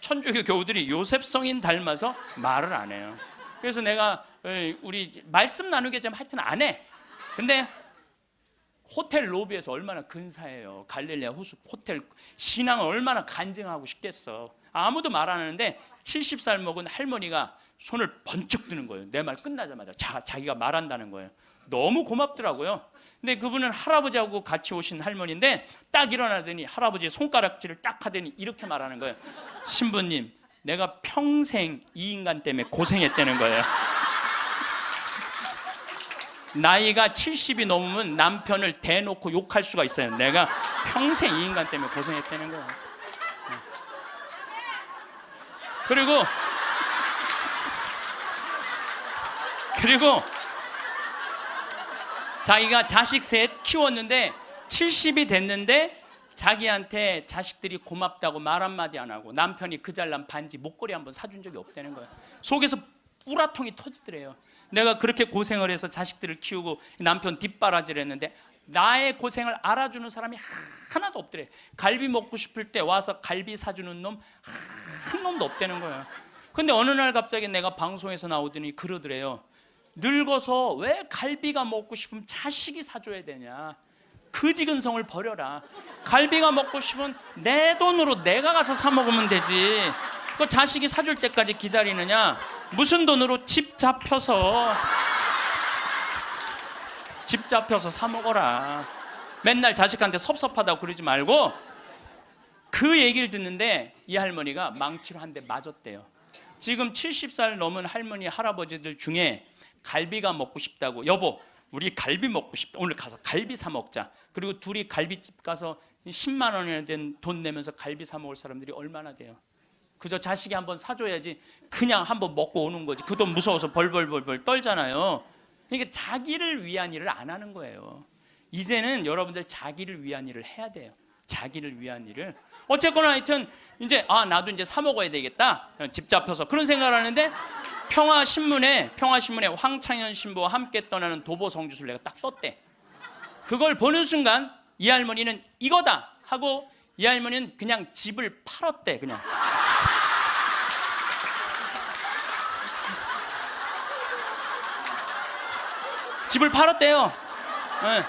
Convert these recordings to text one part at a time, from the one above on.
천주교 교우들이 요셉 성인 닮아서 말을 안 해요. 그래서 내가 우리 말씀 나누게 되면 하여튼 안 해. 근데 호텔 로비에서 얼마나 근사해요. 갈릴레아 호텔 신앙을 얼마나 간증하고 싶겠어. 아무도 말 안 하는데 70살 먹은 할머니가 손을 번쩍 드는 거예요. 내 말 끝나자마자 자기가 말한다는 거예요. 너무 고맙더라고요. 근데 그분은 할아버지하고 같이 오신 할머니인데 딱 일어나더니 할아버지의 손가락질을 딱 하더니 이렇게 말하는 거예요. 신부님, 내가 평생 이 인간 때문에 고생했다는 거예요. 나이가 70이 넘으면 남편을 대놓고 욕할 수가 있어요. 내가 평생 이 인간 때문에 고생했다는 거예요. 그리고 자기가 자식 셋 키웠는데 70이 됐는데 자기한테 자식들이 고맙다고 말 한마디 안 하고 남편이 그 잘난 반지 목걸이 한번 사준 적이 없다는 거예요. 속에서 우라통이 터지더래요. 내가 그렇게 고생을 해서 자식들을 키우고 남편 뒷바라지를 했는데 나의 고생을 알아주는 사람이 하나도 없더래. 갈비 먹고 싶을 때 와서 갈비 사주는 놈 한 놈도 없다는 거예요. 근데 어느 날 갑자기 내가 방송에서 나오더니 그러더래요. 늙어서 왜 갈비가 먹고 싶으면 자식이 사줘야 되냐. 그지근성을 버려라. 갈비가 먹고 싶으면 내 돈으로 내가 가서 사 먹으면 되지. 그 자식이 사줄 때까지 기다리느냐. 무슨 돈으로 집 잡혀서 사 먹어라. 맨날 자식한테 섭섭하다고 그러지 말고. 그 얘기를 듣는데 이 할머니가 망치로 한 대 맞았대요. 지금 70살 넘은 할머니 할아버지들 중에 갈비가 먹고 싶다고, 여보 우리 갈비 먹고 싶다, 오늘 가서 갈비 사 먹자. 그리고 둘이 갈비집 가서 10만 원이나 된 돈 내면서 갈비 사 먹을 사람들이 얼마나 돼요? 그저 자식이 한번 사줘야지 그냥 한번 먹고 오는 거지. 그 돈 무서워서 벌벌 떨잖아요. 그러니까 자기를 위한 일을 안 하는 거예요. 이제는 여러분들 자기를 위한 일을 해야 돼요. 자기를 위한 일을. 어쨌거나 하여튼 이제 나도 이제 사 먹어야 되겠다. 집 잡혀서 그런 생각을 하는데 평화신문에 황창현 신부와 함께 떠나는 도보 성주순례가 딱 떴대. 그걸 보는 순간 이 할머니는 이거다 하고 이 할머니는 그냥 집을 팔았대. 그냥 집을 팔았대요. 네.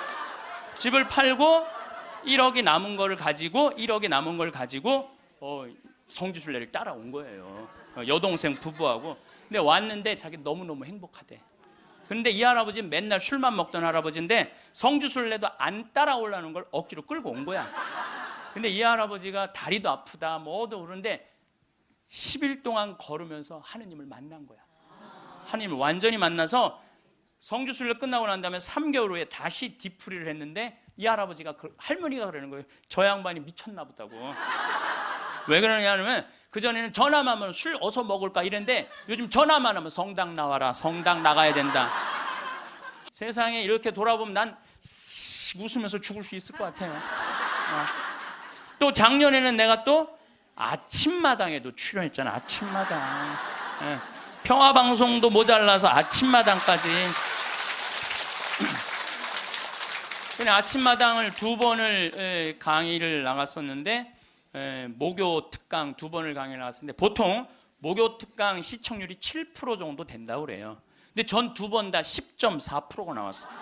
집을 팔고 1억이 남은 걸 가지고 성주순례를 따라온 거예요. 여동생 부부하고. 근데 왔는데 자기 너무너무 행복하대. 그런데 이 할아버지는 맨날 술만 먹던 할아버지인데 성주순례도 안 따라오려는 걸 억지로 끌고 온 거야. 근데 이 할아버지가 다리도 아프다 뭐도 그러는데 10일 동안 걸으면서 하느님을 만난 거야. 하느님을 완전히 만나서 성주순례 끝나고 난 다음에 3개월 후에 다시 뒤풀이를 했는데 이 할아버지가 할머니가 그러는 거예요. 저 양반이 미쳤나 보다고. 왜 그러냐면 그전에는 전화만 하면 술 어서 먹을까 이랬는데 요즘 전화만 하면 성당 나와라, 성당 나가야 된다. 세상에 이렇게 돌아보면 난 웃으면서 죽을 수 있을 것 같아요. 또 작년에는 내가 또 아침마당에도 출연했잖아. 아침마당. 평화방송도 모자라서 아침마당까지. 그냥 아침마당을 2번을 강의를 나갔었는데 목요 특강 2번을 강의를 나갔었는데 보통 목요 특강 시청률이 7% 정도 된다고 그래요. 근데 전 2번 다 10.4%가 나왔어요.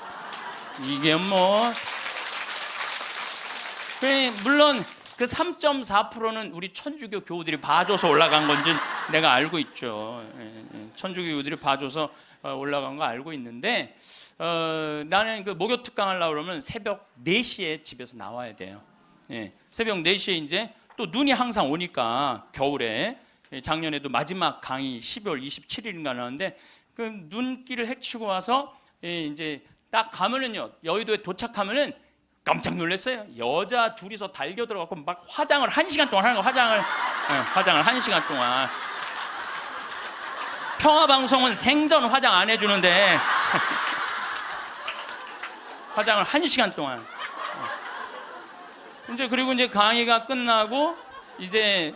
이게 물론 그 3.4%는 우리 천주교 교우들이 봐줘서 올라간 건지 내가 알고 있죠. 천주교 교우들이 봐줘서 올라간 거 알고 있는데 나는 그 목요 특강 하려고 그러면 새벽 4시에 집에서 나와야 돼요. 새벽 4시에 이제 또 눈이 항상 오니까 겨울에 작년에도 마지막 강의 12월 27일인가 나왔는데 그 눈길을 헤치고 와서 이제 딱 가면은요, 여의도에 도착하면은 깜짝 놀랐어요. 여자 둘이서 달겨 들어가고 막 화장을 1시간 동안 하는 거. 화장을 1시간 동안. 평화방송은 생전 화장 안 해주는데 화장을 1시간 동안. 이제 그리고 이제 강의가 끝나고 이제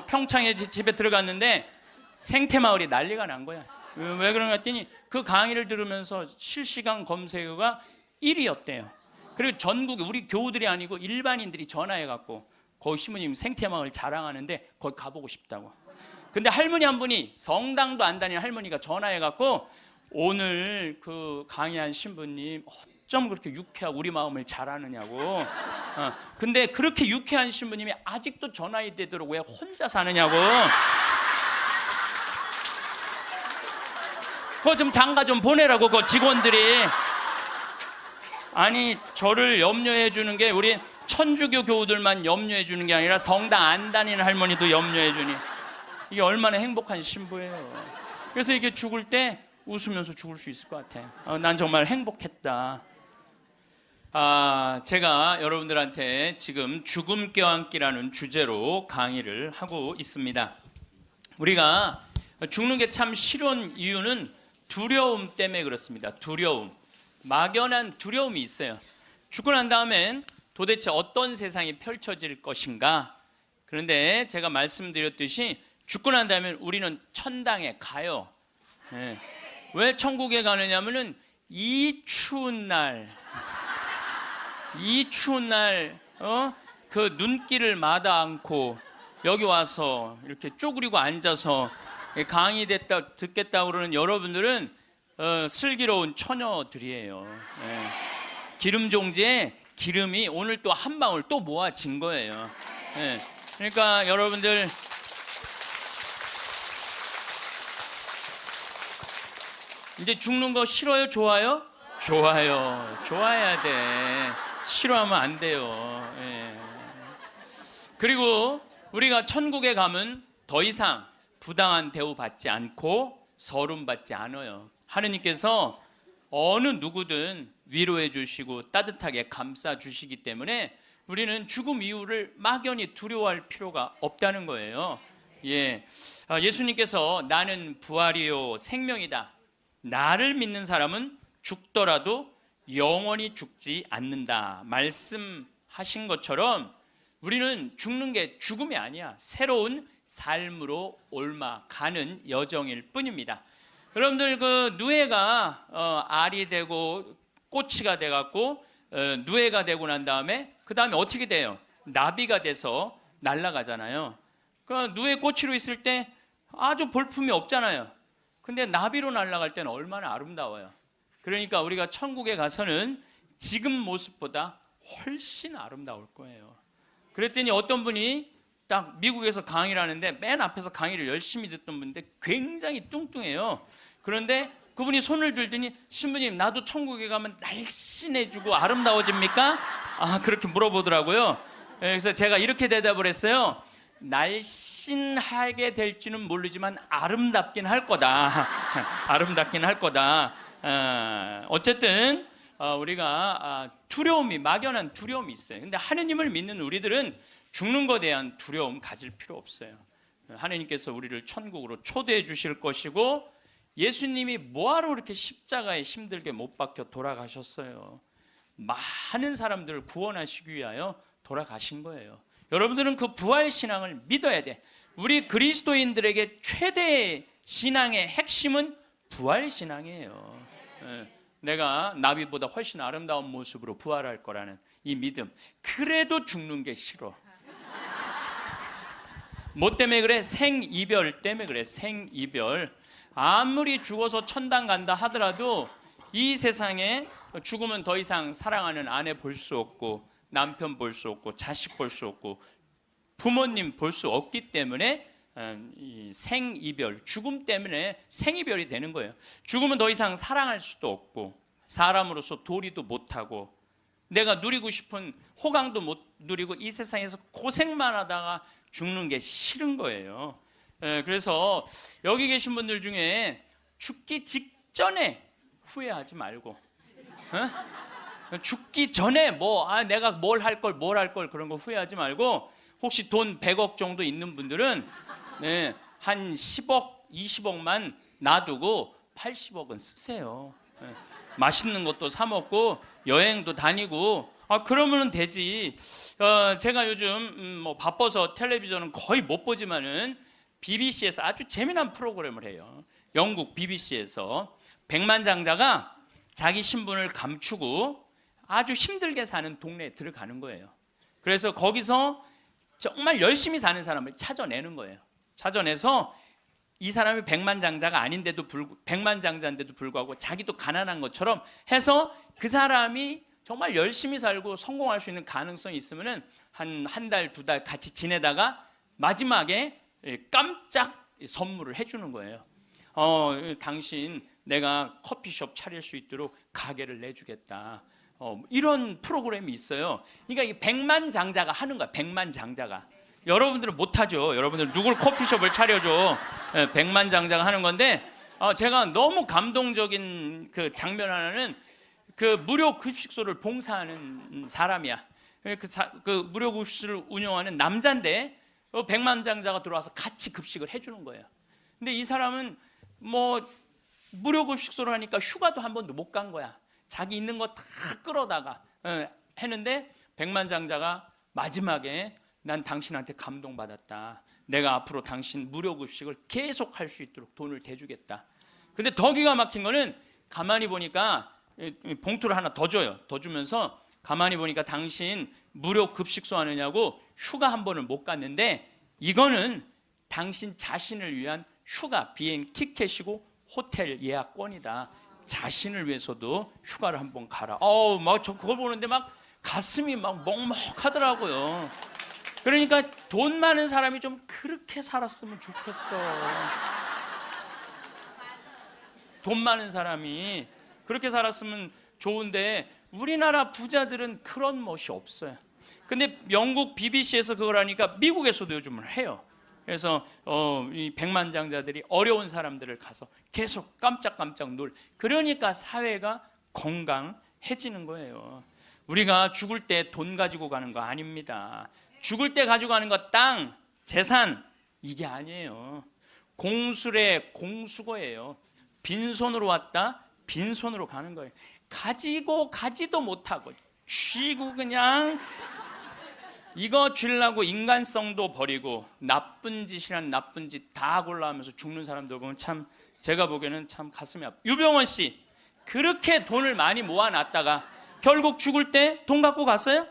평창에 집에 들어갔는데 생태마을이 난리가 난 거야. 왜 그런가 했더니 그 강의를 들으면서 실시간 검색어가 1위였대요. 그리고 전국에 우리 교우들이 아니고 일반인들이 전화해갖고 거기 신부님 생태마을 자랑하는데 거기 가보고 싶다고. 근데 할머니 한 분이, 성당도 안 다니는 할머니가 전화해갖고, 오늘 그 강의한 신부님 어쩜 그렇게 유쾌하고 우리 마음을 잘 아느냐고. 근데 그렇게 유쾌한 신부님이 아직도 전화이 되도록 왜 혼자 사느냐고. 그거 좀 장가 좀 보내라고, 그 직원들이. 아니, 저를 염려해 주는 게 우리 천주교 교우들만 염려해 주는 게 아니라 성당 안 다니는 할머니도 염려해 주니 이게 얼마나 행복한 신부예요. 그래서 이게 죽을 때 웃으면서 죽을 수 있을 것 같아. 난 정말 행복했다. 제가 여러분들한테 지금 죽음 껴안기라는 주제로 강의를 하고 있습니다. 우리가 죽는 게 참 싫은 이유는 두려움 때문에 그렇습니다. 두려움, 막연한 두려움이 있어요. 죽고 난 다음엔 도대체 어떤 세상이 펼쳐질 것인가. 그런데 제가 말씀드렸듯이 죽고 난 다음에 우리는 천당에 가요. 네. 왜 천국에 가느냐면은 이 추운 날 그 눈길을 마다 않고 여기 와서 이렇게 쪼그리고 앉아서 강의 듣겠다고 그러는 여러분들은 슬기로운 처녀들이에요. 네. 기름 종지에 기름이 오늘 또 한 방울 또 모아진 거예요. 네. 그러니까 여러분들 이제 죽는 거 싫어요? 좋아요? 좋아요. 좋아야 돼. 싫어하면 안 돼요. 예. 그리고 우리가 천국에 가면 더 이상 부당한 대우 받지 않고 서름 받지 않아요. 하느님께서 어느 누구든 위로해 주시고 따뜻하게 감싸 주시기 때문에 우리는 죽음 이후를 막연히 두려워할 필요가 없다는 거예요. 예. 예수님께서 나는 부활이요 생명이다. 나를 믿는 사람은 죽더라도 영원히 죽지 않는다 말씀하신 것처럼 우리는 죽는 게 죽음이 아니야. 새로운 삶으로 옮아가는 여정일 뿐입니다. 여러분들 그 누에가 알이 되고 꼬치가 돼갖고 누에가 되고 난 다음에 그 다음에 어떻게 돼요? 나비가 돼서 날아가잖아요. 그 누에 꼬치로 있을 때 아주 볼품이 없잖아요. 근데 나비로 날아갈 때는 얼마나 아름다워요. 그러니까 우리가 천국에 가서는 지금 모습보다 훨씬 아름다울 거예요. 그랬더니 어떤 분이 딱 미국에서 강의를 하는데 맨 앞에서 강의를 열심히 듣던 분인데 굉장히 뚱뚱해요. 그런데 그분이 손을 들더니 신부님 나도 천국에 가면 날씬해지고 아름다워집니까? 그렇게 물어보더라고요. 그래서 제가 이렇게 대답을 했어요. 날씬하게 될지는 모르지만 아름답긴 할 거다. 아름답긴 할 거다. 어쨌든 우리가 두려움이 막연한 두려움이 있어요. 근데 하느님을 믿는 우리들은 죽는 것에 대한 두려움 가질 필요 없어요. 하느님께서 우리를 천국으로 초대해 주실 것이고 예수님이 뭐하러 그렇게 십자가에 힘들게 못 박혀 돌아가셨어요. 많은 사람들을 구원하시기 위하여 돌아가신 거예요. 여러분들은 그 부활 신앙을 믿어야 돼. 우리 그리스도인들에게 최대의 신앙의 핵심은 부활 신앙이에요. 내가 나비보다 훨씬 아름다운 모습으로 부활할 거라는 이 믿음. 그래도 죽는 게 싫어. 뭐 때문에 그래? 생이별 때문에 그래. 생이별. 아무리 죽어서 천당 간다 하더라도 이 세상에 죽으면 더 이상 사랑하는 아내 볼 수 없고 남편 볼 수 없고 자식 볼 수 없고 부모님 볼 수 없기 때문에 이 생이별, 죽음 때문에 생이별이 되는 거예요. 죽으면 더 이상 사랑할 수도 없고 사람으로서 도리도 못하고 내가 누리고 싶은 호강도 못 누리고 이 세상에서 고생만 하다가 죽는 게 싫은 거예요. 그래서 여기 계신 분들 중에 죽기 직전에 후회하지 말고 죽기 전에 내가 뭘 할 걸 그런 거 후회하지 말고 혹시 돈 100억 정도 있는 분들은 한 10억, 20억만 놔두고 80억은 쓰세요. 맛있는 것도 사 먹고 여행도 다니고 그러면 되지. 제가 요즘 바빠서 텔레비전은 거의 못 보지만은 BBC에서 아주 재미난 프로그램을 해요. 영국 BBC에서 백만장자가 자기 신분을 감추고 아주 힘들게 사는 동네에 들어가는 거예요. 그래서 거기서 정말 열심히 사는 사람을 찾아내는 거예요. 찾아내서 이 사람이 백만장자인데도 불구하고 자기도 가난한 것처럼 해서 그 사람이 정말 열심히 살고 성공할 수 있는 가능성이 있으면은 한 달, 두 달 같이 지내다가 마지막에 깜짝 선물을 해주는 거예요. 당신 내가 커피숍 차릴 수 있도록 가게를 내주겠다. 이런 프로그램이 있어요. 그러니까 이 백만장자가 하는 거야. 백만장자가. 여러분들은 못하죠. 여러분들 누굴 커피숍을 차려줘. 백만장자가 하는 건데 제가 너무 감동적인 그 장면 하나는 그 무료 급식소를 봉사하는 사람이야. 그 무료 급식소를 운영하는 남자인데 백만장자가 들어와서 같이 급식을 해주는 거예요. 근데 이 사람은 뭐 무료 급식소를 하니까 휴가도 한 번도 못 간 거야. 자기 있는 거 다 끌어다가 했는데 백만장자가 마지막에 난 당신한테 감동받았다. 내가 앞으로 당신 무료 급식을 계속 할 수 있도록 돈을 대주겠다. 근데 더 기가 막힌 거는 가만히 보니까 봉투를 하나 더 줘요. 더 주면서 가만히 보니까 당신 무료 급식소 하느냐고 휴가 한 번을 못 갔는데 이거는 당신 자신을 위한 휴가 비행 티켓이고 호텔 예약권이다. 자신을 위해서도 휴가를 한번 가라. 막 저 그걸 보는데 막 가슴이 막 먹먹하더라고요. 그러니까 돈 많은 사람이 좀 그렇게 살았으면 좋겠어. 돈 많은 사람이 그렇게 살았으면 좋은데 우리나라 부자들은 그런 멋이 없어요. 근데 영국 BBC에서 그걸 하니까 미국에서도 요즘은 해요. 그래서 이 백만장자들이 어려운 사람들을 가서 계속 깜짝깜짝 그러니까 사회가 건강해지는 거예요. 우리가 죽을 때 돈 가지고 가는 거 아닙니다. 죽을 때 가지고 가는 거 땅, 재산 이게 아니에요. 공술의 공수거예요. 빈손으로 왔다 빈손으로 가는 거예요. 가지고 가지도 못하고 쥐고 그냥 이거 주려고 인간성도 버리고 나쁜 짓이란 나쁜 짓 다 골라하면서 죽는 사람들 보면 참 제가 보기에는 참 가슴이 아파. 유병원 씨 그렇게 돈을 많이 모아놨다가 결국 죽을 때 돈 갖고 갔어요?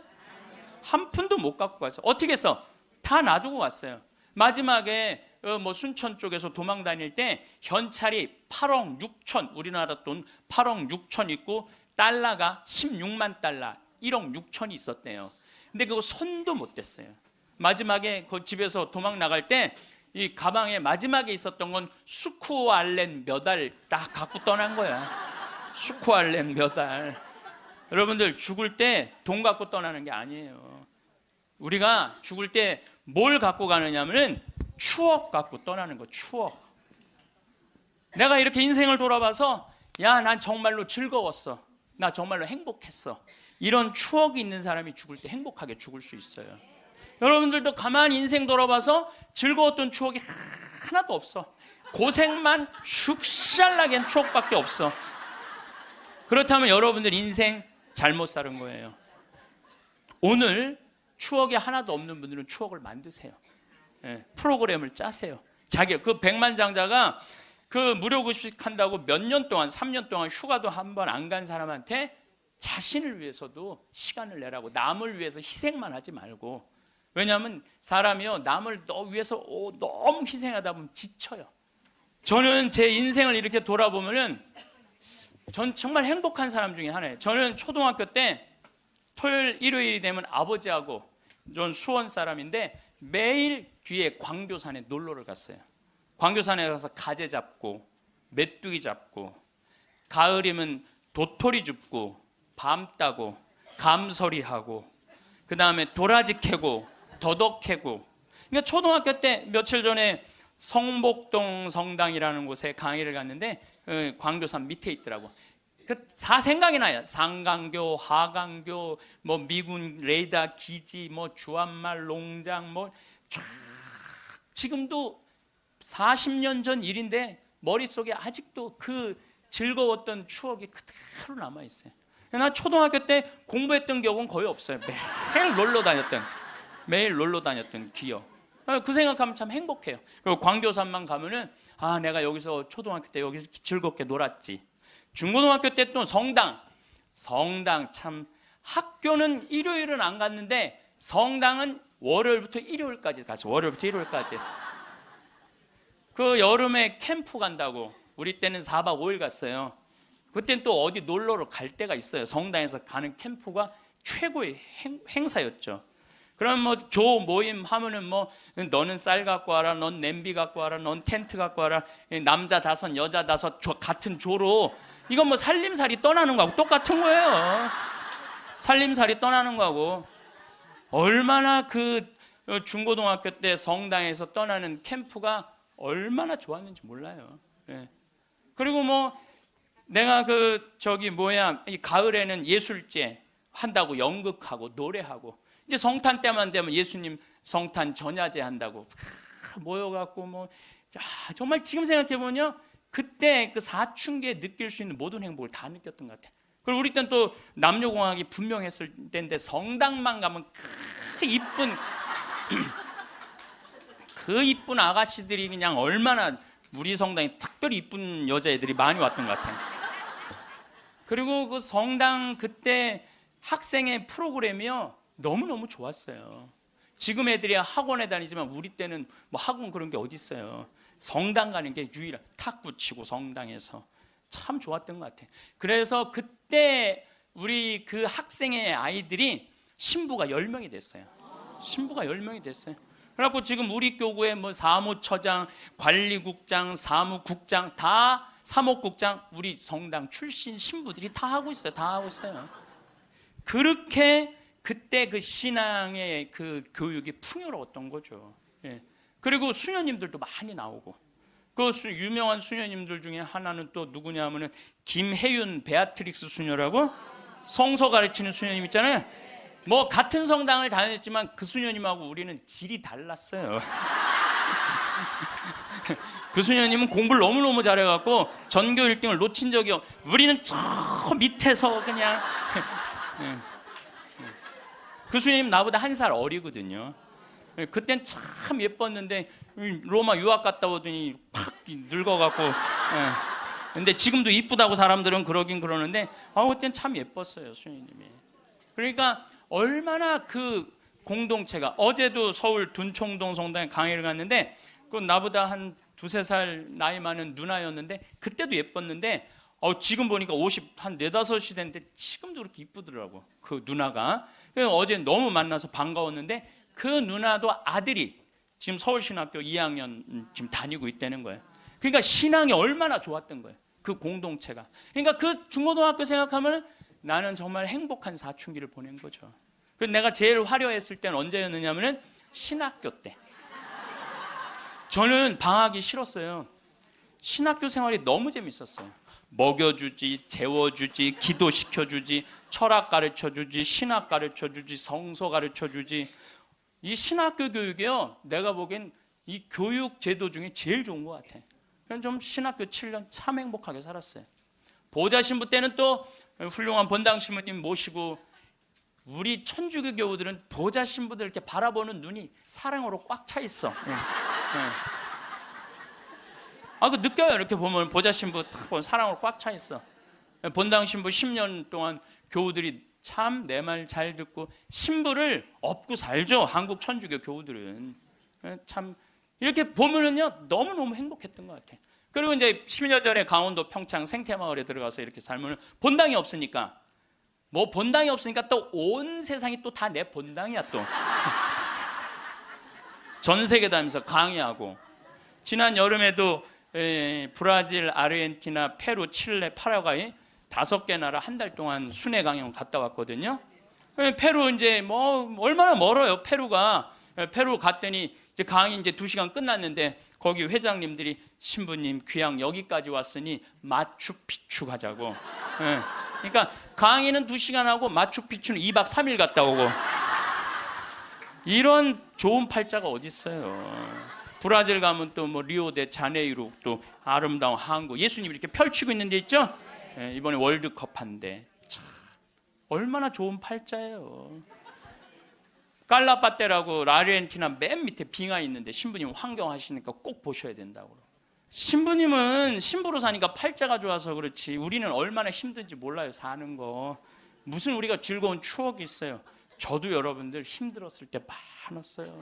한 푼도 못 갖고 갔어요. 어떻게 해서? 다 놔두고 갔어요. 마지막에 뭐 순천 쪽에서 도망 다닐 때 현찰이 8억 6천 우리나라 돈 8억 6천 있고 달러가 16만 달러 1억 6천이 있었대요. 근데 그거 손도 못 댔어요. 마지막에 그 집에서 도망 나갈 때 이 가방에 마지막에 있었던 건 수쿠알렌 몇 알 딱 갖고 떠난 거야. 수쿠알렌 몇 알. 여러분들 죽을 때 돈 갖고 떠나는 게 아니에요. 우리가 죽을 때 뭘 갖고 가느냐면은 추억 갖고 떠나는 거. 추억. 내가 이렇게 인생을 돌아봐서 야, 난 정말로 즐거웠어. 나 정말로 행복했어. 이런 추억이 있는 사람이 죽을 때 행복하게 죽을 수 있어요. 여러분들도 가만히 인생 돌아봐서 즐거웠던 추억이 하나도 없어. 고생만 슉샬나게 한 추억밖에 없어. 그렇다면 여러분들 인생 잘못 사는 거예요. 오늘 추억이 하나도 없는 분들은 추억을 만드세요. 프로그램을 짜세요. 그 백만장자가 그 무료급식 한다고 몇 년 동안 3년 동안 휴가도 한 번 안 간 사람한테 자신을 위해서도 시간을 내라고 남을 위해서 희생만 하지 말고 왜냐하면 사람이요 남을 위해서 너무 희생하다 보면 지쳐요. 저는 제 인생을 이렇게 돌아보면은 전 정말 행복한 사람 중에 하나예요. 저는 초등학교 때 토요일 일요일이 되면 아버지하고 전 수원 사람인데 매일 뒤에 광교산에 놀러를 갔어요. 광교산에 가서 가재 잡고 메뚜기 잡고 가을이면 도토리 줍고 밤 따고 감서리하고 그 다음에 도라지 캐고 더덕 캐고. 그러니까 초등학교 때 며칠 전에 성복동 성당이라는 곳에 강의를 갔는데 광교산 밑에 있더라고. 다 생각이 나요. 상강교, 하강교, 뭐 미군 레이더 기지, 뭐 주한말 농장, 뭐 쫙 지금도 40년 전 일인데 머릿속에 아직도 그 즐거웠던 추억이 그대로 남아 있어요. 나 초등학교 때 공부했던 기억은 거의 없어요. 매일 놀러 다녔던 기억. 그 생각하면 참 행복해요. 그리고 광교산만 가면은 내가 여기서 초등학교 때 여기 즐겁게 놀았지. 중고등학교 때 또 성당 참 학교는 일요일은 안 갔는데 성당은 월요일부터 일요일까지 갔어요. 월요일부터 일요일까지. 그 여름에 캠프 간다고 우리 때는 4박 5일 갔어요. 그때는 또 어디 놀러를 갈 때가 있어요. 성당에서 가는 캠프가 최고의 행사였죠. 그럼 뭐 조 모임 하면은 뭐 너는 쌀 갖고 와라, 넌 냄비 갖고 와라, 넌 텐트 갖고 와라, 남자 5, 여자 5 같은 조로 이건 뭐 살림살이 떠나는 거하고 똑같은 거예요. 살림살이 떠나는 거하고 얼마나 그 중고등학교 때 성당에서 떠나는 캠프가 얼마나 좋았는지 몰라요. 예. 그리고 뭐 내가 이 가을에는 예술제 한다고 연극하고 노래하고 이제 성탄 때만 되면 예수님 성탄 전야제 한다고 모여갖고 뭐 정말 지금 생각해 보면 그때 그 사춘기에 느낄 수 있는 모든 행복을 다 느꼈던 것 같아. 그리고 우리 때는 또 남녀공학이 분명했을 때인데 성당만 가면 그 이쁜 그 이쁜 아가씨들이 그냥 얼마나 우리 성당에 특별히 이쁜 여자애들이 많이 왔던 것 같아요. 그리고 그 성당 그때 학생의 프로그램이요 너무너무 좋았어요. 지금 애들이 학원에 다니지만 우리 때는 뭐 학원 그런 게 어디 있어요. 성당 가는 게 유일한 탁구 치고 성당에서 참 좋았던 것 같아요. 그래서 그때 우리 그 학생의 아이들이 신부가 10명이 됐어요. 신부가 10명이 됐어요. 그래갖고 지금 우리 교구에 뭐 사무처장, 관리국장, 사무국장 다 사목국장 우리 성당 출신 신부들이 다 하고 있어요. 다 하고 있어요. 그렇게 그때 그 신앙의 그 교육이 풍요로웠던 거죠. 예. 그리고 수녀님들도 많이 나오고 그 유명한 수녀님들 중에 하나는 또 누구냐면은 김혜윤 베아트릭스 수녀라고 성서 가르치는 수녀님 있잖아요. 뭐 같은 성당을 다녔지만 그 수녀님하고 우리는 질이 달랐어요. 그 수녀님은 공부를 너무너무 잘해갖고 전교 1등을 놓친 적이 우리는 저 밑에서 그냥 그 수녀님 나보다 1살 어리거든요. 그땐 참 예뻤는데 로마 유학 갔다 오더니 팍 늙어갖고 근데 지금도 이쁘다고 사람들은 그러긴 그러는데 그땐 참 예뻤어요 수녀님이. 그러니까 얼마나 그 공동체가 어제도 서울 둔총동 성당에 강의를 갔는데 그 나보다 한 2-3살 나이 많은 누나였는데 그때도 예뻤는데 지금 보니까 50, 한 4, 5이 됐는데 지금도 그렇게 이쁘더라고 그 누나가. 어제 너무 만나서 반가웠는데 그 누나도 아들이 지금 서울신학교 2학년 지금 다니고 있다는 거예요. 그러니까 신앙이 얼마나 좋았던 거예요. 그 공동체가. 그러니까 그 중고등학교 생각하면 나는 정말 행복한 사춘기를 보낸 거죠. 그래서 내가 제일 화려했을 때는 언제였느냐면은 신학교 때. 저는 방학이 싫었어요. 신학교 생활이 너무 재밌었어요. 먹여주지, 재워주지, 기도시켜주지, 철학 가르쳐주지, 신학 가르쳐주지, 성서 가르쳐주지. 이 신학교 교육이요, 내가 보기엔 이 교육 제도 중에 제일 좋은 것 같아. 그래서 좀 신학교 7년 참 행복하게 살았어요. 보좌 신부 때는 또 훌륭한 본당 신부님 모시고 우리 천주교 교우들은 보좌 신부들 이렇게 바라보는 눈이 사랑으로 꽉 차 있어. 그 느껴요. 이렇게 보면 보좌 신부 딱 보면 사랑으로 꽉 차 있어. 본당 신부 10년 동안 교우들이 참 내 말 잘 듣고 신부를 업고 살죠. 한국 천주교 교우들은 참 이렇게 보면은요 너무너무 행복했던 것 같아. 그리고 이제 10년 전에 강원도 평창 생태마을에 들어가서 이렇게 살면 본당이 없으니까 또 온 세상이 또 다 내 본당이야 또. 전 세계 다니면서 강의하고 지난 여름에도 브라질, 아르헨티나, 페루, 칠레, 파라과이 5개 나라 한 달 동안 순회 강연 갔다 왔거든요. 페루 이제 뭐 얼마나 멀어요. 페루 갔더니 이제 강의 이제 2시간 끝났는데 거기 회장님들이 신부님 귀양 여기까지 왔으니 마추픽추 가자고. 그러니까 강의는 2시간 하고 마추픽추는 2박 3일 갔다 오고. 이런 좋은 팔자가 어디 있어요. 브라질 가면 또 뭐 리오데 자네이루 또 아름다운 항구 예수님이 이렇게 펼치고 있는 데 있죠. 이번에 월드컵 한데 참 얼마나 좋은 팔자예요. 깔라파테라고 아르헨티나 맨 밑에 빙하 있는데 신부님 환경하시니까 꼭 보셔야 된다고. 신부님은 신부로 사니까 팔자가 좋아서 그렇지 우리는 얼마나 힘든지 몰라요. 사는 거 무슨 우리가 즐거운 추억이 있어요. 저도 여러분들 힘들었을 때 많았어요.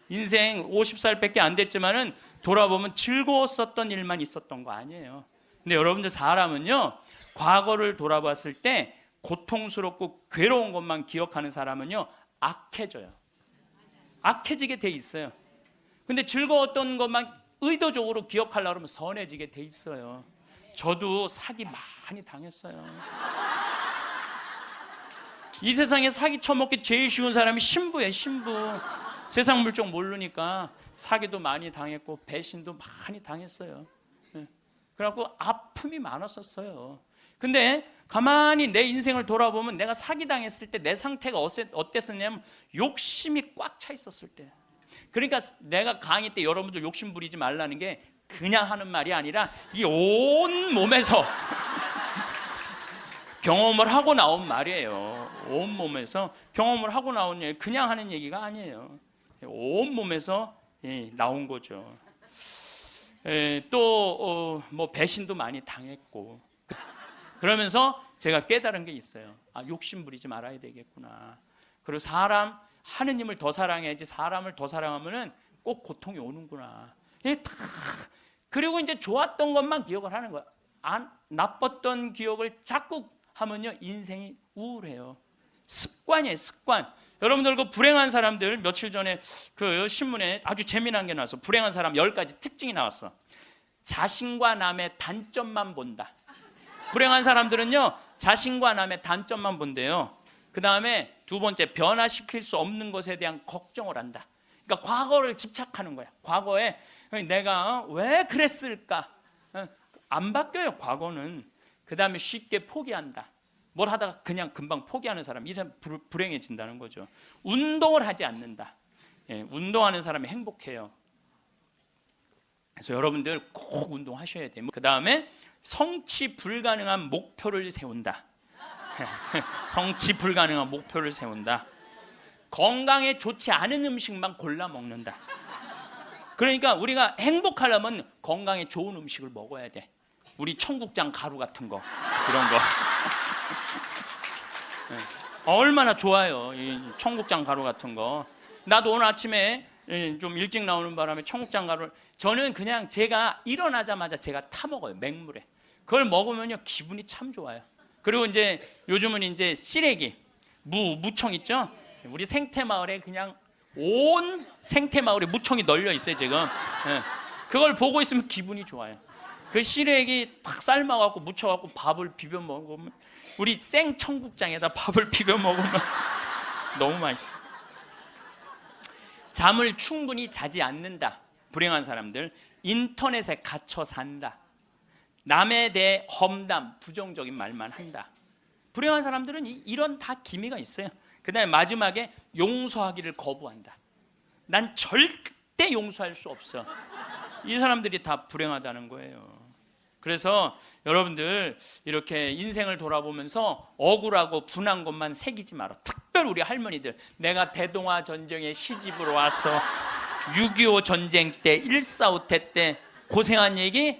인생 50살밖에 안 됐지만은 돌아보면 즐거웠었던 일만 있었던 거 아니에요. 근데 여러분들 사람은요, 과거를 돌아봤을 때 고통스럽고 괴로운 것만 기억하는 사람은요, 악해져요. 악해지게 돼 있어요. 근데 즐거웠던 것만 의도적으로 기억하려고 하면 선해지게 돼 있어요. 저도 사기 많이 당했어요. 이 세상에 사기 쳐먹기 제일 쉬운 사람이 신부예요. 신부. 세상 물정 모르니까 사기도 많이 당했고 배신도 많이 당했어요. 그래갖고 아픔이 많았었어요. 근데 가만히 내 인생을 돌아보면 내가 사기당했을 때 내 상태가 어땠었냐면 욕심이 꽉 차 있었을 때. 그러니까 내가 강의 때 여러분들 욕심 부리지 말라는 게 그냥 하는 말이 아니라 이 온 몸에서 경험을 하고 나온 말이에요. 온 몸에서 경험을 하고 나온 얘기, 그냥 하는 얘기가 아니에요. 온 몸에서 나온 거죠. 또 뭐 배신도 많이 당했고, 그러면서 제가 깨달은 게 있어요. 아, 욕심 부리지 말아야 되겠구나. 그리고 사람, 하느님을 더 사랑해야지 사람을 더 사랑하면은 꼭 고통이 오는구나. 그리고 이제 좋았던 것만 기억을 하는 거야. 나빴던 기억을 자꾸 하면요, 인생이 우울해요. 습관이에요, 습관. 여러분들 그 불행한 사람들, 며칠 전에 그 신문에 아주 재미난 게 나왔어. 불행한 사람 10가지 특징이 나왔어. 자신과 남의 단점만 본다. 불행한 사람들은요, 자신과 남의 단점만 본대요. 그 다음에 두 번째, 변화시킬 수 없는 것에 대한 걱정을 한다. 그러니까 과거를 집착하는 거야. 과거에 내가 왜 그랬을까? 안 바뀌어요, 과거는. 그 다음에 쉽게 포기한다. 뭘 하다가 그냥 금방 포기하는 사람, 이 사람 불행해진다는 거죠. 운동을 하지 않는다. 운동하는 사람이 행복해요. 그래서 여러분들 꼭 운동하셔야 돼요. 그 다음에 성취 불가능한 목표를 세운다. 성취 불가능한 목표를 세운다. 건강에 좋지 않은 음식만 골라 먹는다. 그러니까 우리가 행복하려면 건강에 좋은 음식을 먹어야 돼. 우리 청국장 가루 같은 거, 이런 거. 얼마나 좋아요, 이 청국장 가루 같은 거. 나도 오늘 아침에 좀 일찍 나오는 바람에 청국장 가루를, 저는 그냥 제가 일어나자마자 제가 타 먹어요, 맹물에. 그걸 먹으면요, 기분이 참 좋아요. 그리고 이제 요즘은 이제 시래기, 무청 있죠? 우리 생태마을에 그냥 온 생태마을에 무청이 널려 있어요, 지금. 그걸 보고 있으면 기분이 좋아요. 그 시래기 탁 삶아갖고 무쳐갖고 밥을 비벼 먹으면, 우리 생 청국장에다 밥을 비벼 먹으면 너무 맛있어. 잠을 충분히 자지 않는다. 불행한 사람들. 인터넷에 갇혀 산다. 남에 대해 험담, 부정적인 말만 한다. 불행한 사람들은 이런 다 기미가 있어요. 그 다음에 마지막에 용서하기를 거부한다. 난 절대 용서할 수 없어. 이 사람들이 다 불행하다는 거예요. 그래서 여러분들 이렇게 인생을 돌아보면서 억울하고 분한 것만 새기지 마라. 특별히 우리 할머니들, 내가 대동아 전쟁에 시집으로 와서 6.25 전쟁 때 1.4.5태 때 고생한 얘기,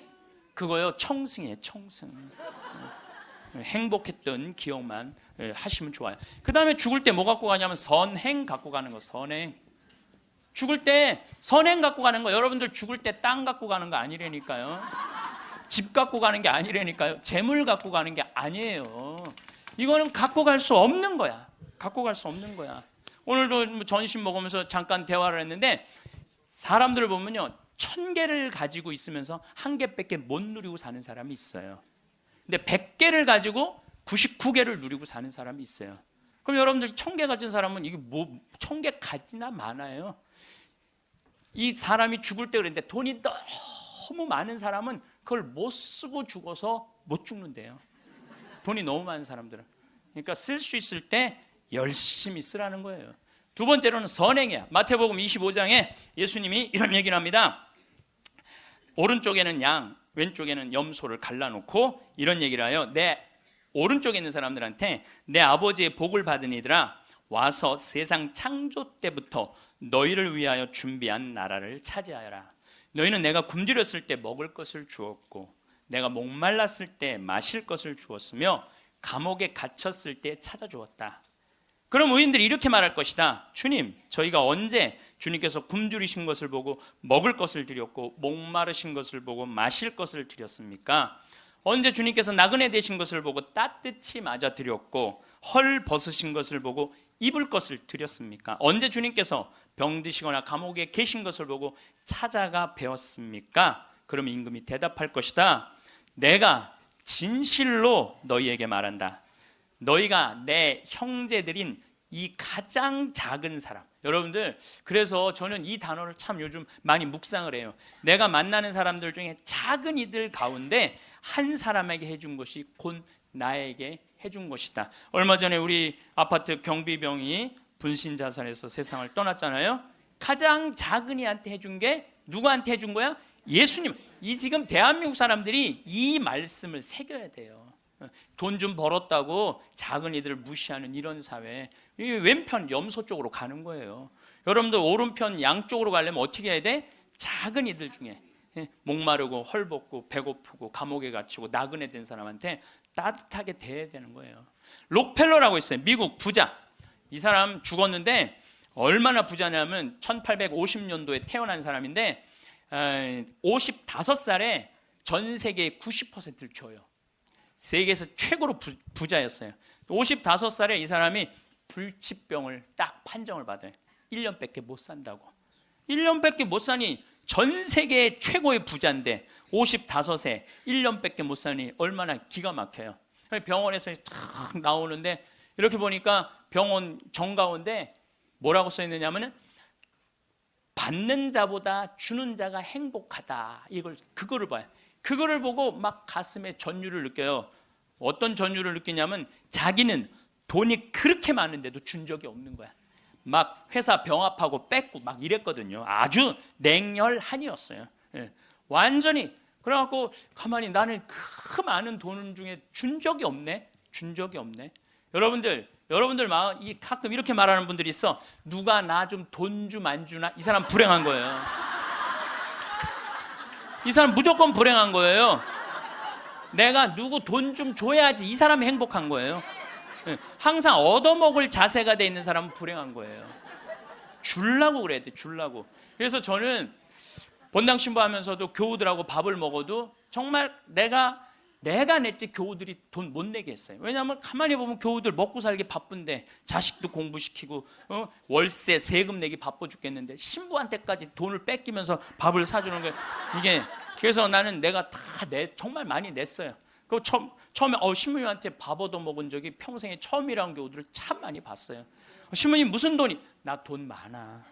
그거요, 청승이에요, 청승. 행복했던 기억만 하시면 좋아요. 그 다음에 죽을 때 뭐 갖고 가냐면 선행 갖고 가는 거. 선행. 죽을 때 선행 갖고 가는 거. 여러분들 죽을 때 땅 갖고 가는 거 아니라니까요. 집 갖고 가는 게 아니라니까요. 재물 갖고 가는 게 아니에요. 이거는 갖고 갈 수 없는 거야. 갖고 갈 수 없는 거야. 오늘도 전심 먹으면서 잠깐 대화를 했는데, 사람들을 보면요, 1000개를 가지고 있으면서 1개밖에 못 누리고 사는 사람이 있어요. 근데 100개를 가지고 99개를 누리고 사는 사람이 있어요. 그럼 여러분들 1000개 가진 사람은 이게 뭐 1000개 가지나 많아요. 이 사람이 죽을 때 그랬는데, 돈이 너무 많은 사람은 그걸 못 쓰고 죽어서 못 죽는데요. 돈이 너무 많은 사람들은. 그러니까 쓸 수 있을 때 열심히 쓰라는 거예요. 두 번째로는 선행이야. 마태복음 25장에 예수님이 이런 얘기를 합니다. 오른쪽에는 양, 왼쪽에는 염소를 갈라놓고 이런 얘기를 해요. 내 오른쪽에 있는 사람들한테, 내 아버지의 복을 받은 이들아, 와서 세상 창조 때부터 너희를 위하여 준비한 나라를 차지하여라. 너희는 내가 굶주렸을 때 먹을 것을 주었고, 내가 목말랐을 때 마실 것을 주었으며, 감옥에 갇혔을 때 찾아주었다. 그럼 의인들이 이렇게 말할 것이다. 주님, 저희가 언제 주님께서 굶주리신 것을 보고 먹을 것을 드렸고 목마르신 것을 보고 마실 것을 드렸습니까? 언제 주님께서 나그네 되신 것을 보고 따뜻히 맞아 드렸고 헐 벗으신 것을 보고 입을 것을 드렸습니까? 언제 주님께서 병드시거나 감옥에 계신 것을 보고 찾아가 배웠습니까? 그러면 임금이 대답할 것이다. 내가 진실로 너희에게 말한다. 너희가 내 형제들인 이 가장 작은 사람. 여러분들, 그래서 저는 이 단어를 참 요즘 많이 묵상을 해요. 내가 만나는 사람들 중에 작은 이들 가운데 한 사람에게 해준 것이 곧 나에게 해준 것이다. 얼마 전에 우리 아파트 경비병이 분신 자살해서 세상을 떠났잖아요. 가장 작은 이한테 해준 게 누구한테 해준 거야? 예수님. 이 지금 대한민국 사람들이 이 말씀을 새겨야 돼요. 돈 좀 벌었다고 작은 이들을 무시하는 이런 사회, 왼편 염소 쪽으로 가는 거예요. 여러분들 오른편 양쪽으로 가려면 어떻게 해야 돼? 작은 이들 중에 목마르고 헐벗고 배고프고 감옥에 갇히고 나그네 된 사람한테 따뜻하게 대해야 되는 거예요. 록펠러라고 있어요. 미국 부자. 이 사람 죽었는데 얼마나 부자냐면 1850년도에 태어난 사람인데 55살에 전 세계의 90%를 줘요. 세계에서 최고로 부자였어요. 55살에 이 사람이 불치병을 딱 판정을 받아요. 1년밖에 못 산다고. 1년밖에 못 사니 전 세계 최고의 부자인데 55세 1년밖에 못 사니 얼마나 기가 막혀요. 병원에서 탁 나오는데 이렇게 보니까 병원 정가운데 뭐라고 써 있느냐면은 받는 자보다 주는 자가 행복하다. 그거를 봐요. 그거를 보고 막 가슴에 전율을 느껴요. 어떤 전율을 느끼냐면 자기는 돈이 그렇게 많은데도 준 적이 없는 거야. 막 회사 병합하고 뺏고 막 이랬거든요. 아주 냉혈한이었어요. 예. 완전히. 그래갖고 가만히 나는 그 많은 돈 중에 준 적이 없네. 준 적이 없네. 여러분들 마음 가끔 이렇게 말하는 분들이 있어. 누가 나 좀 돈 좀 안 주나? 이 사람 불행한 거예요. 이 사람 무조건 불행한 거예요. 내가 누구 돈 좀 줘야지 이 사람이 행복한 거예요. 항상 얻어먹을 자세가 돼 있는 사람은 불행한 거예요. 주려고 그래야 돼. 주려고. 그래서 저는 본당 신부하면서도 교우들하고 밥을 먹어도 정말 내가 냈지 교우들이 돈 못 내게 했어요. 왜냐하면 가만히 보면 교우들 먹고 살기 바쁜데 자식도 공부시키고 월세 세금 내기 바빠 죽겠는데 신부한테까지 돈을 뺏기면서 밥을 사주는 거예요. 이게 그래서 나는 내가 정말 많이 냈어요. 그 처음에 신부님한테 밥 얻어 먹은 적이 평생에 처음이라는 교우들을 참 많이 봤어요. 신부님 무슨 돈이? 나 돈 많아.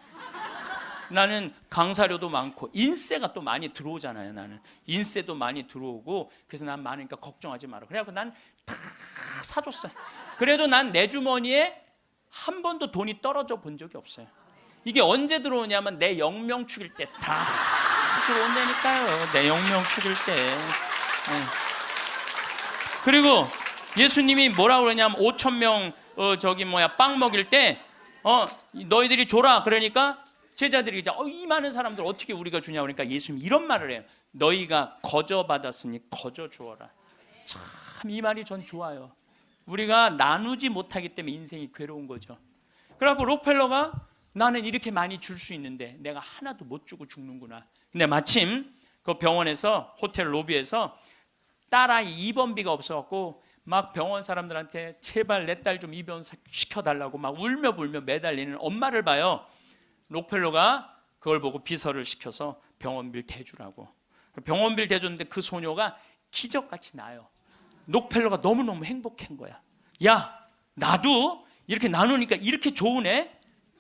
나는 강사료도 많고 인세가 또 많이 들어오잖아요. 나는 인세도 많이 들어오고 그래서 난 많으니까 걱정하지 마라. 그래갖고 난 다 사줬어요. 그래도 난 내 주머니에 한 번도 돈이 떨어져 본 적이 없어요. 이게 언제 들어오냐면 내 영명 죽일 때 다 들어온다니까요. 내 영명 죽일 때. 그리고 예수님이 뭐라고 그러냐면 5,000명 빵 먹일 때 너희들이 줘라. 그러니까 제자들이 이 많은 사람들 어떻게 우리가 주냐 그러니까 예수님이 이런 말을 해요. 너희가 거저 받았으니 거저 주어라. 참 이 말이 전 좋아요. 우리가 나누지 못하기 때문에 인생이 괴로운 거죠. 그래갖고 록펠러가 나는 이렇게 많이 줄 수 있는데 내가 하나도 못 주고 죽는구나. 근데 마침 그 병원에서 호텔 로비에서 딸아이 입원비가 없어갖고 막 병원 사람들한테 제발 내 딸 좀 입원 시켜달라고 막 울며 불며 매달리는 엄마를 봐요. 록펠러가 그걸 보고 비서를 시켜서 병원비를 대주라고. 병원비를 대줬는데 그 소녀가 기적같이 나요. 록펠러가 너무너무 행복한 거야. 야, 나도 이렇게 나누니까 이렇게 좋으네.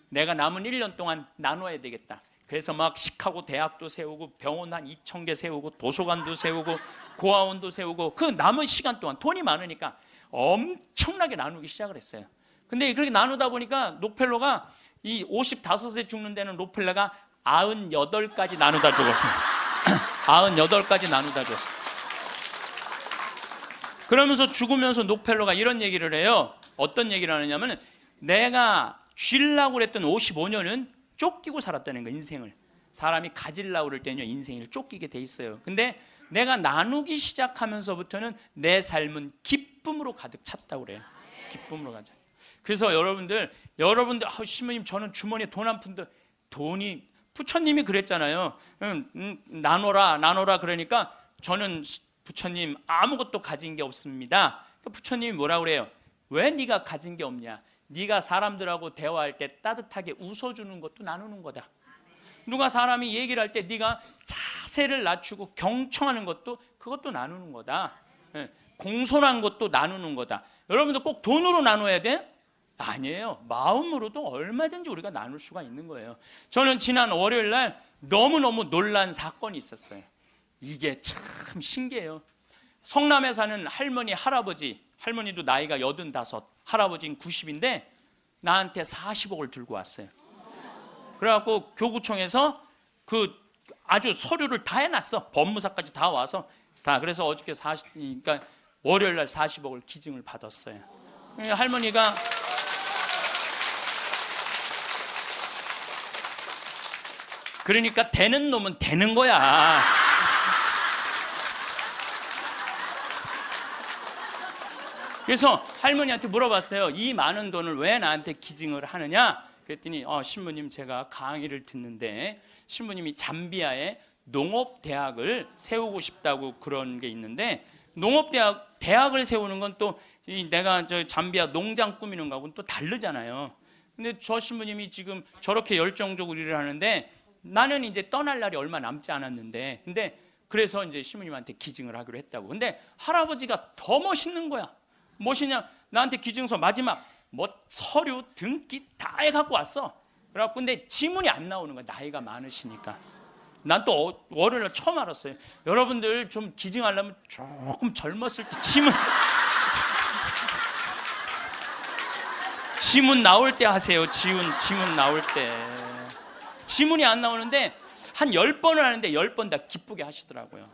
내가 남은 1년 동안 나눠야 되겠다. 그래서 막 시카고 대학도 세우고 병원 한 2,000개 세우고 도서관도 세우고 고아원도 세우고 그 남은 시간 동안 돈이 많으니까 엄청나게 나누기 시작을 했어요. 근데 그렇게 나누다 보니까 록펠러가 이 55세 죽는 데는 록펠러가 98까지 나누다 죽었어요. 98까지 나누다 죽었어요. 그러면서 죽으면서 록펠러가 이런 얘기를 해요. 어떤 얘기를 하느냐면 내가 쥐려고 그랬던 55년은 쫓기고 살았다는 거예요. 인생을. 사람이 가지려고 그럴 때는요 인생을 쫓기게 돼 있어요. 근데 내가 나누기 시작하면서부터는 내 삶은 기쁨으로 가득 찼다고 그래요. 기쁨으로 가득. 그래서 여러분들 신부님 저는 주머니에 돈 한 푼도 돈이 부처님이 그랬잖아요. 나눠라 그러니까 저는 부처님 아무것도 가진 게 없습니다. 부처님이 뭐라 그래요? 왜 네가 가진 게 없냐? 네가 사람들하고 대화할 때 따뜻하게 웃어주는 것도 나누는 거다. 누가 사람이 얘기를 할 때 네가 자세를 낮추고 경청하는 것도 그것도 나누는 거다. 공손한 것도 나누는 거다. 여러분들 꼭 돈으로 나눠야 돼? 아니에요. 마음으로도 얼마든지 우리가 나눌 수가 있는 거예요. 저는 지난 월요일 날 너무너무 놀란 사건이 있었어요. 이게 참 신기해요. 성남에 사는 할머니, 할머니도 나이가 85, 할아버지는 90인데 나한테 40억을 들고 왔어요. 그래갖고 교구청에서 그 아주 서류를 다 해놨어. 법무사까지 다 와서 다. 그래서 어저께 그러니까 월요일 날 40억을 기증을 받았어요. 할머니가 그러니까 되는 놈은 되는 거야. 그래서 할머니한테 물어봤어요. 이 많은 돈을 왜 나한테 기증을 하느냐? 그랬더니 신부님 제가 강의를 듣는데 신부님이 잠비아에 농업대학을 세우고 싶다고 그런 게 있는데 대학을 세우는 건 또 내가 저 잠비아 농장 꾸미는 거하고는 또 다르잖아요. 근데 저 신부님이 지금 저렇게 열정적으로 일을 하는데 나는 이제 떠날 날이 얼마 남지 않았는데 근데 그래서 이제 신부님한테 기증을 하기로 했다고. 근데 할아버지가 더 멋있는 거야. 무엇이냐? 나한테 기증서 마지막 서류 등기 다 해갖고 왔어. 그래갖고 근데 지문이 안 나오는 거야. 나이가 많으시니까. 난 또 월요일날 처음 알았어요. 여러분들 좀 기증하려면 조금 젊었을 때 지문 나올 때 하세요. 지문 나올 때. 지문이 안 나오는데 한 10번을 하는데 10번 다 기쁘게 하시더라고요.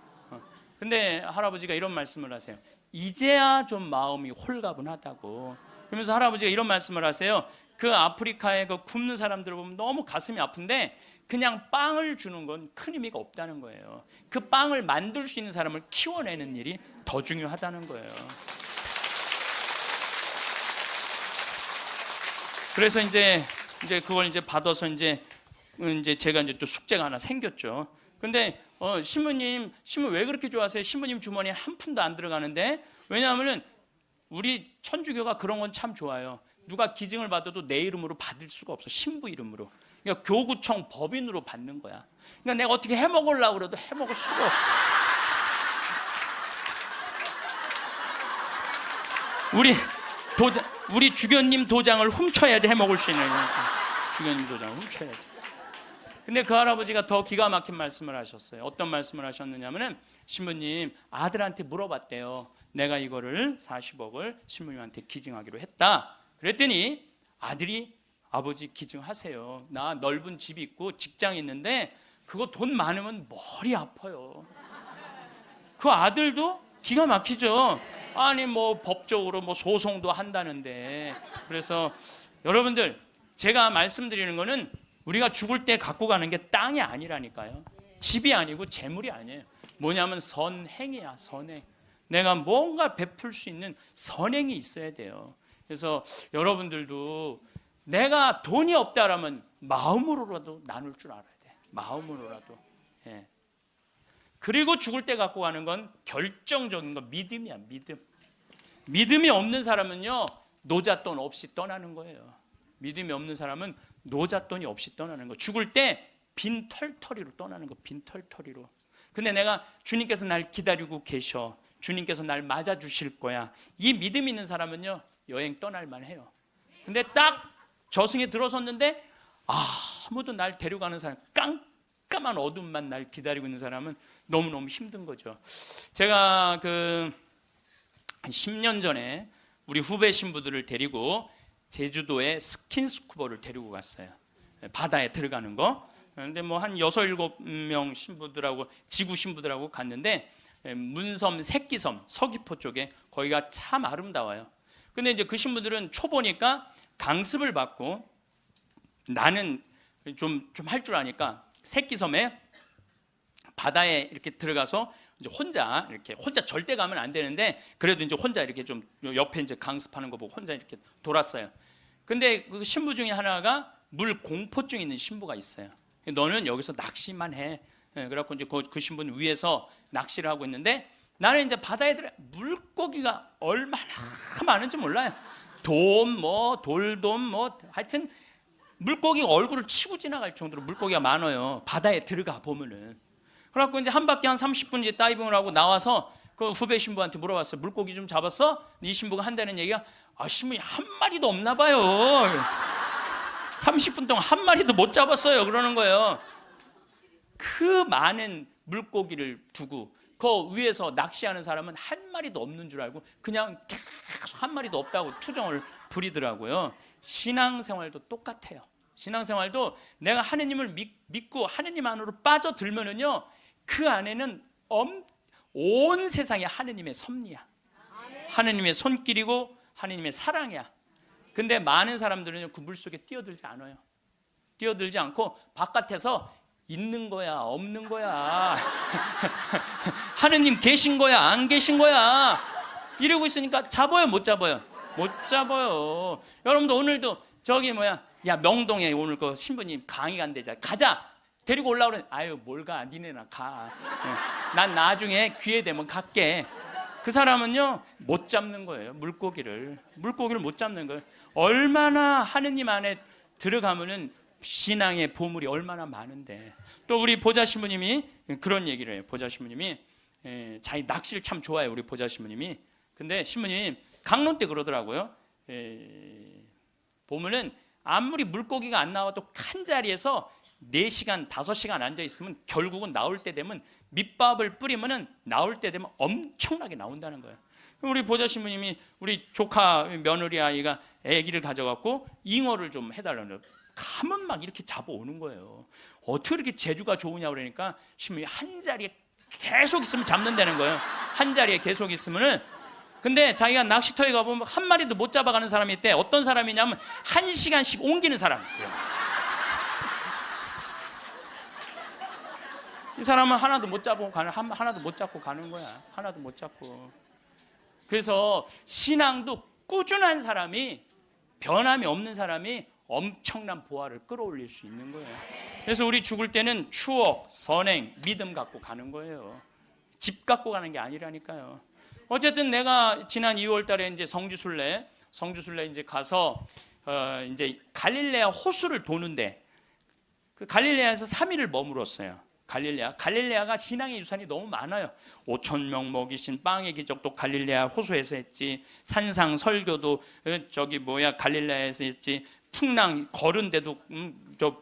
근데 할아버지가 이런 말씀을 하세요. 이제야 좀 마음이 홀가분하다고. 그러면서 할아버지가 이런 말씀을 하세요. 그 아프리카에 그 굶는 사람들을 보면 너무 가슴이 아픈데 그냥 빵을 주는 건 큰 의미가 없다는 거예요. 그 빵을 만들 수 있는 사람을 키워내는 일이 더 중요하다는 거예요. 그래서 이제 그걸 이제 받아서 이제 제가 이제 또 숙제가 하나 생겼죠. 근데 신부님 왜 그렇게 좋아하세요? 신부님 주머니에 한 푼도 안 들어가는데. 왜냐하면은 우리 천주교가 그런 건 참 좋아요. 누가 기증을 받아도 내 이름으로 받을 수가 없어. 신부 이름으로. 그러니까 교구청 법인으로 받는 거야. 그러니까 내가 어떻게 해먹으려고 그래도 해먹을 수가 없어. 우리 주교님 도장을 훔쳐야지 해먹을 수 있는 거니까. 주교님 도장을 훔쳐야지. 근데 그 할아버지가 더 기가 막힌 말씀을 하셨어요. 어떤 말씀을 하셨느냐면은 신부님 아들한테 물어봤대요. 내가 이거를 40억을 신부님한테 기증하기로 했다. 그랬더니 아들이 아버지 기증하세요. 나 넓은 집이 있고 직장이 있는데 그거 돈 많으면 머리 아파요. 그 아들도 기가 막히죠. 아니 뭐 법적으로 뭐 소송도 한다는데. 그래서 여러분들 제가 말씀드리는 거는 우리가 죽을 때 갖고 가는 게 땅이 아니라니까요. 집이 아니고 재물이 아니에요. 뭐냐면 선행이야. 선행. 내가 뭔가 베풀 수 있는 선행이 있어야 돼요. 그래서 여러분들도 내가 돈이 없다라면 마음으로라도 나눌 줄 알아야 돼. 마음으로라도. 예. 그리고 죽을 때 갖고 가는 건 결정적인 건 믿음이야. 믿음이 없는 사람은요 노잣돈 없이 떠나는 거예요. 믿음이 없는 사람은 노잣돈이 없이 떠나는 거. 죽을 때 빈 털터리로 떠나는 거. 빈 털터리로. 근데 내가 주님께서 날 기다리고 계셔. 주님께서 날 맞아주실 거야. 이 믿음 있는 사람은요 여행 떠날만 해요. 근데 딱 저승에 들어섰는데 아무도 날 데려가는 사람, 깜깜한 어둠만 날 기다리고 있는 사람은 너무너무 힘든 거죠. 제가 한 10년 전에 우리 후배 신부들을 데리고 제주도에 스킨스쿠버를 데리고 갔어요. 바다에 들어가는 거. 그런데 뭐 한 6, 7명 신부들하고 지구 신부들하고 갔는데 문섬, 새끼섬, 서귀포 쪽에 거기가 참 아름다워요. 근데 이제 그 신부들은 초보니까 강습을 받고 나는 좀 할 줄 아니까 새끼섬에 바다에 이렇게 들어가서 이제 혼자 절대 가면 안 되는데 그래도 이제 혼자 이렇게 좀 옆에 이제 강습하는 거 보고 혼자 이렇게 돌았어요. 근데 그 신부 중에 하나가 물 공포증 있는 신부가 있어요. 너는 여기서 낚시만 해. 그래갖고 이제 그 신부는 위에서 낚시를 하고 있는데 나는 이제 바다에 들어 물고기가 얼마나 많은지 몰라요. 돔, 뭐 돌돔, 뭐 하여튼 물고기가 얼굴을 치고 지나갈 정도로 물고기가 많아요. 바다에 들어가 보면은. 그래갖고 이제 한 바퀴 한 30분 이제 다이빙을 하고 나와서 그 후배 신부한테 물어봤어요. 물고기 좀 잡았어? 이 신부가 한다는 얘기가 신부님 한 마리도 없나 봐요. 30분 동안 한 마리도 못 잡았어요. 그러는 거예요. 그 많은 물고기를 두고 그 위에서 낚시하는 사람은 한 마리도 없는 줄 알고 그냥 계속 한 마리도 없다고 투정을 부리더라고요. 신앙생활도 똑같아요. 신앙생활도 내가 하느님을 믿고 하느님 안으로 빠져들면은요, 그 안에는 온 세상이 하느님의 섭리야. 하느님의 손길이고 하느님의 사랑이야. 근데 많은 사람들은 그 물속에 뛰어들지 않아요. 뛰어들지 않고 바깥에서 있는 거야, 없는 거야. 하느님 계신 거야, 안 계신 거야. 이러고 있으니까 잡아요, 못 잡아요? 못 잡아요. 여러분도 오늘도 야 명동에 오늘 그 신부님 강의 간대자 가자. 데리고 올라오래. 아유 뭘 가, 니네나 가. 난 나중에 기회 되면 갈게. 그 사람은요 못 잡는 거예요. 물고기를 못 잡는 거예요. 얼마나 하느님 안에 들어가면은 신앙의 보물이 얼마나 많은데. 또 우리 보자 신부님이 그런 얘기를 해요. 보자 신부님이 자기 낚시를 참 좋아해요. 우리 보자 신부님이. 근데 신부님 강론 때 그러더라고요. 보면은 아무리 물고기가 안 나와도 한 자리에서 4시간, 5시간 앉아있으면 결국은 나올 때 되면 밑밥을 뿌리면은 나올 때 되면 엄청나게 나온다는 거예요. 우리 보자 신부님이 우리 조카 며느리 아이가 아기를 가져갖고 잉어를 좀 해달라는 거예요. 가면 막 이렇게 잡아오는 거예요. 어떻게 이렇게 재주가 좋으냐 그러니까 신부님이 한 자리에 계속 있으면 잡는다는 거예요. 한 자리에 계속 있으면은. 근데 자기가 낚시터에 가보면 한 마리도 못 잡아가는 사람이 있대. 어떤 사람이냐면 1시간씩 옮기는 사람이에요. 이 사람은 하나도 못 잡고 가는 거야. 하나도 못 잡고. 그래서 신앙도 꾸준한 사람이, 변함이 없는 사람이 엄청난 보화를 끌어올릴 수 있는 거예요. 그래서 우리 죽을 때는 추억, 선행, 믿음 갖고 가는 거예요. 집 갖고 가는 게 아니라니까요. 어쨌든 내가 지난 2월 달에 이제 성주순례 이제 가서 이제 갈릴레아 호수를 도는데 그 갈릴레아에서 3일을 머물었어요. 갈릴레아가 신앙의 유산이 너무 많아요. 5,000명 먹이신 빵의 기적도 갈릴레아 호수에서 했지. 산상 설교도 갈릴레아에서 했지. 풍랑 걸은 데도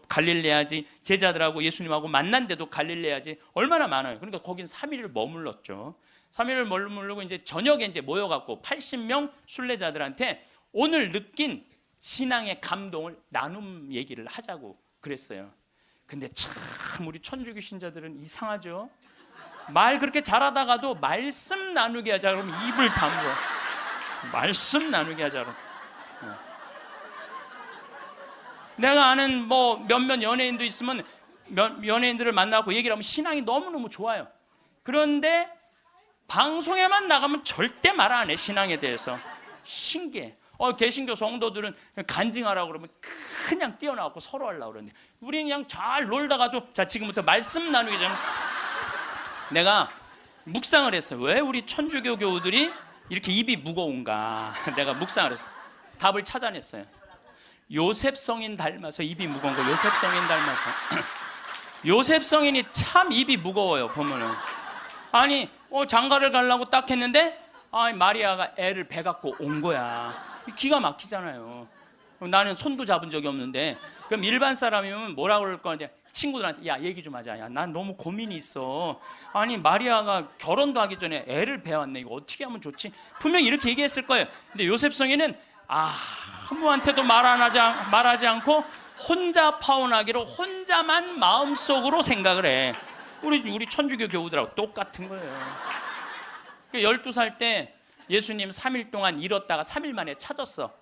갈릴레아지. 제자들하고 예수님하고 만난 데도 갈릴레아지. 얼마나 많아요. 그러니까 거긴 3일을 머물렀죠. 3일을 머무르고 이제 저녁에 이제 모여갖고 80명 순례자들한테 오늘 느낀 신앙의 감동을 나눔 얘기를 하자고 그랬어요. 근데 참 우리 천주교 신자들은 이상하죠. 말 그렇게 잘하다가도 말씀 나누게 하자 그러면 입을 다물어. 말씀 나누게 하자 그러면. 내가 아는 뭐 몇몇 연예인도 있으면 연예인들을 만나고 얘기를 하면 신앙이 너무너무 좋아요. 그런데 방송에만 나가면 절대 말 안 해. 신앙에 대해서. 신기해. 개신교 성도들은 간증하라고 그러면 그냥 뛰어나가고 서로 하려고 그러는데 우리는 그냥 잘 놀다가도 자 지금부터 말씀 나누기 전에 내가 묵상을 했어요. 왜 우리 천주교 교우들이 이렇게 입이 무거운가. 내가 묵상을 했어요. 답을 찾아냈어요. 요셉 성인 닮아서 입이 무거운 거. 요셉 성인 닮아서. 요셉 성인이 참 입이 무거워요. 보면은 아니 장가를 가려고 딱 했는데 마리아가 애를 배 갖고 온 거야. 기가 막히잖아요. 나는 손도 잡은 적이 없는데 그럼 일반 사람이면 뭐라 그럴 거냐. 친구들한테 야 얘기 좀 하자. 야, 난 너무 고민이 있어. 아니 마리아가 결혼도 하기 전에 애를 배웠네. 이거 어떻게 하면 좋지? 분명히 이렇게 얘기했을 거예요. 근데 요셉 성인은 아무한테도 말하지 않고 혼자 파혼하기로 혼자만 마음속으로 생각을 해. 우리 천주교 교우들하고 똑같은 거예요. 12살 때 예수님 3일 동안 잃었다가 3일 만에 찾았어.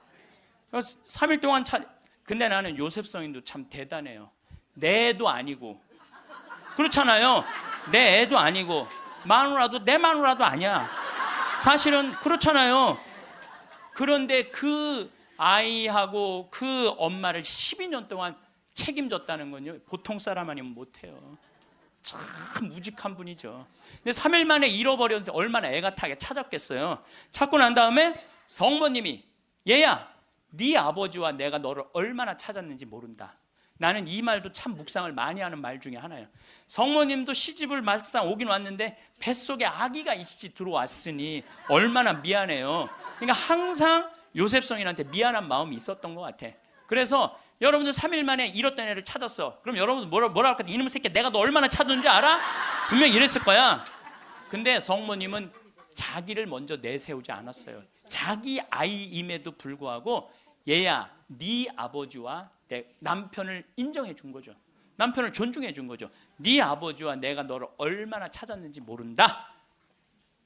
3일 동안 근데 나는 요셉 성인도 참 대단해요. 내 애도 아니고 그렇잖아요. 내 애도 아니고 마누라도 내 마누라도 아니야. 사실은 그렇잖아요. 그런데 그 아이하고 그 엄마를 12년 동안 책임졌다는 건요, 보통 사람 아니면 못해요. 참 무직한 분이죠. 근데 3일 만에 잃어버렸는데 얼마나 애가 타게 찾았겠어요. 찾고 난 다음에 성모님이, 얘야, 네 아버지와 내가 너를 얼마나 찾았는지 모른다. 나는 이 말도 참 묵상을 많이 하는 말 중에 하나예요. 성모님도 시집을 막상 오긴 왔는데 뱃속에 아기가 이씨 들어왔으니 얼마나 미안해요. 그러니까 항상 요셉 성인한테 미안한 마음이 있었던 것 같아. 그래서 여러분들 3일 만에 잃었던 애를 찾았어. 그럼 여러분들 뭐라 할까? 이놈의 새끼, 내가 너 얼마나 찾았는지 알아? 분명히 이랬을 거야. 근데 성모님은 자기를 먼저 내세우지 않았어요. 자기 아이임에도 불구하고 얘야, 네 아버지와 내 남편을 인정해 준 거죠. 남편을 존중해 준 거죠. 네 아버지와 내가 너를 얼마나 찾았는지 모른다.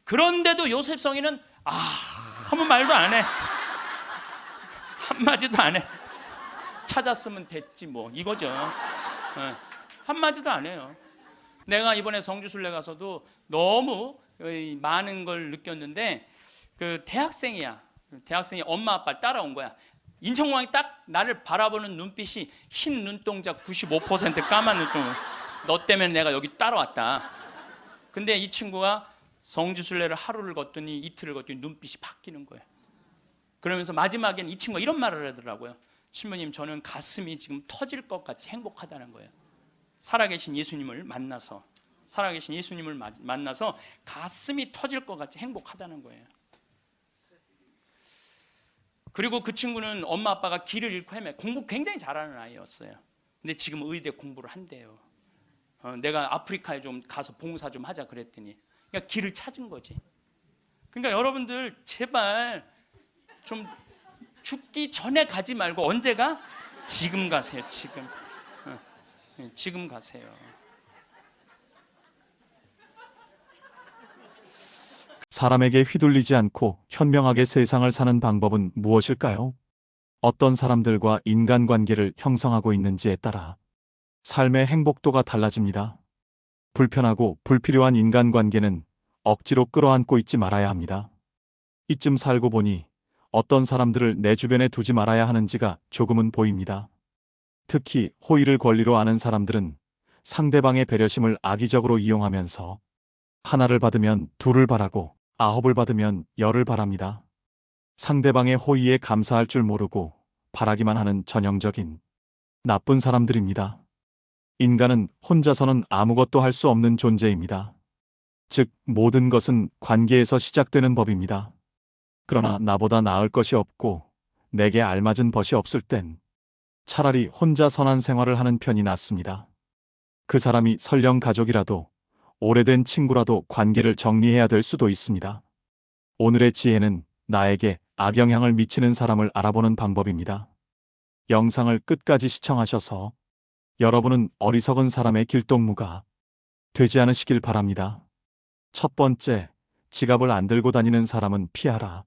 그런데도 요셉 성인은 아무 말도 안 해. 한마디도 안 해. 찾았으면 됐지 뭐 이거죠. 한마디도 안 해요. 내가 이번에 성주순례 가서도 너무 많은 걸 느꼈는데, 그 대학생이 엄마 아빠를 따라온 거야. 인천공항이 딱 나를 바라보는 눈빛이 흰 눈동자 95% 까만 눈동자. 너 때문에 내가 여기 따라왔다. 근데 이 친구가 성주순례를 하루를 걷더니 이틀을 걷더니 눈빛이 바뀌는 거예요. 그러면서 마지막엔 이 친구가 이런 말을 하더라고요. 신부님, 저는 가슴이 지금 터질 것 같이 행복하다는 거예요. 살아계신 예수님을 만나서 가슴이 터질 것 같이 행복하다는 거예요. 그리고 그 친구는 엄마 아빠가 길을 잃고 공부 굉장히 잘하는 아이였어요. 근데 지금 의대 공부를 한대요. 내가 아프리카에 좀 가서 봉사 좀 하자 그랬더니 그러니까 길을 찾은 거지. 그러니까 여러분들 제발 좀 죽기 전에 가지 말고 언제 가? 지금 가세요. 지금 가세요. 사람에게 휘둘리지 않고 현명하게 세상을 사는 방법은 무엇일까요? 어떤 사람들과 인간관계를 형성하고 있는지에 따라 삶의 행복도가 달라집니다. 불편하고 불필요한 인간관계는 억지로 끌어안고 있지 말아야 합니다. 이쯤 살고 보니 어떤 사람들을 내 주변에 두지 말아야 하는지가 조금은 보입니다. 특히 호의를 권리로 아는 사람들은 상대방의 배려심을 악의적으로 이용하면서 하나를 받으면 둘을 바라고 9을 받으면 10을 바랍니다. 상대방의 호의에 감사할 줄 모르고 바라기만 하는 전형적인 나쁜 사람들입니다. 인간은 혼자서는 아무것도 할 수 없는 존재입니다. 즉, 모든 것은 관계에서 시작되는 법입니다. 그러나 나보다 나을 것이 없고 내게 알맞은 벗이 없을 땐 차라리 혼자 선한 생활을 하는 편이 낫습니다. 그 사람이 설령 가족이라도 오래된 친구라도 관계를 정리해야 될 수도 있습니다. 오늘의 지혜는 나에게 악영향을 미치는 사람을 알아보는 방법입니다. 영상을 끝까지 시청하셔서 여러분은 어리석은 사람의 길동무가 되지 않으시길 바랍니다. 첫 번째, 지갑을 안 들고 다니는 사람은 피하라.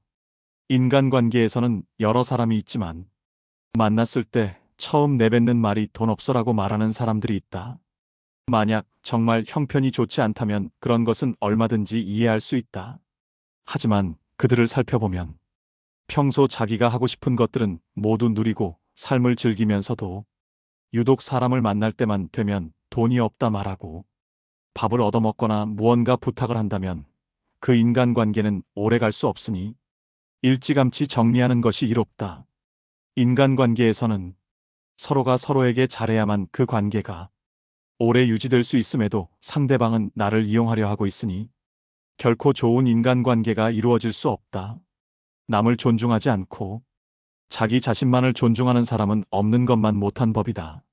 인간관계에서는 여러 사람이 있지만 만났을 때 처음 내뱉는 말이 돈 없어라고 말하는 사람들이 있다. 만약 정말 형편이 좋지 않다면 그런 것은 얼마든지 이해할 수 있다. 하지만 그들을 살펴보면 평소 자기가 하고 싶은 것들은 모두 누리고 삶을 즐기면서도 유독 사람을 만날 때만 되면 돈이 없다 말하고 밥을 얻어먹거나 무언가 부탁을 한다면 그 인간관계는 오래 갈 수 없으니 일찌감치 정리하는 것이 이롭다. 인간관계에서는 서로가 서로에게 잘해야만 그 관계가 오래 유지될 수 있음에도 상대방은 나를 이용하려 하고 있으니 결코 좋은 인간관계가 이루어질 수 없다. 남을 존중하지 않고 자기 자신만을 존중하는 사람은 없는 것만 못한 법이다.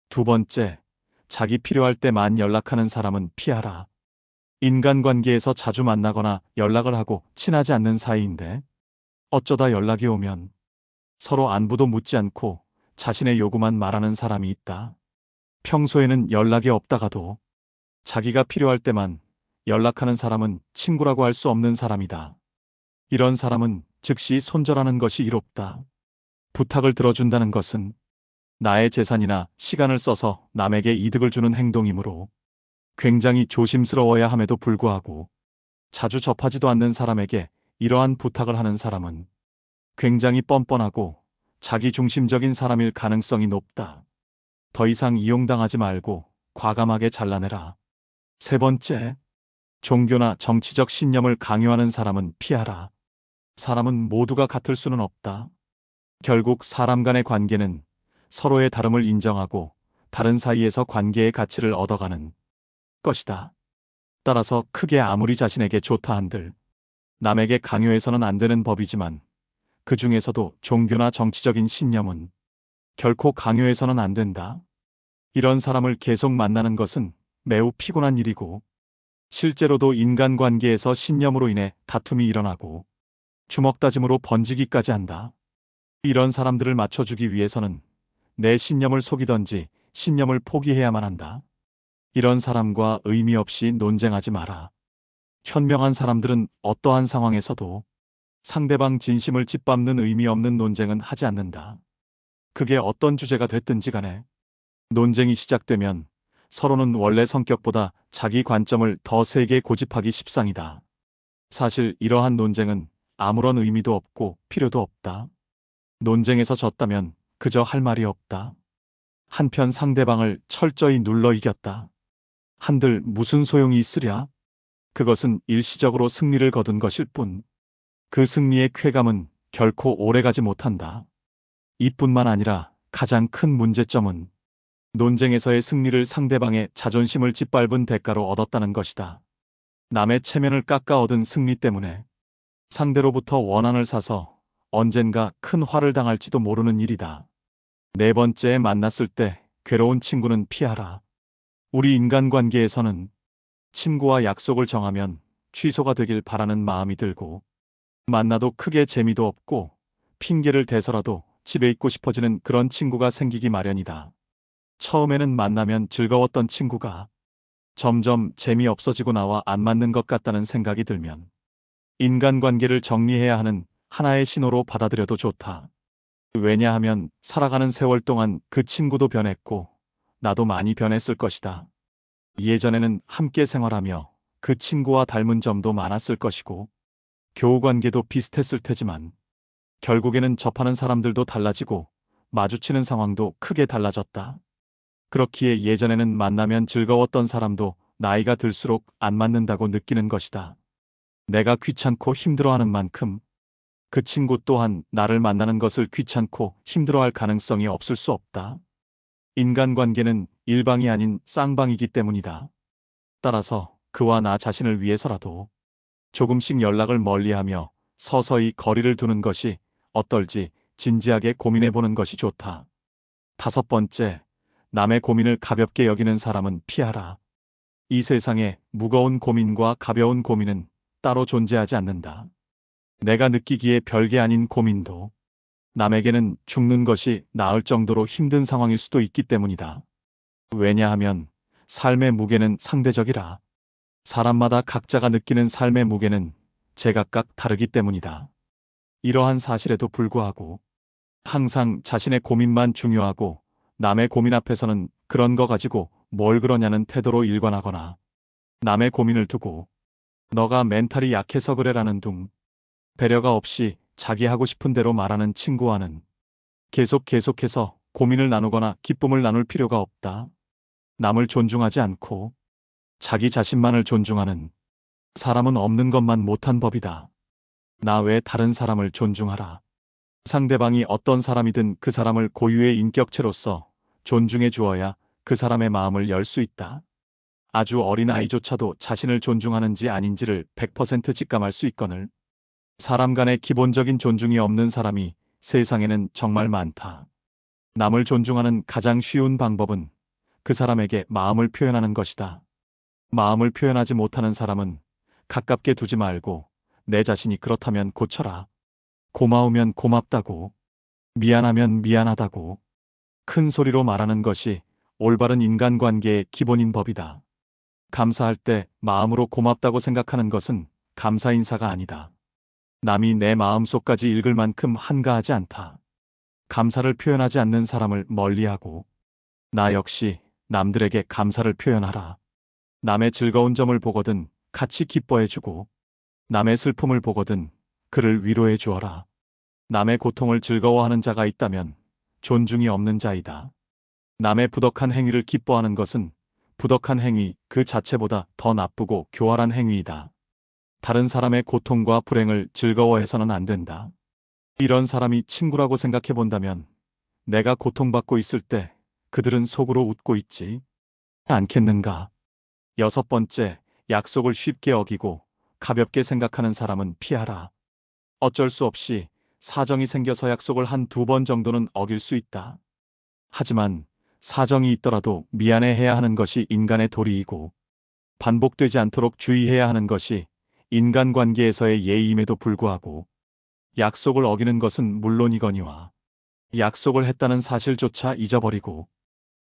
두 번째, 자기 필요할 때만 연락하는 사람은 피하라. 인간관계에서 자주 만나거나 연락을 하고 친하지 않는 사이인데 어쩌다 연락이 오면 서로 안부도 묻지 않고 자신의 요구만 말하는 사람이 있다. 평소에는 연락이 없다가도 자기가 필요할 때만 연락하는 사람은 친구라고 할 수 없는 사람이다. 이런 사람은 즉시 손절하는 것이 이롭다. 부탁을 들어준다는 것은 나의 재산이나 시간을 써서 남에게 이득을 주는 행동이므로 굉장히 조심스러워야 함에도 불구하고 자주 접하지도 않는 사람에게 이러한 부탁을 하는 사람은 굉장히 뻔뻔하고 자기 중심적인 사람일 가능성이 높다. 더 이상 이용당하지 말고 과감하게 잘라내라. 세 번째, 종교나 정치적 신념을 강요하는 사람은 피하라. 사람은 모두가 같을 수는 없다. 결국 사람 간의 관계는 서로의 다름을 인정하고 다른 사이에서 관계의 가치를 얻어가는 것이다. 따라서 크게 아무리 자신에게 좋다 한들 남에게 강요해서는 안 되는 법이지만 그 중에서도 종교나 정치적인 신념은 결코 강요해서는 안 된다. 이런 사람을 계속 만나는 것은 매우 피곤한 일이고 실제로도 인간관계에서 신념으로 인해 다툼이 일어나고 주먹다짐으로 번지기까지 한다. 이런 사람들을 맞춰주기 위해서는 내 신념을 속이던지 신념을 포기해야만 한다. 이런 사람과 의미 없이 논쟁하지 마라. 현명한 사람들은 어떠한 상황에서도 상대방 진심을 짓밟는 의미 없는 논쟁은 하지 않는다. 그게 어떤 주제가 됐든지 간에 논쟁이 시작되면 서로는 원래 성격보다 자기 관점을 더 세게 고집하기 십상이다. 사실 이러한 논쟁은 아무런 의미도 없고 필요도 없다. 논쟁에서 졌다면 그저 할 말이 없다. 한편 상대방을 철저히 눌러 이겼다. 한들 무슨 소용이 있으랴? 그것은 일시적으로 승리를 거둔 것일 뿐. 그 승리의 쾌감은 결코 오래가지 못한다. 이뿐만 아니라 가장 큰 문제점은 논쟁에서의 승리를 상대방의 자존심을 짓밟은 대가로 얻었다는 것이다. 남의 체면을 깎아 얻은 승리 때문에 상대로부터 원한을 사서 언젠가 큰 화를 당할지도 모르는 일이다. 네 번째에 만났을 때 괴로운 친구는 피하라. 우리 인간관계에서는 친구와 약속을 정하면 취소가 되길 바라는 마음이 들고 만나도 크게 재미도 없고 핑계를 대서라도 집에 있고 싶어지는 그런 친구가 생기기 마련이다. 처음에는 만나면 즐거웠던 친구가 점점 재미없어지고 나와 안 맞는 것 같다는 생각이 들면 인간관계를 정리해야 하는 하나의 신호로 받아들여도 좋다. 왜냐하면 살아가는 세월 동안 그 친구도 변했고 나도 많이 변했을 것이다. 예전에는 함께 생활하며 그 친구와 닮은 점도 많았을 것이고 교우관계도 비슷했을 테지만 결국에는 접하는 사람들도 달라지고 마주치는 상황도 크게 달라졌다. 그렇기에 예전에는 만나면 즐거웠던 사람도 나이가 들수록 안 맞는다고 느끼는 것이다. 내가 귀찮고 힘들어하는 만큼 그 친구 또한 나를 만나는 것을 귀찮고 힘들어할 가능성이 없을 수 없다. 인간관계는 일방이 아닌 쌍방이기 때문이다. 따라서 그와 나 자신을 위해서라도 조금씩 연락을 멀리하며 서서히 거리를 두는 것이 어떨지 진지하게 고민해보는 것이 좋다. 다섯 번째, 남의 고민을 가볍게 여기는 사람은 피하라. 이 세상에 무거운 고민과 가벼운 고민은 따로 존재하지 않는다. 내가 느끼기에 별게 아닌 고민도 남에게는 죽는 것이 나을 정도로 힘든 상황일 수도 있기 때문이다. 왜냐하면 삶의 무게는 상대적이라. 사람마다 각자가 느끼는 삶의 무게는 제각각 다르기 때문이다. 이러한 사실에도 불구하고 항상 자신의 고민만 중요하고 남의 고민 앞에서는 그런 거 가지고 뭘 그러냐는 태도로 일관하거나 남의 고민을 두고 너가 멘탈이 약해서 그래라는 둥 배려가 없이 자기 하고 싶은 대로 말하는 친구와는 계속해서 고민을 나누거나 기쁨을 나눌 필요가 없다. 남을 존중하지 않고 자기 자신만을 존중하는 사람은 없는 것만 못한 법이다. 나 외 다른 사람을 존중하라. 상대방이 어떤 사람이든 그 사람을 고유의 인격체로서 존중해 주어야 그 사람의 마음을 열 수 있다. 아주 어린 아이조차도 자신을 존중하는지 아닌지를 100% 직감할 수 있거늘 사람 간의 기본적인 존중이 없는 사람이 세상에는 정말 많다. 남을 존중하는 가장 쉬운 방법은 그 사람에게 마음을 표현하는 것이다. 마음을 표현하지 못하는 사람은 가깝게 두지 말고 내 자신이 그렇다면 고쳐라. 고마우면 고맙다고, 미안하면 미안하다고 큰 소리로 말하는 것이 올바른 인간관계의 기본인 법이다. 감사할 때 마음으로 고맙다고 생각하는 것은 감사 인사가 아니다. 남이 내 마음속까지 읽을 만큼 한가하지 않다. 감사를 표현하지 않는 사람을 멀리하고 나 역시 남들에게 감사를 표현하라. 남의 즐거운 점을 보거든 같이 기뻐해주고 남의 슬픔을 보거든 그를 위로해 주어라. 남의 고통을 즐거워하는 자가 있다면 존중이 없는 자이다. 남의 부덕한 행위를 기뻐하는 것은 부덕한 행위 그 자체보다 더 나쁘고 교활한 행위이다. 다른 사람의 고통과 불행을 즐거워해서는 안 된다. 이런 사람이 친구라고 생각해 본다면 내가 고통받고 있을 때 그들은 속으로 웃고 있지 않겠는가? 6번째, 약속을 쉽게 어기고 가볍게 생각하는 사람은 피하라. 어쩔 수 없이 사정이 생겨서 약속을 한 2번 정도는 어길 수 있다. 하지만 사정이 있더라도 미안해해야 하는 것이 인간의 도리이고 반복되지 않도록 주의해야 하는 것이 인간관계에서의 예의임에도 불구하고 약속을 어기는 것은 물론이거니와 약속을 했다는 사실조차 잊어버리고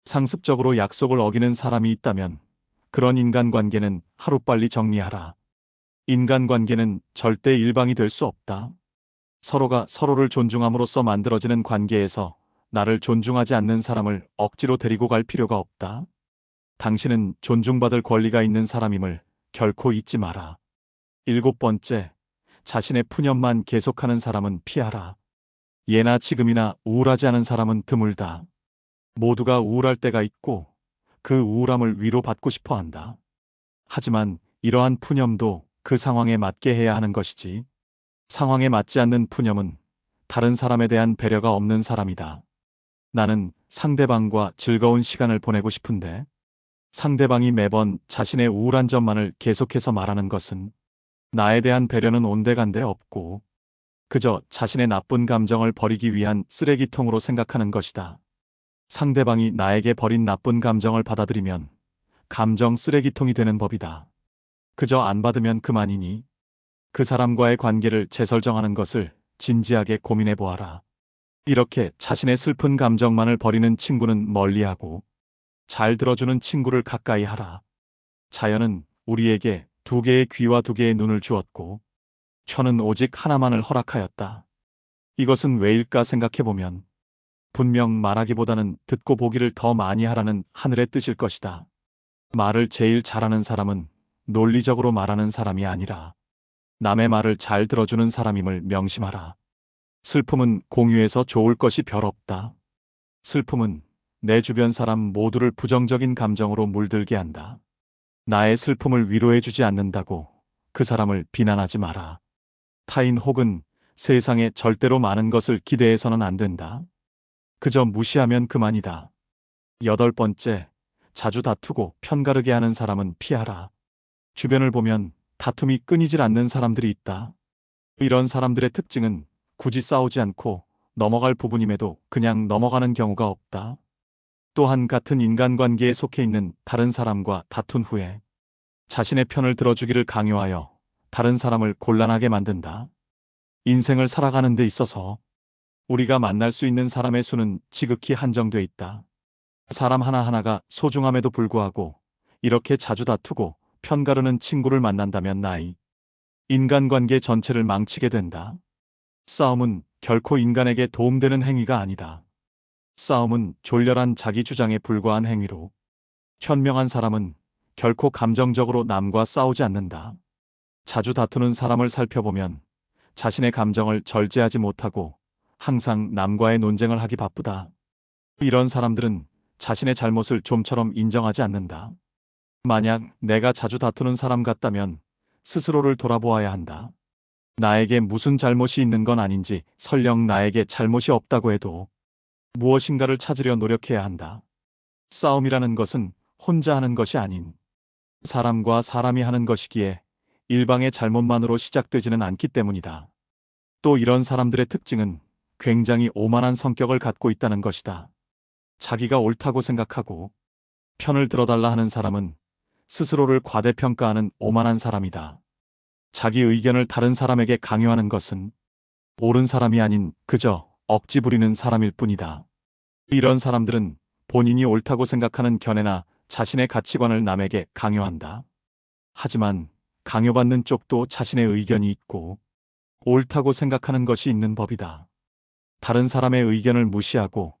상습적으로 약속을 어기는 사람이 있다면 그런 인간관계는 하루빨리 정리하라. 인간관계는 절대 일방이 될 수 없다. 서로가 서로를 존중함으로써 만들어지는 관계에서 나를 존중하지 않는 사람을 억지로 데리고 갈 필요가 없다. 당신은 존중받을 권리가 있는 사람임을 결코 잊지 마라. 7번째, 자신의 푸념만 계속하는 사람은 피하라. 예나 지금이나 우울하지 않은 사람은 드물다. 모두가 우울할 때가 있고 그 우울함을 위로받고 싶어 한다. 하지만 이러한 푸념도 그 상황에 맞게 해야 하는 것이지. 상황에 맞지 않는 푸념은 다른 사람에 대한 배려가 없는 사람이다. 나는 상대방과 즐거운 시간을 보내고 싶은데 상대방이 매번 자신의 우울한 점만을 계속해서 말하는 것은 나에 대한 배려는 온데간데 없고 그저 자신의 나쁜 감정을 버리기 위한 쓰레기통으로 생각하는 것이다. 상대방이 나에게 버린 나쁜 감정을 받아들이면 감정 쓰레기통이 되는 법이다. 그저 안 받으면 그만이니 그 사람과의 관계를 재설정하는 것을 진지하게 고민해 보아라. 이렇게 자신의 슬픈 감정만을 버리는 친구는 멀리하고 잘 들어주는 친구를 가까이 하라. 자연은 우리에게 2개의 귀와 2개의 눈을 주었고 혀는 오직 하나만을 허락하였다. 이것은 왜일까 생각해보면 분명 말하기보다는 듣고 보기를 더 많이 하라는 하늘의 뜻일 것이다. 말을 제일 잘하는 사람은 논리적으로 말하는 사람이 아니라 남의 말을 잘 들어주는 사람임을 명심하라. 슬픔은 공유해서 좋을 것이 별 없다. 슬픔은 내 주변 사람 모두를 부정적인 감정으로 물들게 한다. 나의 슬픔을 위로해주지 않는다고 그 사람을 비난하지 마라. 타인 혹은 세상에 절대로 많은 것을 기대해서는 안 된다. 그저 무시하면 그만이다. 8번째, 자주 다투고 편가르게 하는 사람은 피하라. 주변을 보면 다툼이 끊이질 않는 사람들이 있다. 이런 사람들의 특징은 굳이 싸우지 않고 넘어갈 부분임에도 그냥 넘어가는 경우가 없다. 또한 같은 인간관계에 속해 있는 다른 사람과 다툰 후에 자신의 편을 들어주기를 강요하여 다른 사람을 곤란하게 만든다. 인생을 살아가는 데 있어서 우리가 만날 수 있는 사람의 수는 지극히 한정돼 있다. 사람 하나하나가 소중함에도 불구하고 이렇게 자주 다투고 편가르는 친구를 만난다면 인간관계 전체를 망치게 된다. 싸움은 결코 인간에게 도움되는 행위가 아니다. 싸움은 졸렬한 자기 주장에 불과한 행위로 현명한 사람은 결코 감정적으로 남과 싸우지 않는다. 자주 다투는 사람을 살펴보면 자신의 감정을 절제하지 못하고 항상 남과의 논쟁을 하기 바쁘다. 이런 사람들은 자신의 잘못을 좀처럼 인정하지 않는다. 만약 내가 자주 다투는 사람 같다면 스스로를 돌아보아야 한다. 나에게 무슨 잘못이 있는 건 아닌지, 설령 나에게 잘못이 없다고 해도 무엇인가를 찾으려 노력해야 한다. 싸움이라는 것은 혼자 하는 것이 아닌 사람과 사람이 하는 것이기에 일방의 잘못만으로 시작되지는 않기 때문이다. 또 이런 사람들의 특징은 굉장히 오만한 성격을 갖고 있다는 것이다. 자기가 옳다고 생각하고 편을 들어달라 하는 사람은 스스로를 과대평가하는 오만한 사람이다. 자기 의견을 다른 사람에게 강요하는 것은 옳은 사람이 아닌 그저 억지 부리는 사람일 뿐이다. 이런 사람들은 본인이 옳다고 생각하는 견해나 자신의 가치관을 남에게 강요한다. 하지만 강요받는 쪽도 자신의 의견이 있고 옳다고 생각하는 것이 있는 법이다. 다른 사람의 의견을 무시하고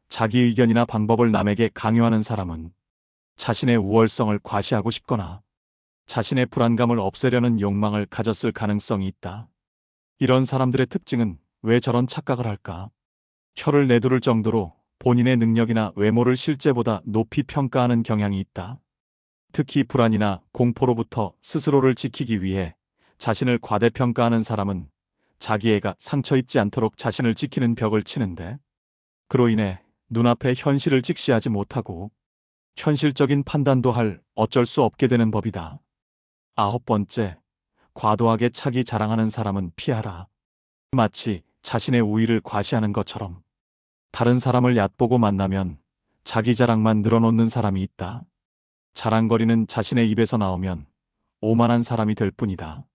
자기 의견이나 방법을 남에게 강요하는 사람은 자신의 우월성을 과시하고 싶거나 자신의 불안감을 없애려는 욕망을 가졌을 가능성이 있다. 이런 사람들의 특징은 왜 저런 착각을 할까? 혀를 내두를 정도로 본인의 능력이나 외모를 실제보다 높이 평가하는 경향이 있다. 특히 불안이나 공포로부터 스스로를 지키기 위해 자신을 과대평가하는 사람은 자기애가 상처 입지 않도록 자신을 지키는 벽을 치는데, 그로 인해 눈앞의 현실을 직시하지 못하고 현실적인 판단도 할 어쩔 수 없게 되는 법이다. 9번째, 과도하게 차기 자랑하는 사람은 피하라. 마치 자신의 우위를 과시하는 것처럼 다른 사람을 얕보고 만나면 자기 자랑만 늘어놓는 사람이 있다. 자랑거리는 자신의 입에서 나오면 오만한 사람이 될 뿐이다.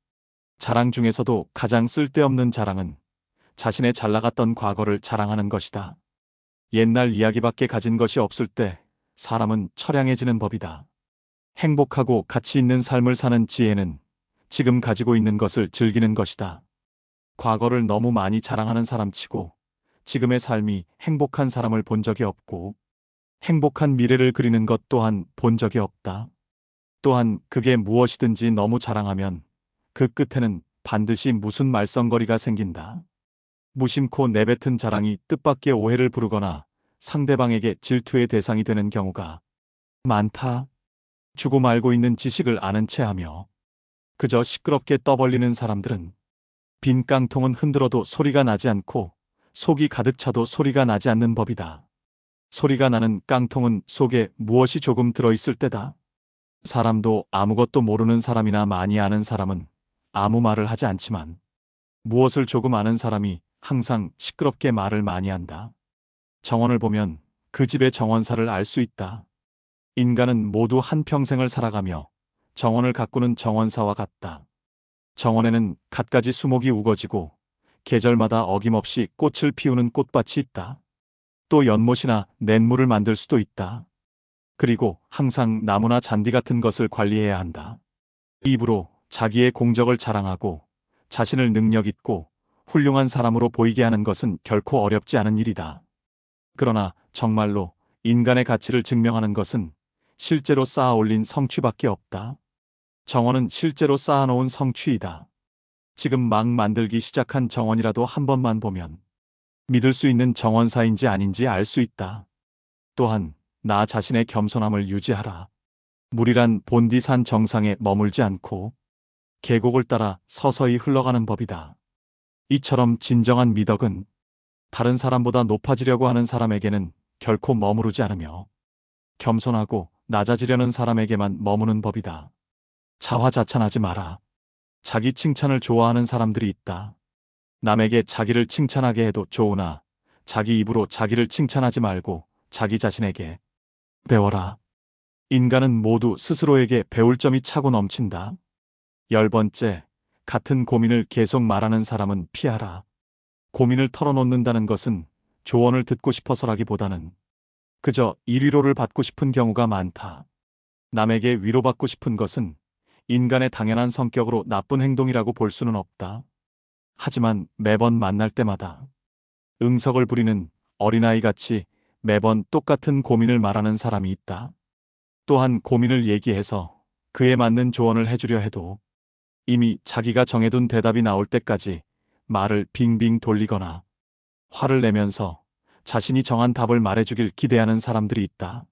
자랑 중에서도 가장 쓸데없는 자랑은 자신의 잘나갔던 과거를 자랑하는 것이다. 옛날 이야기밖에 가진 것이 없을 때 사람은 처량해지는 법이다. 행복하고 가치 있는 삶을 사는 지혜는 지금 가지고 있는 것을 즐기는 것이다. 과거를 너무 많이 자랑하는 사람치고 지금의 삶이 행복한 사람을 본 적이 없고, 행복한 미래를 그리는 것 또한 본 적이 없다. 또한 그게 무엇이든지 너무 자랑하면 그 끝에는 반드시 무슨 말썽거리가 생긴다. 무심코 내뱉은 자랑이 뜻밖의 오해를 부르거나 상대방에게 질투의 대상이 되는 경우가 많다. 주고 말고 있는 지식을 아는 체하며 그저 시끄럽게 떠벌리는 사람들은 빈 깡통은 흔들어도 소리가 나지 않고 속이 가득 차도 소리가 나지 않는 법이다. 소리가 나는 깡통은 속에 무엇이 조금 들어있을 때다. 사람도 아무것도 모르는 사람이나 많이 아는 사람은 아무 말을 하지 않지만, 무엇을 조금 아는 사람이 항상 시끄럽게 말을 많이 한다. 정원을 보면 그 집의 정원사를 알 수 있다. 인간은 모두 한평생을 살아가며 정원을 가꾸는 정원사와 같다. 정원에는 갖가지 수목이 우거지고 계절마다 어김없이 꽃을 피우는 꽃밭이 있다. 또 연못이나 냇물을 만들 수도 있다. 그리고 항상 나무나 잔디 같은 것을 관리해야 한다. 입으로 자기의 공적을 자랑하고 자신을 능력 있고 훌륭한 사람으로 보이게 하는 것은 결코 어렵지 않은 일이다. 그러나 정말로 인간의 가치를 증명하는 것은 실제로 쌓아 올린 성취밖에 없다. 정원은 실제로 쌓아놓은 성취이다. 지금 막 만들기 시작한 정원이라도 한 번만 보면 믿을 수 있는 정원사인지 아닌지 알 수 있다. 또한 나 자신의 겸손함을 유지하라. 물이란 본디산 정상에 머물지 않고 계곡을 따라 서서히 흘러가는 법이다. 이처럼 진정한 미덕은 다른 사람보다 높아지려고 하는 사람에게는 결코 머무르지 않으며 겸손하고 낮아지려는 사람에게만 머무는 법이다. 자화자찬하지 마라. 자기 칭찬을 좋아하는 사람들이 있다. 남에게 자기를 칭찬하게 해도 좋으나 자기 입으로 자기를 칭찬하지 말고 자기 자신에게 배워라. 인간은 모두 스스로에게 배울 점이 차고 넘친다. 10번째, 같은 고민을 계속 말하는 사람은 피하라. 고민을 털어놓는다는 것은 조언을 듣고 싶어서라기보다는 그저 일위로를 받고 싶은 경우가 많다. 남에게 위로받고 싶은 것은 인간의 당연한 성격으로 나쁜 행동이라고 볼 수는 없다. 하지만 매번 만날 때마다 응석을 부리는 어린아이같이 매번 똑같은 고민을 말하는 사람이 있다. 또한 고민을 얘기해서 그에 맞는 조언을 해주려 해도 이미 자기가 정해둔 대답이 나올 때까지 말을 빙빙 돌리거나 화를 내면서 자신이 정한 답을 말해주길 기대하는 사람들이 있다.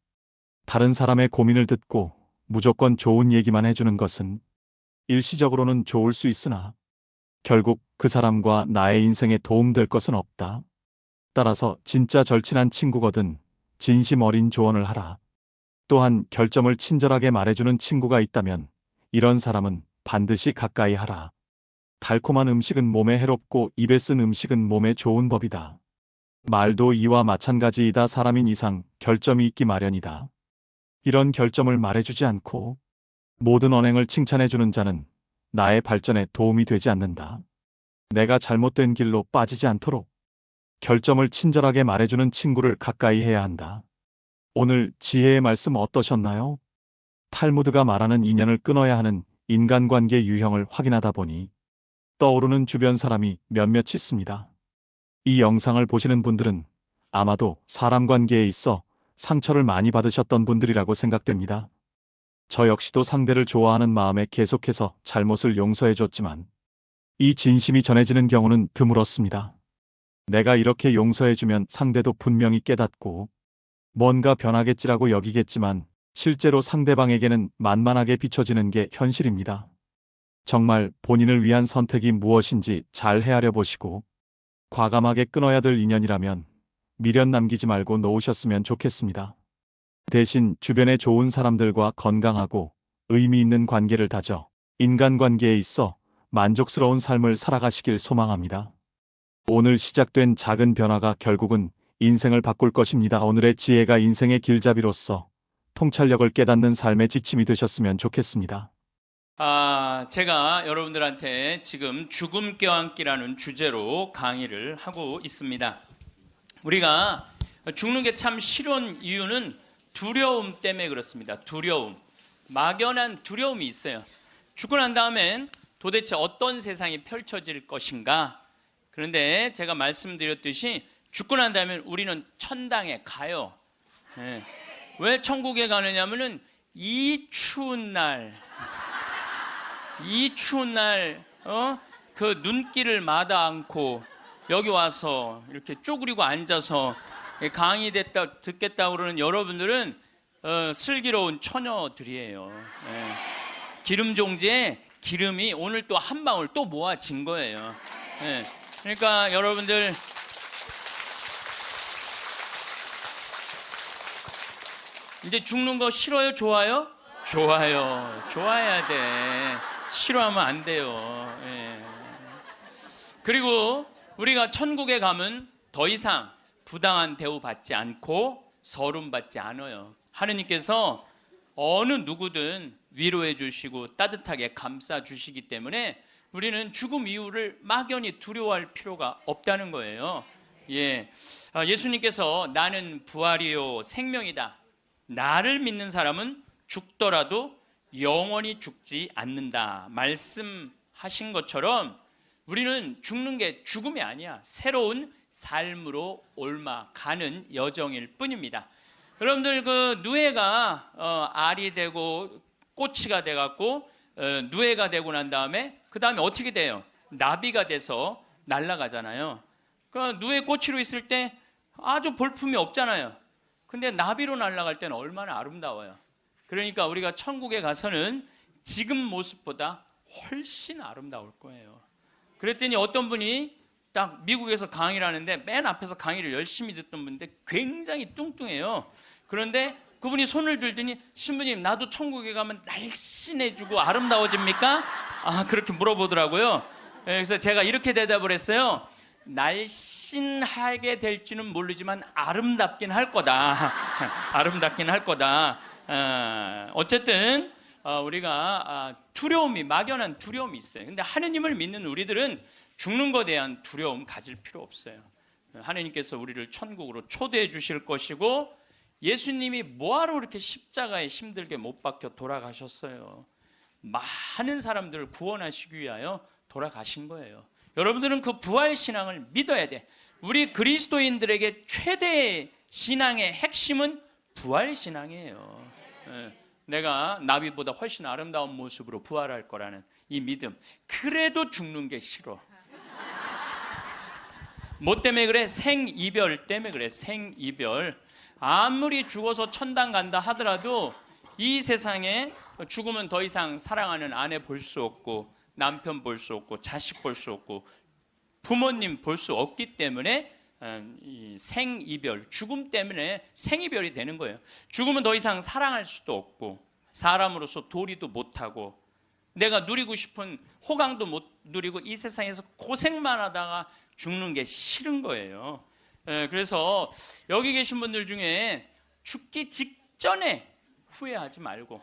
다른 사람의 고민을 듣고 무조건 좋은 얘기만 해주는 것은 일시적으로는 좋을 수 있으나 결국 그 사람과 나의 인생에 도움될 것은 없다. 따라서 진짜 절친한 친구거든 진심 어린 조언을 하라. 또한 결점을 친절하게 말해주는 친구가 있다면 이런 사람은 반드시 가까이 하라. 달콤한 음식은 몸에 해롭고 입에 쓴 음식은 몸에 좋은 법이다. 말도 이와 마찬가지이다. 사람인 이상 결점이 있기 마련이다. 이런 결점을 말해주지 않고 모든 언행을 칭찬해주는 자는 나의 발전에 도움이 되지 않는다. 내가 잘못된 길로 빠지지 않도록 결점을 친절하게 말해주는 친구를 가까이 해야 한다. 오늘 지혜의 말씀 어떠셨나요? 탈무드가 말하는 인연을 끊어야 하는 인간관계 유형을 확인하다 보니 떠오르는 주변 사람이 몇몇 있습니다. 이 영상을 보시는 분들은 아마도 사람 관계에 있어 상처를 많이 받으셨던 분들이라고 생각됩니다. 저 역시도 상대를 좋아하는 마음에 계속해서 잘못을 용서해줬지만 이 진심이 전해지는 경우는 드물었습니다. 내가 이렇게 용서해주면 상대도 분명히 깨닫고 뭔가 변하겠지라고 여기겠지만 실제로 상대방에게는 만만하게 비춰지는 게 현실입니다. 정말 본인을 위한 선택이 무엇인지 잘 헤아려 보시고 과감하게 끊어야 될 인연이라면 미련 남기지 말고 놓으셨으면 좋겠습니다. 대신 주변에 좋은 사람들과 건강하고 의미 있는 관계를 다져 인간관계에 있어 만족스러운 삶을 살아가시길 소망합니다. 오늘 시작된 작은 변화가 결국은 인생을 바꿀 것입니다. 오늘의 지혜가 인생의 길잡이로서 통찰력을 깨닫는 삶의 지침이 되셨으면 좋겠습니다. 제가 여러분들한테 지금 죽음 껴안기라는 주제로 강의를 하고 있습니다. 우리가 죽는 게 참 싫은 이유는 두려움 때문에 그렇습니다. 두려움. 막연한 두려움이 있어요. 죽고 난 다음엔 도대체 어떤 세상이 펼쳐질 것인가? 그런데 제가 말씀드렸듯이 죽고 난 다음에 우리는 천당에 가요. 네. 왜 천국에 가느냐면은 이 추운 날, 그 눈길을 마다 않고 여기 와서 이렇게 쪼그리고 앉아서 강의 듣겠다고 그러는 여러분들은 슬기로운 처녀들이에요. 예. 기름 종지에 기름이 오늘 또 한 방울 또 모아진 거예요. 예. 그러니까 여러분들 이제 죽는 거 싫어요? 좋아요? 좋아요. 좋아야 돼. 싫어하면 안 돼요. 예. 그리고 우리가 천국에 가면 더 이상 부당한 대우 받지 않고 서름 받지 않아요. 하느님께서 어느 누구든 위로해 주시고 따뜻하게 감싸 주시기 때문에 우리는 죽음 이후를 막연히 두려워할 필요가 없다는 거예요. 예. 예수님께서 나는 부활이요 생명이다. 나를 믿는 사람은 죽더라도 영원히 죽지 않는다 말씀하신 것처럼 우리는 죽는 게 죽음이 아니야. 새로운 삶으로 옮아가는 여정일 뿐입니다. 여러분들 그 누에가 알이 되고 꼬치가 돼갖고 누에가 되고 난 다음에 그 다음에 어떻게 돼요? 나비가 돼서 날아가잖아요. 그 누에 꼬치로 있을 때 아주 볼품이 없잖아요. 근데 나비로 날아갈 때는 얼마나 아름다워요. 그러니까 우리가 천국에 가서는 지금 모습보다 훨씬 아름다울 거예요. 그랬더니 어떤 분이 딱 미국에서 강의를 하는데 맨 앞에서 강의를 열심히 듣던 분인데 굉장히 뚱뚱해요. 그런데 그분이 손을 들더니 신부님 나도 천국에 가면 날씬해지고 아름다워집니까? 그렇게 물어보더라고요. 그래서 제가 이렇게 대답을 했어요. 날씬하게 될지는 모르지만 아름답긴 할 거다. 아름답긴 할 거다. 어쨌든 우리가 두려움이 막연한 두려움이 있어요. 근데 하느님을 믿는 우리들은 죽는 것에 대한 두려움 가질 필요 없어요. 하느님께서 우리를 천국으로 초대해 주실 것이고 예수님이 뭐하러 그렇게 십자가에 힘들게 못 박혀 돌아가셨어요. 많은 사람들을 구원하시기 위하여 돌아가신 거예요. 여러분들은 그 부활 신앙을 믿어야 돼. 우리 그리스도인들에게 최대의 신앙의 핵심은 부활 신앙이에요. 내가 나비보다 훨씬 아름다운 모습으로 부활할 거라는 이 믿음. 그래도 죽는 게 싫어. 뭐 때문에 그래? 생이별 때문에 그래. 생이별. 아무리 죽어서 천당 간다 하더라도 이 세상에 죽으면 더 이상 사랑하는 아내 볼 수 없고 남편 볼 수 없고 자식 볼 수 없고 부모님 볼 수 없기 때문에 이 생이별, 죽음 때문에 생이별이 되는 거예요. 죽으면 더 이상 사랑할 수도 없고 사람으로서 도리도 못하고 내가 누리고 싶은 호강도 못 누리고 이 세상에서 고생만 하다가 죽는 게 싫은 거예요. 그래서 여기 계신 분들 중에 죽기 직전에 후회하지 말고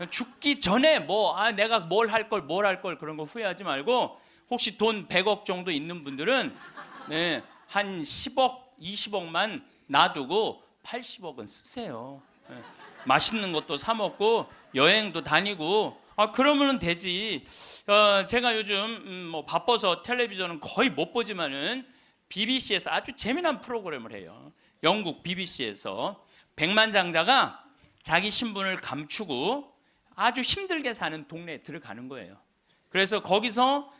죽기 전에 내가 뭘 할 걸 그런 거 후회하지 말고 혹시 돈 100억 정도 있는 분들은 한 10억, 20억만 놔두고 80억은 쓰세요. 맛있는 것도 사 먹고 여행도 다니고 그러면 되지. 제가 요즘 바빠서 텔레비전은 거의 못 보지만은 BBC에서 아주 재미난 프로그램을 해요. 영국 BBC에서 백만장자가 자기 신분을 감추고 아주 힘들게 사는 동네에 들어가는 거예요. 그래서 거기서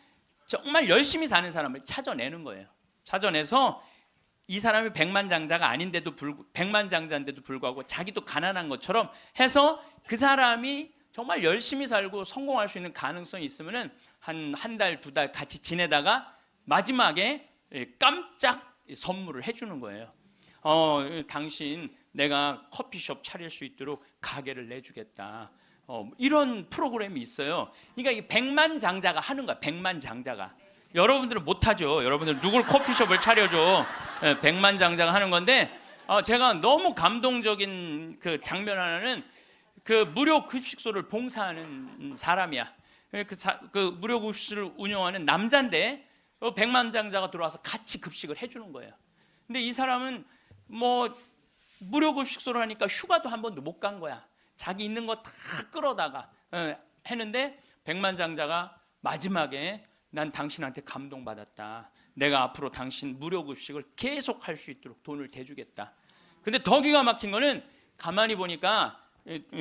정말 열심히 사는 사람을 찾아내는 거예요. 찾아내서 이 사람이 백만장자인데도 불구하고 자기도 가난한 것처럼 해서 그 사람이 정말 열심히 살고 성공할 수 있는 가능성이 있으면은 한 달, 두 달 같이 지내다가 마지막에 깜짝 선물을 해주는 거예요. 당신 내가 커피숍 차릴 수 있도록 가게를 내주겠다. 이런 프로그램이 있어요. 그러니까 이 백만장자가 하는 거야. 백만장자가. 여러분들은 못하죠. 여러분들 누굴 커피숍을 차려줘. 백만장자가 하는 건데 제가 너무 감동적인 그 장면 하나는 그 무료 급식소를 봉사하는 사람이야. 그 무료 급식소를 운영하는 남자인데 백만장자가 들어와서 같이 급식을 해주는 거예요. 근데 이 사람은 뭐 무료 급식소를 하니까 휴가도 한 번도 못 간 거야. 자기 있는 거 다 끌어다가 했는데 백만장자가 마지막에 난 당신한테 감동받았다. 내가 앞으로 당신 무료 급식을 계속 할 수 있도록 돈을 대주겠다. 근데 더 기가 막힌 거는 가만히 보니까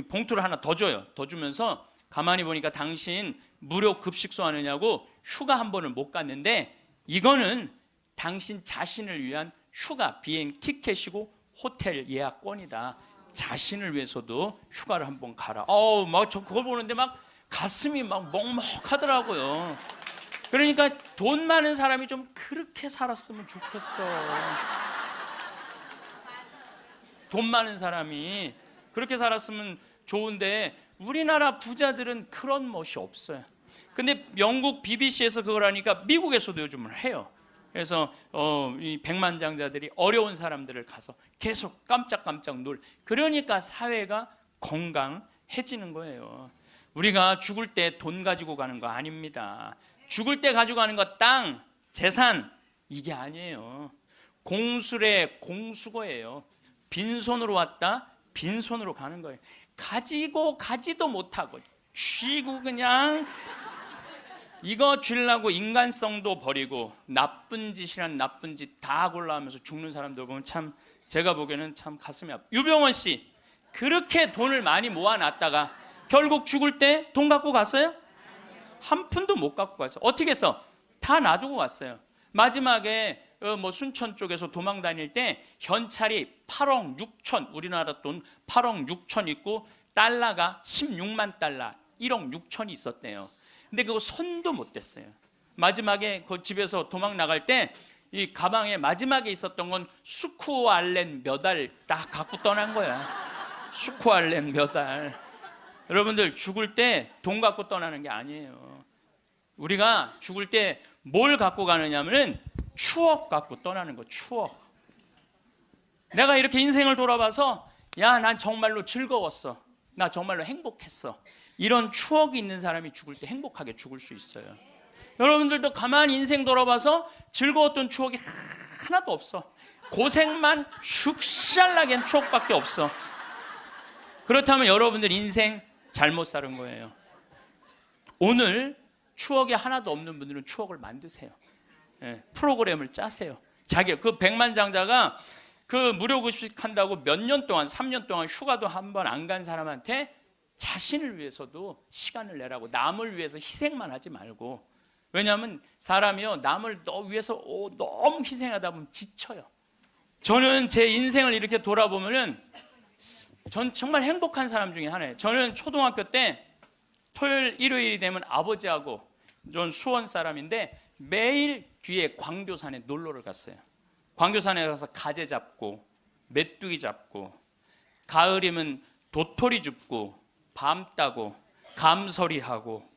봉투를 하나 더 줘요. 더 주면서 가만히 보니까 당신 무료 급식소 하느냐고 휴가 한 번을 못 갔는데 이거는 당신 자신을 위한 휴가 비행 티켓이고 호텔 예약권이다. 자신을 위해서도 휴가를 한번 가라. 막 저 그걸 보는데 막 가슴이 막 먹먹하더라고요. 그러니까 돈 많은 사람이 좀 그렇게 살았으면 좋겠어. 돈 많은 사람이 그렇게 살았으면 좋은데 우리나라 부자들은 그런 멋이 없어요. 근데 영국 BBC에서 그걸 하니까 미국에서도 요즘은 해요. 그래서 이 백만장자들이 어려운 사람들을 가서 계속 깜짝깜짝 그러니까 사회가 건강해지는 거예요. 우리가 죽을 때 돈 가지고 가는 거 아닙니다. 죽을 때 가지고 가는 거 땅, 재산 이게 아니에요. 공술의 공수거예요. 빈손으로 왔다 빈손으로 가는 거예요. 가지도 못하고 쥐고 그냥 이거 주려고 인간성도 버리고 나쁜 짓이란 나쁜 짓 다 골라하면서 죽는 사람들 보면 참 제가 보기에는 참 가슴이 아파. 유병원 씨 그렇게 돈을 많이 모아놨다가 결국 죽을 때 돈 갖고 갔어요? 한 푼도 못 갖고 갔어요. 어떻게 했어? 다 놔두고 갔어요. 마지막에 뭐 순천 쪽에서 도망 다닐 때 현찰이 8억 6천 우리나라 돈 8억 6천 있고 달러가 16만 달러 1억 6천이 있었대요. 근데 그거 손도 못 댔어요. 마지막에 그 집에서 도망 나갈 때 이 가방에 마지막에 있었던 건 수쿠알렌 몇 알 딱 갖고 떠난 거야. 수쿠알렌 몇 알. 여러분들 죽을 때 돈 갖고 떠나는 게 아니에요. 우리가 죽을 때 뭘 갖고 가느냐면은 추억 갖고 떠나는 거. 추억. 내가 이렇게 인생을 돌아봐서 야, 난 정말로 즐거웠어. 나 정말로 행복했어. 이런 추억이 있는 사람이 죽을 때 행복하게 죽을 수 있어요. 여러분들도 가만히 인생 돌아봐서 즐거웠던 추억이 하나도 없어. 고생만 슉샬나게 한 추억밖에 없어. 그렇다면 여러분들 인생 잘못 사는 거예요. 오늘 추억이 하나도 없는 분들은 추억을 만드세요. 프로그램을 짜세요. 그 백만장자가 그 무료급식 한다고 몇 년 동안 3년 동안 휴가도 한 번 안 간 사람한테 자신을 위해서도 시간을 내라고 남을 위해서 희생만 하지 말고 왜냐하면 사람이요 남을 위해서 너무 희생하다 보면 지쳐요. 저는 제 인생을 이렇게 돌아보면은 전 정말 행복한 사람 중에 하나예요. 저는 초등학교 때 토요일 일요일이 되면 아버지하고 전 수원 사람인데 매일 뒤에 광교산에 놀러를 갔어요. 광교산에 가서 가재 잡고 메뚜기 잡고 가을이면 도토리 줍고 밤 따고 감서리하고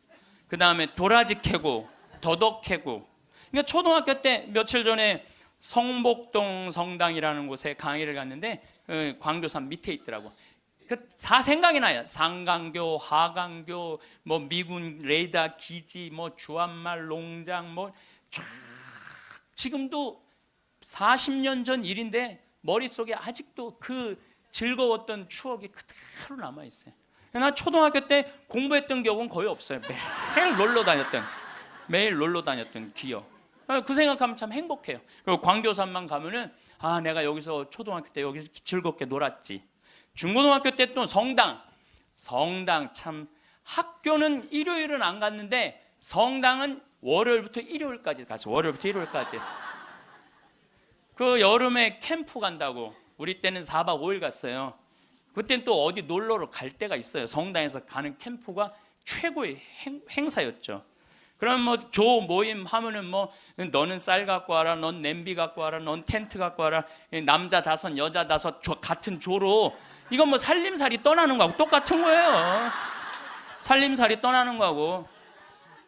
그 다음에 도라지 캐고 더덕 캐고. 그러니까 초등학교 때 며칠 전에 성복동 성당이라는 곳에 강의를 갔는데 광교산 밑에 있더라고. 다 생각이 나요. 상강교, 하강교, 뭐 미군 레이더 기지, 뭐 주한말 농장, 뭐 쫙 지금도 40년 전 일인데 머릿속에 아직도 그 즐거웠던 추억이 그대로 남아 있어요. 나 초등학교 때 공부했던 기억은 거의 없어요. 매일 놀러 다녔던 기억. 그 생각하면 참 행복해요. 그리고 광교산만 가면은 내가 여기서 초등학교 때 여기 즐겁게 놀았지. 중고등학교 때 또 성당 참 학교는 일요일은 안 갔는데 성당은 월요일부터 일요일까지 갔어요. 월요일부터 일요일까지. 그 여름에 캠프 간다고 우리 때는 4박 5일 갔어요. 그때는 또 어디 놀러를 갈 때가 있어요. 성당에서 가는 캠프가 최고의 행사였죠. 그럼 뭐 조 모임 하면은 뭐 너는 쌀 갖고 와라, 넌 냄비 갖고 와라, 넌 텐트 갖고 와라, 남자 5, 여자 5 같은 조로 이건 뭐 살림살이 떠나는 거하고 똑같은 거예요. 살림살이 떠나는 거하고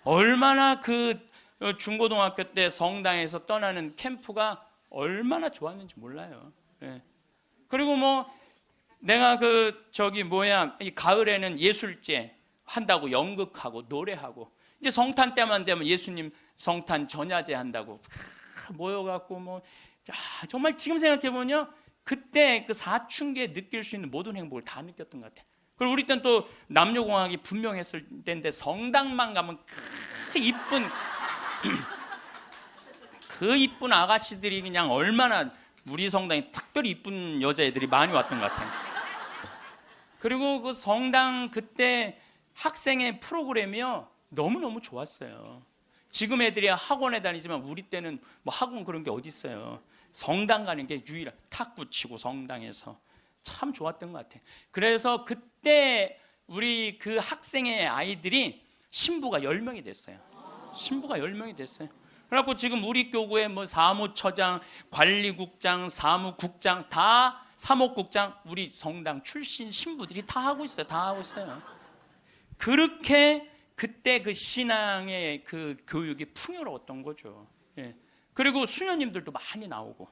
얼마나 그 중고등학교 때 성당에서 떠나는 캠프가 얼마나 좋았는지 몰라요. 예. 그리고 뭐 내가 이 가을에는 예술제 한다고 연극하고 노래하고 이제 성탄 때만 되면 예수님 성탄 전야제 한다고 모여갖고 뭐 정말 지금 생각해 보면 그때 그 사춘기에 느낄 수 있는 모든 행복을 다 느꼈던 것 같아. 그리고 우리 때는 또 남녀공학이 분명했을 때인데 성당만 가면 그 이쁜 그 이쁜 아가씨들이 그냥 얼마나 우리 성당에 특별히 이쁜 여자애들이 많이 왔던 것 같아요. 그리고 그 성당 그때 학생의 프로그램이요 너무너무 좋았어요. 지금 애들이 학원에 다니지만 우리 때는 뭐 학원 그런 게 어디 있어요. 성당 가는 게 유일한 탁구 치고 성당에서 참 좋았던 것 같아요. 그래서 그때 우리 그 학생의 아이들이 신부가 10명이 됐어요. 신부가 10명이 됐어요. 그래갖고 지금 우리 교구에 뭐 사무처장, 관리국장, 사무국장 다 사목국장 우리 성당 출신 신부들이 다 하고 있어요. 다 하고 있어요. 그렇게 그때 그 신앙의 그 교육이 풍요로웠던 거죠. 예. 그리고 수녀님들도 많이 나오고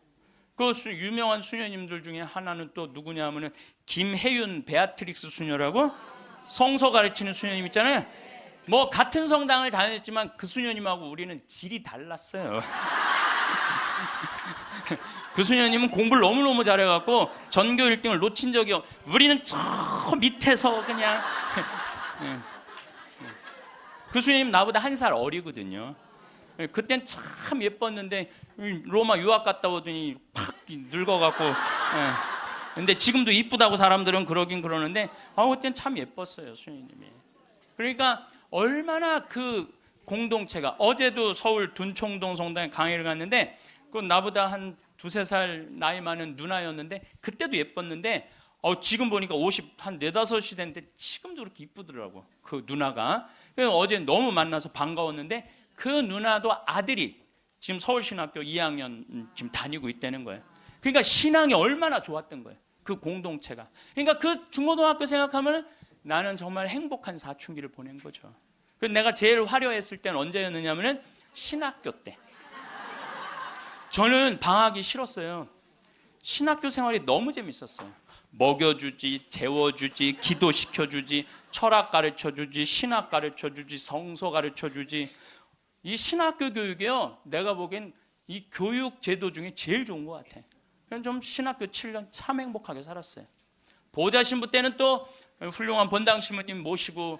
그 유명한 수녀님들 중에 하나는 또 누구냐면은 김혜윤 베아트릭스 수녀라고 성서 가르치는 수녀님 있잖아요. 뭐 같은 성당을 다녔지만 그 수녀님하고 우리는 질이 달랐어요. 그 수녀님은 공부를 너무너무 잘해갖고 전교 1등을 놓친 적이 우리는 저 밑에서 그냥 그 수녀님 나보다 1살 어리거든요. 그땐 참 예뻤는데 로마 유학 갔다 오더니 팍 늙어갖고 근데 지금도 이쁘다고 사람들은 그러긴 그러는데 그땐 참 예뻤어요 수녀님이. 그러니까 얼마나 그 공동체가 어제도 서울 둔총동 성당에 강의를 갔는데 그 나보다 한 2-3살 나이 많은 누나였는데 그때도 예뻤는데 지금 보니까 50, 한 4, 5이 됐는데 지금도 그렇게 이쁘더라고 그 누나가. 그래서 어제 너무 만나서 반가웠는데 그 누나도 아들이 지금 서울신학교 2학년 지금 다니고 있다는 거예요. 그러니까 신앙이 얼마나 좋았던 거예요. 그 공동체가. 그러니까 그 중고등학교 생각하면 나는 정말 행복한 사춘기를 보낸 거죠. 그래서 내가 제일 화려했을 때는 언제였느냐면은 신학교 때. 저는 방학이 싫었어요. 신학교 생활이 너무 재밌었어요. 먹여주지, 재워주지, 기도시켜주지, 철학 가르쳐주지, 신학 가르쳐주지, 성서 가르쳐주지. 이 신학교 교육이요, 내가 보기엔 이 교육 제도 중에 제일 좋은 것 같아. 그래서 좀 신학교 7년 참 행복하게 살았어요. 보좌 신부 때는 또 훌륭한 본당 신부님 모시고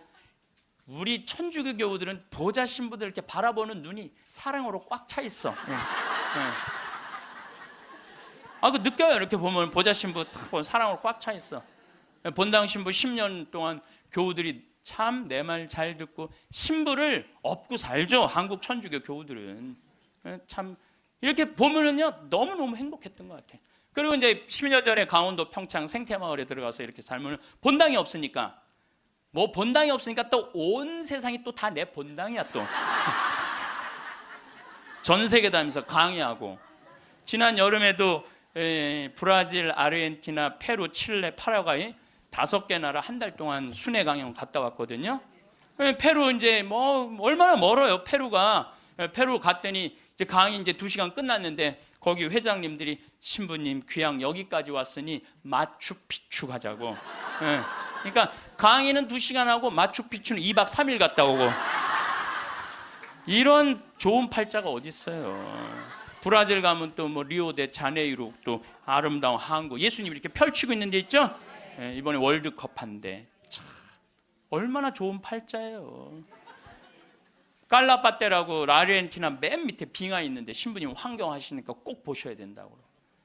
우리 천주교 교우들은 보좌 신부들 이렇게 바라보는 눈이 사랑으로 꽉 차 있어. 그 느껴요. 이렇게 보면 보좌 신부 딱 보면 사랑으로 꽉 차 있어. 본당 신부 10년 동안 교우들이 참 내 말 잘 듣고 신부를 업고 살죠. 한국 천주교 교우들은 참 이렇게 보면은요 너무너무 행복했던 것 같아. 그리고 이제 10년 전에 강원도 평창 생태마을에 들어가서 이렇게 살면 본당이 없으니까 또 온 세상이 또 다 내 본당이야 또. 전 세계 다니면서 강의하고 지난 여름에도 브라질, 아르헨티나, 페루, 칠레, 파라과이 5개 나라 한 달 동안 순회 강연 갔다 왔거든요. 페루 이제 뭐 얼마나 멀어요. 페루가. 페루 갔더니 이제 강의 이제 2시간 끝났는데 거기 회장님들이 신부님 귀양 여기까지 왔으니 마추픽추 가자고. 그러니까 강의는 2시간 하고 마추픽추는 2박 3일 갔다 오고. 이런 좋은 팔자가 어디 있어요. 브라질 가면 또 뭐 리오데 자네이루 또 아름다운 항구 예수님이 이렇게 펼치고 있는 데 있죠. 이번에 월드컵 한데 참 얼마나 좋은 팔자예요. 깔라파테라고 아르헨티나 맨 밑에 빙하 있는데 신부님 환경하시니까 꼭 보셔야 된다고.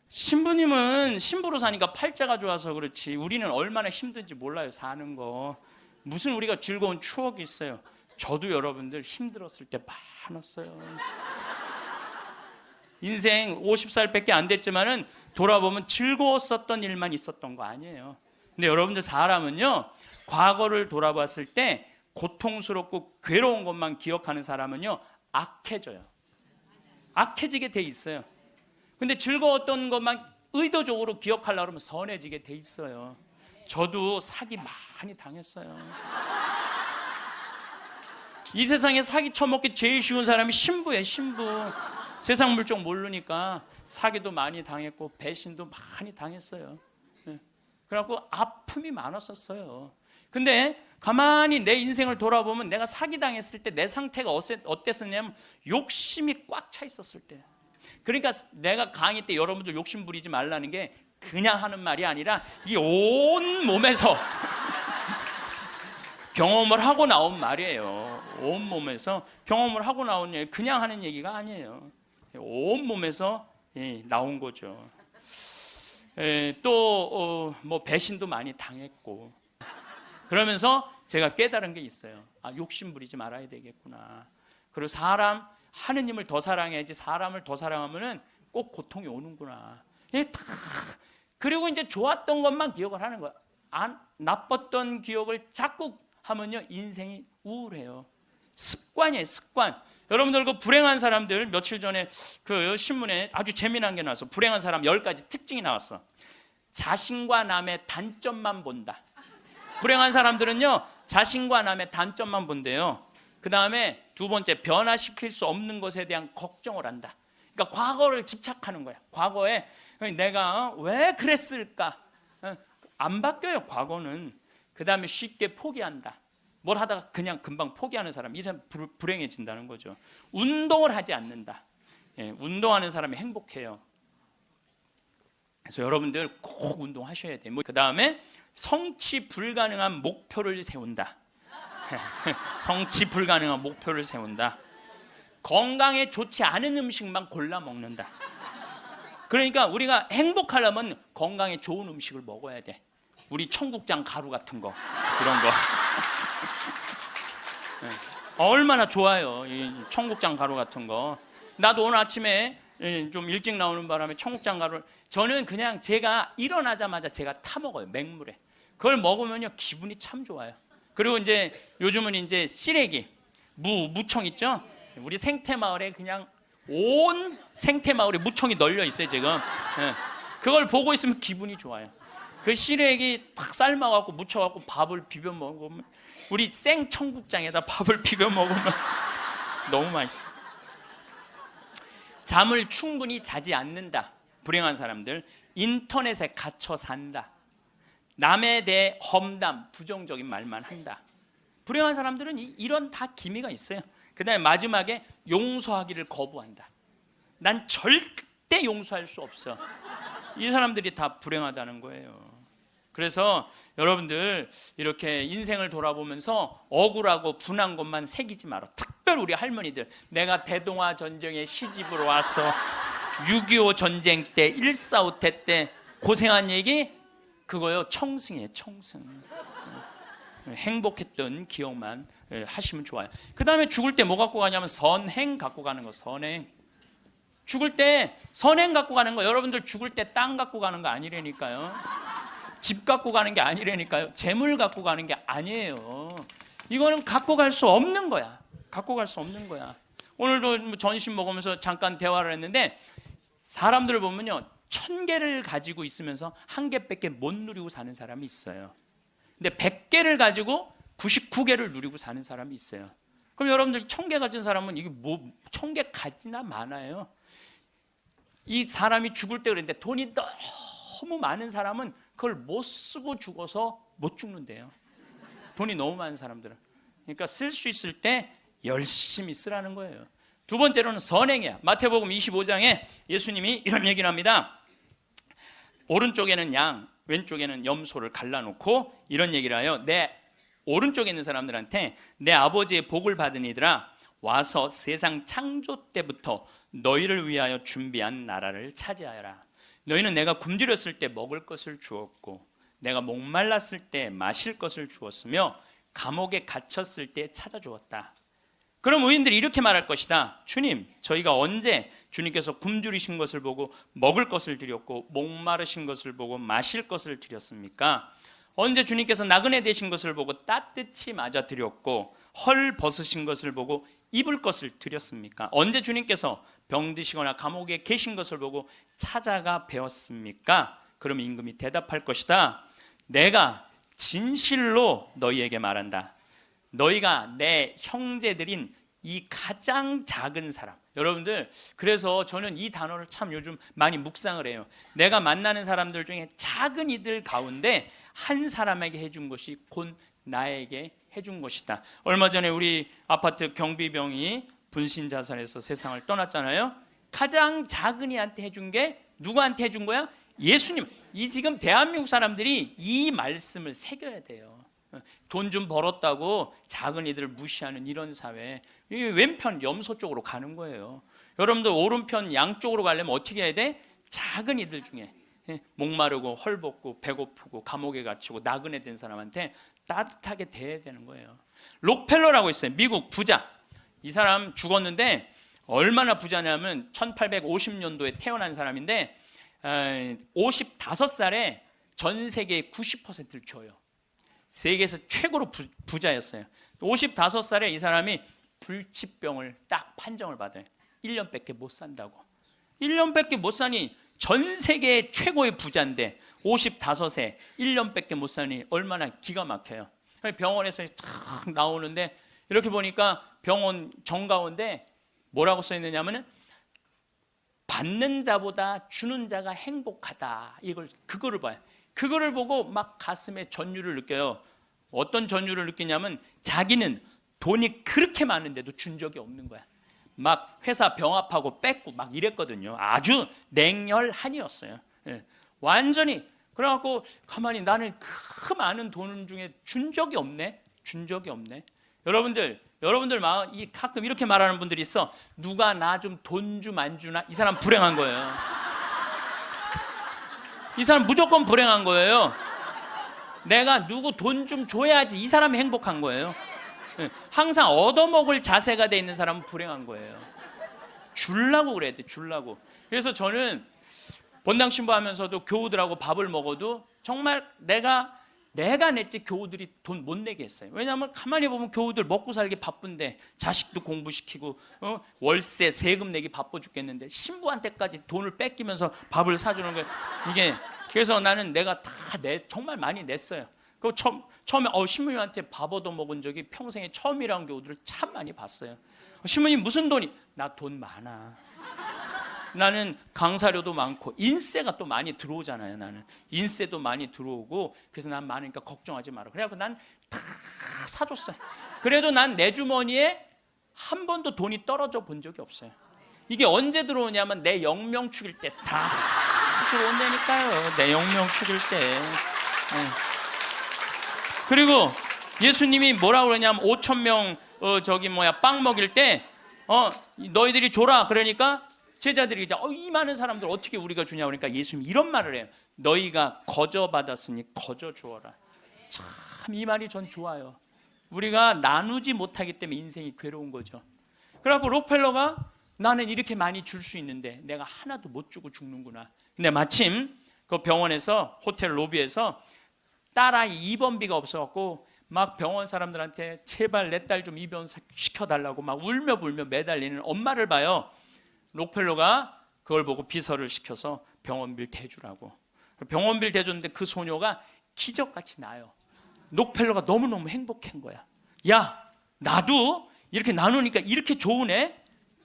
신부님은 신부로 사니까 팔자가 좋아서 그렇지 우리는 얼마나 힘든지 몰라요. 사는 거 무슨 우리가 즐거운 추억이 있어요. 저도 여러분들 힘들었을 때 많았어요. 인생 50살밖에 안 됐지만은 돌아보면 즐거웠었던 일만 있었던 거 아니에요. 근데 여러분들 사람은요, 과거를 돌아봤을 때 고통스럽고 괴로운 것만 기억하는 사람은요, 악해져요. 악해지게 돼 있어요. 근데 즐거웠던 것만 의도적으로 기억하려고 하면 선해지게 돼 있어요. 저도 사기 많이 당했어요. 이 세상에 사기 쳐먹기 제일 쉬운 사람이 신부예요, 신부. 세상 물정 모르니까 사기도 많이 당했고 배신도 많이 당했어요. 그래갖고 아픔이 많았었어요. 근데 가만히 내 인생을 돌아보면 내가 사기당했을 때 내 상태가 어땠었냐면 욕심이 꽉 차 있었을 때. 그러니까 내가 강의 때 여러분들 욕심 부리지 말라는 게 그냥 하는 말이 아니라 이 온 몸에서 경험을 하고 나온 말이에요. 온 몸에서 경험을 하고 나온 얘기, 그냥 하는 얘기가 아니에요. 온 몸에서 나온 거죠. 또 뭐 배신도 많이 당했고, 그러면서 제가 깨달은 게 있어요. 아, 욕심 부리지 말아야 되겠구나. 그리고 사람, 하느님을 더 사랑해야지 사람을 더 사랑하면은 꼭 고통이 오는구나. 그리고 이제 좋았던 것만 기억을 하는 거야. 나빴던 기억을 자꾸 하면요, 인생이 우울해요. 습관이에요, 습관. 여러분들 그 불행한 사람들, 며칠 전에 그 신문에 아주 재미난 게 나왔어. 불행한 사람 10가지 특징이 나왔어. 자신과 남의 단점만 본다. 불행한 사람들은요, 자신과 남의 단점만 본대요. 그 다음에 두 번째, 변화시킬 수 없는 것에 대한 걱정을 한다. 그러니까 과거를 집착하는 거야. 과거에 내가 왜 그랬을까? 안 바뀌어요, 과거는. 그 다음에 쉽게 포기한다. 뭘 하다가 그냥 금방 포기하는 사람, 이 사람 불행해진다는 거죠. 운동을 하지 않는다. 운동하는 사람이 행복해요. 그래서 여러분들 꼭 운동하셔야 돼요. 그 다음에 성취 불가능한 목표를 세운다. 성취 불가능한 목표를 세운다. 건강에 좋지 않은 음식만 골라 먹는다. 그러니까 우리가 행복하려면 건강에 좋은 음식을 먹어야 돼. 우리 청국장 가루 같은 거, 이런 거. 얼마나 좋아요, 이 청국장 가루 같은 거. 나도 오늘 아침에 좀 일찍 나오는 바람에 청국장 가루를, 저는 그냥 제가 일어나자마자 제가 타 먹어요, 맹물에. 그걸 먹으면요, 기분이 참 좋아요. 그리고 이제 요즘은 이제 시래기, 무청 있죠? 우리 생태마을에 그냥 온 생태마을에 무청이 널려 있어요, 지금. 그걸 보고 있으면 기분이 좋아요. 그 시래기 탁 삶아갖고 무쳐갖고 밥을 비벼 먹으면, 우리 생 청국장에다 밥을 비벼 먹으면 너무 맛있어. 잠을 충분히 자지 않는다. 불행한 사람들. 인터넷에 갇혀 산다. 남에 대해 험담, 부정적인 말만 한다. 불행한 사람들은 이런 다 기미가 있어요. 그 다음에 마지막에 용서하기를 거부한다. 난 절대 용서할 수 없어. 이 사람들이 다 불행하다는 거예요. 그래서 여러분들 이렇게 인생을 돌아보면서 억울하고 분한 것만 새기지 마라. 특별히 우리 할머니들, 내가 대동아 전쟁에 시집으로 와서 6.25 전쟁 때 1.4.5태 때 고생한 얘기, 그거요, 청승이에요, 청승. 행복했던 기억만 하시면 좋아요. 그 다음에 죽을 때 뭐 갖고 가냐면 선행 갖고 가는 거. 선행. 죽을 때 선행 갖고 가는 거. 여러분들 죽을 때 땅 갖고 가는 거 아니라니까요. 집 갖고 가는 게 아니라니까요. 재물 갖고 가는 게 아니에요. 이거는 갖고 갈 수 없는 거야. 갖고 갈 수 없는 거야. 오늘도 전심 먹으면서 잠깐 대화를 했는데, 사람들을 보면요, 1000개를 가지고 있으면서 1개밖에 못 누리고 사는 사람이 있어요. 근데 100개를 가지고 99개를 누리고 사는 사람이 있어요. 그럼 여러분들 1000개 가진 사람은 이게 뭐 1000개 가지나 많아요. 이 사람이 죽을 때 그랬는데, 돈이 너무 많은 사람은 그걸 못 쓰고 죽어서 못 죽는데요. 돈이 너무 많은 사람들은. 그러니까 쓸 수 있을 때 열심히 쓰라는 거예요. 두 번째로는 선행이야. 마태복음 25장에 예수님이 이런 얘기를 합니다. 오른쪽에는 양, 왼쪽에는 염소를 갈라놓고 이런 얘기를 해요. 내 오른쪽에 있는 사람들한테, 내 아버지의 복을 받은 이들아, 와서 세상 창조 때부터 너희를 위하여 준비한 나라를 차지하여라. 너희는 내가 굶주렸을 때 먹을 것을 주었고, 내가 목말랐을 때 마실 것을 주었으며, 감옥에 갇혔을 때 찾아주었다. 그럼 의인들이 이렇게 말할 것이다. 주님, 저희가 언제 주님께서 굶주리신 것을 보고 먹을 것을 드렸고 목마르신 것을 보고 마실 것을 드렸습니까? 언제 주님께서 나그네 되신 것을 보고 따뜻히 맞아 드렸고 헐 벗으신 것을 보고 입을 것을 드렸습니까? 언제 주님께서 병드시거나 감옥에 계신 것을 보고 찾아가 배웠습니까? 그럼 임금이 대답할 것이다. 내가 진실로 너희에게 말한다. 너희가 내 형제들인 이 가장 작은 사람. 여러분들, 그래서 저는 이 단어를 참 요즘 많이 묵상을 해요. 내가 만나는 사람들 중에 작은 이들 가운데 한 사람에게 해준 것이 곧 나에게 해준 것이다. 얼마 전에 우리 아파트 경비병이 분신 자살해서 세상을 떠났잖아요. 가장 작은 이한테 해준 게 누구한테 해준 거야? 예수님. 이 지금 대한민국 사람들이 이 말씀을 새겨야 돼요. 돈 좀 벌었다고 작은 이들을 무시하는 이런 사회, 이 왼편 염소 쪽으로 가는 거예요. 여러분들 오른편 양쪽으로 가려면 어떻게 해야 돼? 작은 이들 중에 목마르고 헐벗고 배고프고 감옥에 갇히고 나그네 된 사람한테 따뜻하게 대해야 되는 거예요. 록펠러라고 있어요. 미국 부자. 이 사람 죽었는데 얼마나 부자냐면 1850년도에 태어난 사람인데 55살에 전 세계의 90%를 줘요. 세계에서 최고로 부자였어요. 55살에 이 사람이 불치병을 딱 판정을 받아요. 1년밖에 못 산다고. 1년밖에 못 사니 전 세계 최고의 부자인데 55세 1년밖에 못 사니 얼마나 기가 막혀요. 병원에서 탁 나오는데 이렇게 보니까 병원 정가운데 뭐라고 써 있느냐면은 받는 자보다 주는 자가 행복하다. 그거를 봐요. 그거를 보고 막 가슴에 전율을 느껴요. 어떤 전율을 느끼냐면 자기는 돈이 그렇게 많은데도 준 적이 없는 거야. 막 회사 병합하고 뺏고 막 이랬거든요. 아주 냉혈한이었어요. 예. 완전히. 그래갖고 가만히 나는 그 많은 돈 중에 준 적이 없네. 여러분들 마음 가끔 이렇게 말하는 분들이 있어. 누가 나 좀 돈 좀 안 주나? 이 사람 불행한 거예요. 이 사람 무조건 불행한 거예요. 내가 누구 돈 좀 줘야지 이 사람이 행복한 거예요. 항상 얻어먹을 자세가 돼 있는 사람은 불행한 거예요. 주려고 그래야 돼, 주려고. 그래서 저는 본당 신부하면서도 교우들하고 밥을 먹어도 정말 내가 냈지 교우들이 돈 못 내게 했어요. 왜냐하면 가만히 보면 교우들 먹고 살기 바쁜데 자식도 공부시키고 월세 세금 내기 바빠 죽겠는데 신부한테까지 돈을 뺏기면서 밥을 사주는 거예요. 이게 그래서 나는 내가 다 정말 많이 냈어요. 그 처음에 신부님한테 밥 얻어 먹은 적이 평생에 처음이라는 교우들을 참 많이 봤어요. 신부님 무슨 돈이? 나 돈 많아. 나는 강사료도 많고 인세가 또 많이 들어오잖아요. 나는 인세도 많이 들어오고 그래서 난 많으니까 걱정하지 마라. 그래갖고 난 다 사줬어요. 그래도 난 내 주머니에 한 번도 돈이 떨어져 본 적이 없어요. 이게 언제 들어오냐면 내 영명 축일 때 다 들어온다니까요. 내 영명 축일 때. 그리고 예수님이 뭐라고 그러냐면 5,000명 빵 먹일 때 너희들이 줘라. 그러니까 제자들이 이제 이 많은 사람들 어떻게 우리가 주냐 그러니까 예수님이 이런 말을 해요. 너희가 거저 받았으니 거저 주어라. 참 이 말이 전 좋아요. 우리가 나누지 못하기 때문에 인생이 괴로운 거죠. 그래갖고 록펠러가 나는 이렇게 많이 줄 수 있는데 내가 하나도 못 주고 죽는구나. 근데 마침 그 병원에서 호텔 로비에서 딸아이 입원비가 없어갖고 막 병원 사람들한테 제발 내 딸 좀 입원 시켜달라고 막 울며 불며 매달리는 엄마를 봐요. 록펠러가 그걸 보고 비서를 시켜서 병원비를 대주라고. 병원비를 대줬는데 그 소녀가 기적같이 나요. 록펠러가 너무너무 행복한 거야. 야, 나도 이렇게 나누니까 이렇게 좋으네.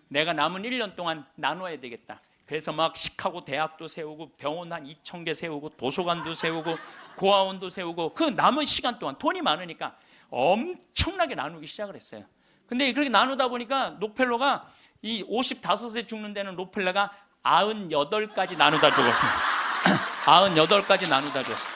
내가 남은 1년 동안 나눠야 되겠다. 그래서 막 시카고 대학도 세우고 병원 한 2,000개 세우고 도서관도 세우고 고아원도 세우고 그 남은 시간 동안 돈이 많으니까 엄청나게 나누기 시작을 했어요. 근데 그렇게 나누다 보니까 록펠러가 이 55세 죽는 데는 록펠러가 98까지 나누다 죽었습니다. 98까지 나누다 죽었어요.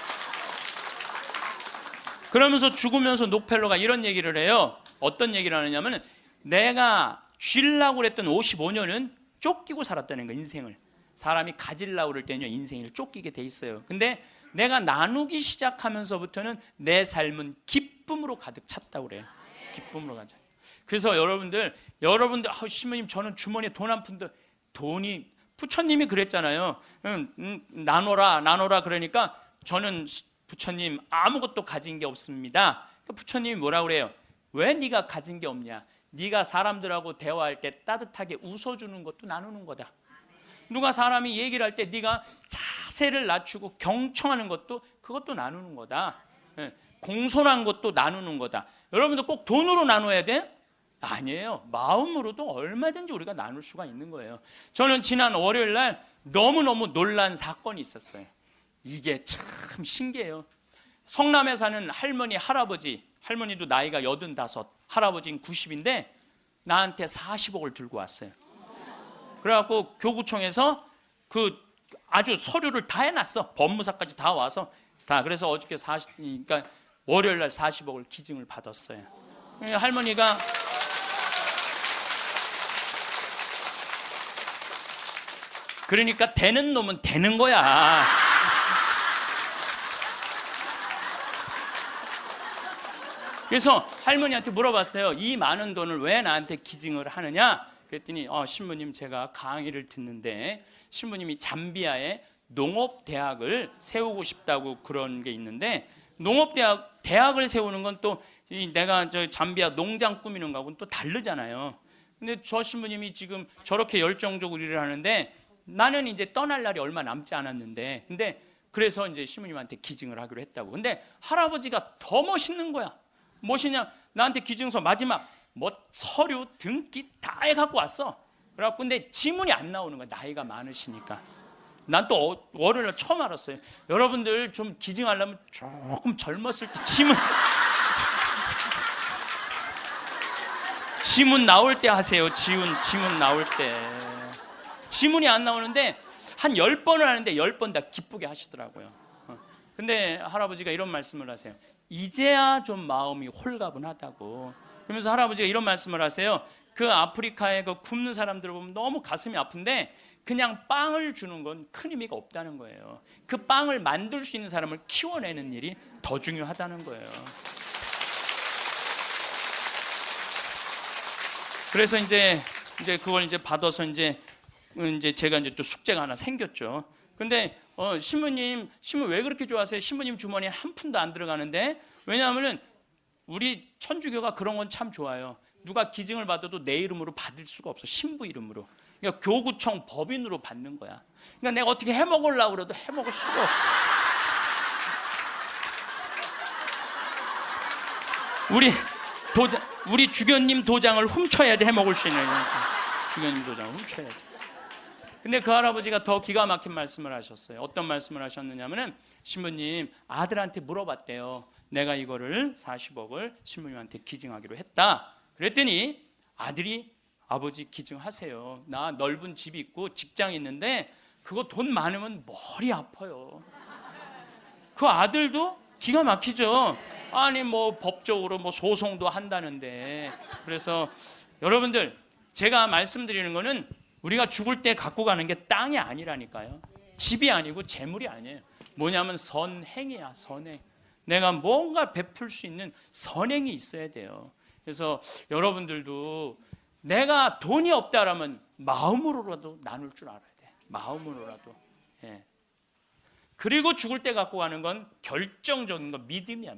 그러면서 죽으면서 록펠러가 이런 얘기를 해요. 어떤 얘기를 하느냐면 내가 쉬려고 그랬던 55년은 쫓기고 살았다는 거야, 인생을. 사람이 가지려고 그럴 때는요 인생을 쫓기게 돼 있어요. 근데 내가 나누기 시작하면서부터는 내 삶은 기쁨으로 가득 찼다고 그래요. 기쁨으로 가득. 그래서 여러분들 신부님 저는 주머니에 돈 한 푼도 돈이 부처님이 그랬잖아요. 나눠라 그러니까 저는 부처님 아무것도 가진 게 없습니다. 부처님이 뭐라고 그래요? 왜 네가 가진 게 없냐? 네가 사람들하고 대화할 때 따뜻하게 웃어주는 것도 나누는 거다. 누가 사람이 얘기를 할 때 네가 자세를 낮추고 경청하는 것도 그것도 나누는 거다. 공손한 것도 나누는 거다. 여러분도 꼭 돈으로 나눠야 돼? 아니에요. 마음으로도 얼마든지 우리가 나눌 수가 있는 거예요. 저는 지난 월요일 날 너무너무 놀란 사건이 있었어요. 이게 참 신기해요. 성남에 사는 할머니, 할머니도 나이가 85, 할아버지는 90인데 나한테 40억을 들고 왔어요. 그래갖고 교구청에서 그 아주 서류를 다 해놨어. 법무사까지 다 와서 다. 그래서 어저께 그러니까 월요일 날 40억을 기증을 받았어요. 할머니가 그러니까 되는 놈은 되는 거야. 그래서 할머니한테 물어봤어요. 이 많은 돈을 왜 나한테 기증을 하느냐? 그랬더니 신부님 제가 강의를 듣는데 신부님이 잠비아에 농업대학을 세우고 싶다고 그런 게 있는데 대학을 세우는 건 또 내가 저 잠비아 농장 꾸미는 거하고는 또 다르잖아요. 근데 저 신부님이 지금 저렇게 열정적으로 일을 하는데 나는 이제 떠날 날이 얼마 남지 않았는데 근데 그래서 이제 신부님한테 기증을 하기로 했다고. 근데 할아버지가 더 멋있는 거야. 무엇이냐? 나한테 기증서 마지막 서류 등기 다 해갖고 왔어. 그래갖고 근데 지문이 안 나오는 거야. 나이가 많으시니까. 난 또 월요일날 처음 알았어요. 여러분들 좀 기증하려면 조금 젊었을 때 지문 나올 때 하세요. 지문 나올 때. 지문이 안 나오는데 한 10번을 하는데 10번 다 기쁘게 하시더라고요. 근데 할아버지가 이런 말씀을 하세요. 이제야 좀 마음이 홀가분하다고. 그러면서 할아버지가 이런 말씀을 하세요. 그 아프리카에 그 굶는 사람들을 보면 너무 가슴이 아픈데 그냥 빵을 주는 건 큰 의미가 없다는 거예요. 그 빵을 만들 수 있는 사람을 키워내는 일이 더 중요하다는 거예요. 그래서 이제 그걸 이제 받아서 이제 제가 이제 또 숙제가 하나 생겼죠. 근데 신부님 왜 그렇게 좋아하세요? 신부님 주머니에 한 푼도 안 들어가는데. 왜냐하면은 우리 천주교가 그런 건 참 좋아요. 누가 기증을 받아도 내 이름으로 받을 수가 없어. 신부 이름으로. 그러니까 교구청 법인으로 받는 거야. 그러니까 내가 어떻게 해먹으려고 그래도 해먹을 수가 없어. 우리 주교님 도장을 훔쳐야지 해먹을 수 있는. 주교님 도장을 훔쳐야지. 근데 그 할아버지가 더 기가 막힌 말씀을 하셨어요. 어떤 말씀을 하셨느냐면은 신부님 아들한테 물어봤대요. 내가 이거를 40억을 신부님한테 기증하기로 했다. 그랬더니 아들이 아버지 기증하세요. 나 넓은 집이 있고 직장이 있는데 그거 돈 많으면 머리 아파요. 그 아들도 기가 막히죠. 아니 법적으로 소송도 한다는데. 그래서 여러분들 제가 말씀드리는 거는 우리가 죽을 때 갖고 가는 게 땅이 아니라니까요. 집이 아니고 재물이 아니에요. 뭐냐면 선행이야. 선행. 내가 뭔가 베풀 수 있는 선행이 있어야 돼요. 그래서 여러분들도 내가 돈이 없다라면 마음으로라도 나눌 줄 알아야 돼. 마음으로라도. 예. 그리고 죽을 때 갖고 가는 건 결정적인 건 믿음이야.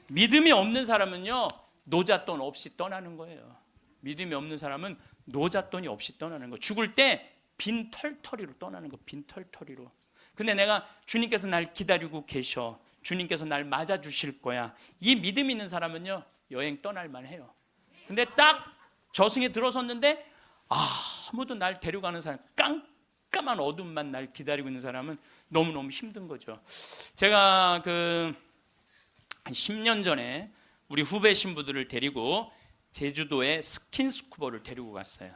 믿음이 없는 사람은요 노잣돈 없이 떠나는 거예요. 믿음이 없는 사람은 노잣돈이 없이 떠나는 거. 죽을 때 빈 털터리로 떠나는 거. 빈 털터리로. 근데 내가 주님께서 날 기다리고 계셔. 주님께서 날 맞아주실 거야. 이 믿음 있는 사람은요 여행 떠날만 해요. 근데 딱 저승에 들어섰는데 아무도 날 데려가는 사람, 깜깜한 어둠만 날 기다리고 있는 사람은 너무너무 힘든 거죠. 제가 한 10년 전에 우리 후배 신부들을 데리고 제주도에 스킨스쿠버를 데리고 갔어요.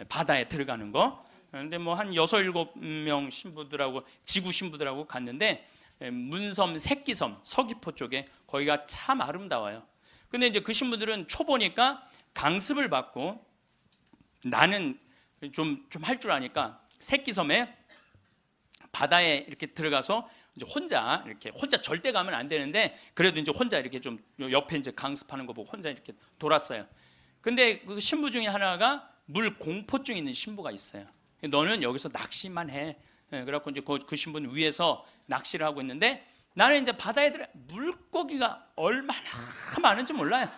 바다에 들어가는 거. 근데 한 6, 7명 신부들하고 지구 신부들하고 갔는데 문섬, 새끼섬, 서귀포 쪽에 거기가 참 아름다워요. 근데 이제 그 신부들은 초보니까 강습을 받고 나는 좀 할 줄 아니까 새끼섬에 바다에 이렇게 들어가서 이제 혼자 절대 가면 안 되는데 그래도 이제 혼자 이렇게 좀 옆에 이제 강습하는 거 보고 혼자 이렇게 돌았어요. 근데 그 신부 중에 하나가 물 공포증 있는 신부가 있어요. 너는 여기서 낚시만 해. 그래갖고 이제 그 신부는 위에서 낚시를 하고 있는데 나는 이제 바다에 들어 물고기가 얼마나 많은지 몰라요.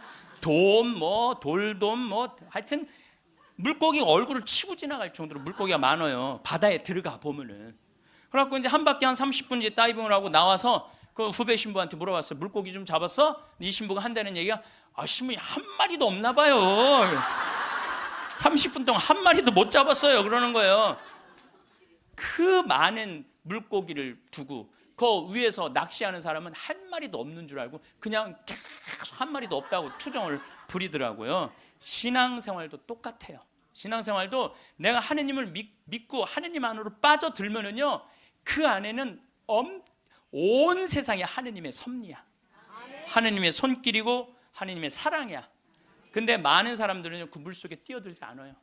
돌돔 하여튼 물고기가 얼굴을 치고 지나갈 정도로 물고기가 많아요. 바다에 들어가 보면은. 그래갖고 이제 한 바퀴 한 30분 이제 다이빙을 하고 나와서 그 후배 신부한테 물어봤어요. 물고기 좀 잡았어? 이 신부가 한다는 얘기가 신부님 한 마리도 없나 봐요. 30분 동안 한 마리도 못 잡았어요. 그러는 거예요. 그 많은 물고기를 두고 그 위에서 낚시하는 사람은 한 마리도 없는 줄 알고 그냥 계속 한 마리도 없다고 투정을 부리더라고요. 신앙생활도 똑같아요. 신앙생활도 내가 하느님을 믿고 하느님 안으로 빠져들면은요, 그 안에는 온 세상이 하느님의 섭리야. 하느님의 손길이고 하느님의 사랑이야. 근데 많은 사람들은 그 물속에 뛰어들지 않아요.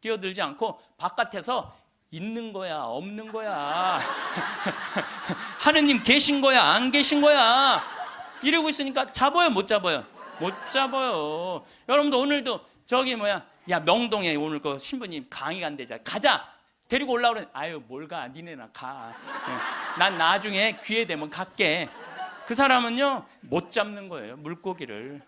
뛰어들지 않고 바깥에서 있는 거야, 없는 거야. 하느님 계신 거야, 안 계신 거야. 이러고 있으니까 잡아요, 못 잡아요? 못 잡아요. 여러분도 오늘도 야 명동에 오늘 그 신부님 강의 간대자 가자. 데리고 올라오는 아유 뭘 가, 니네나 가. 난 나중에 기회 되면 갈게. 그 사람은요 못 잡는 거예요. 물고기를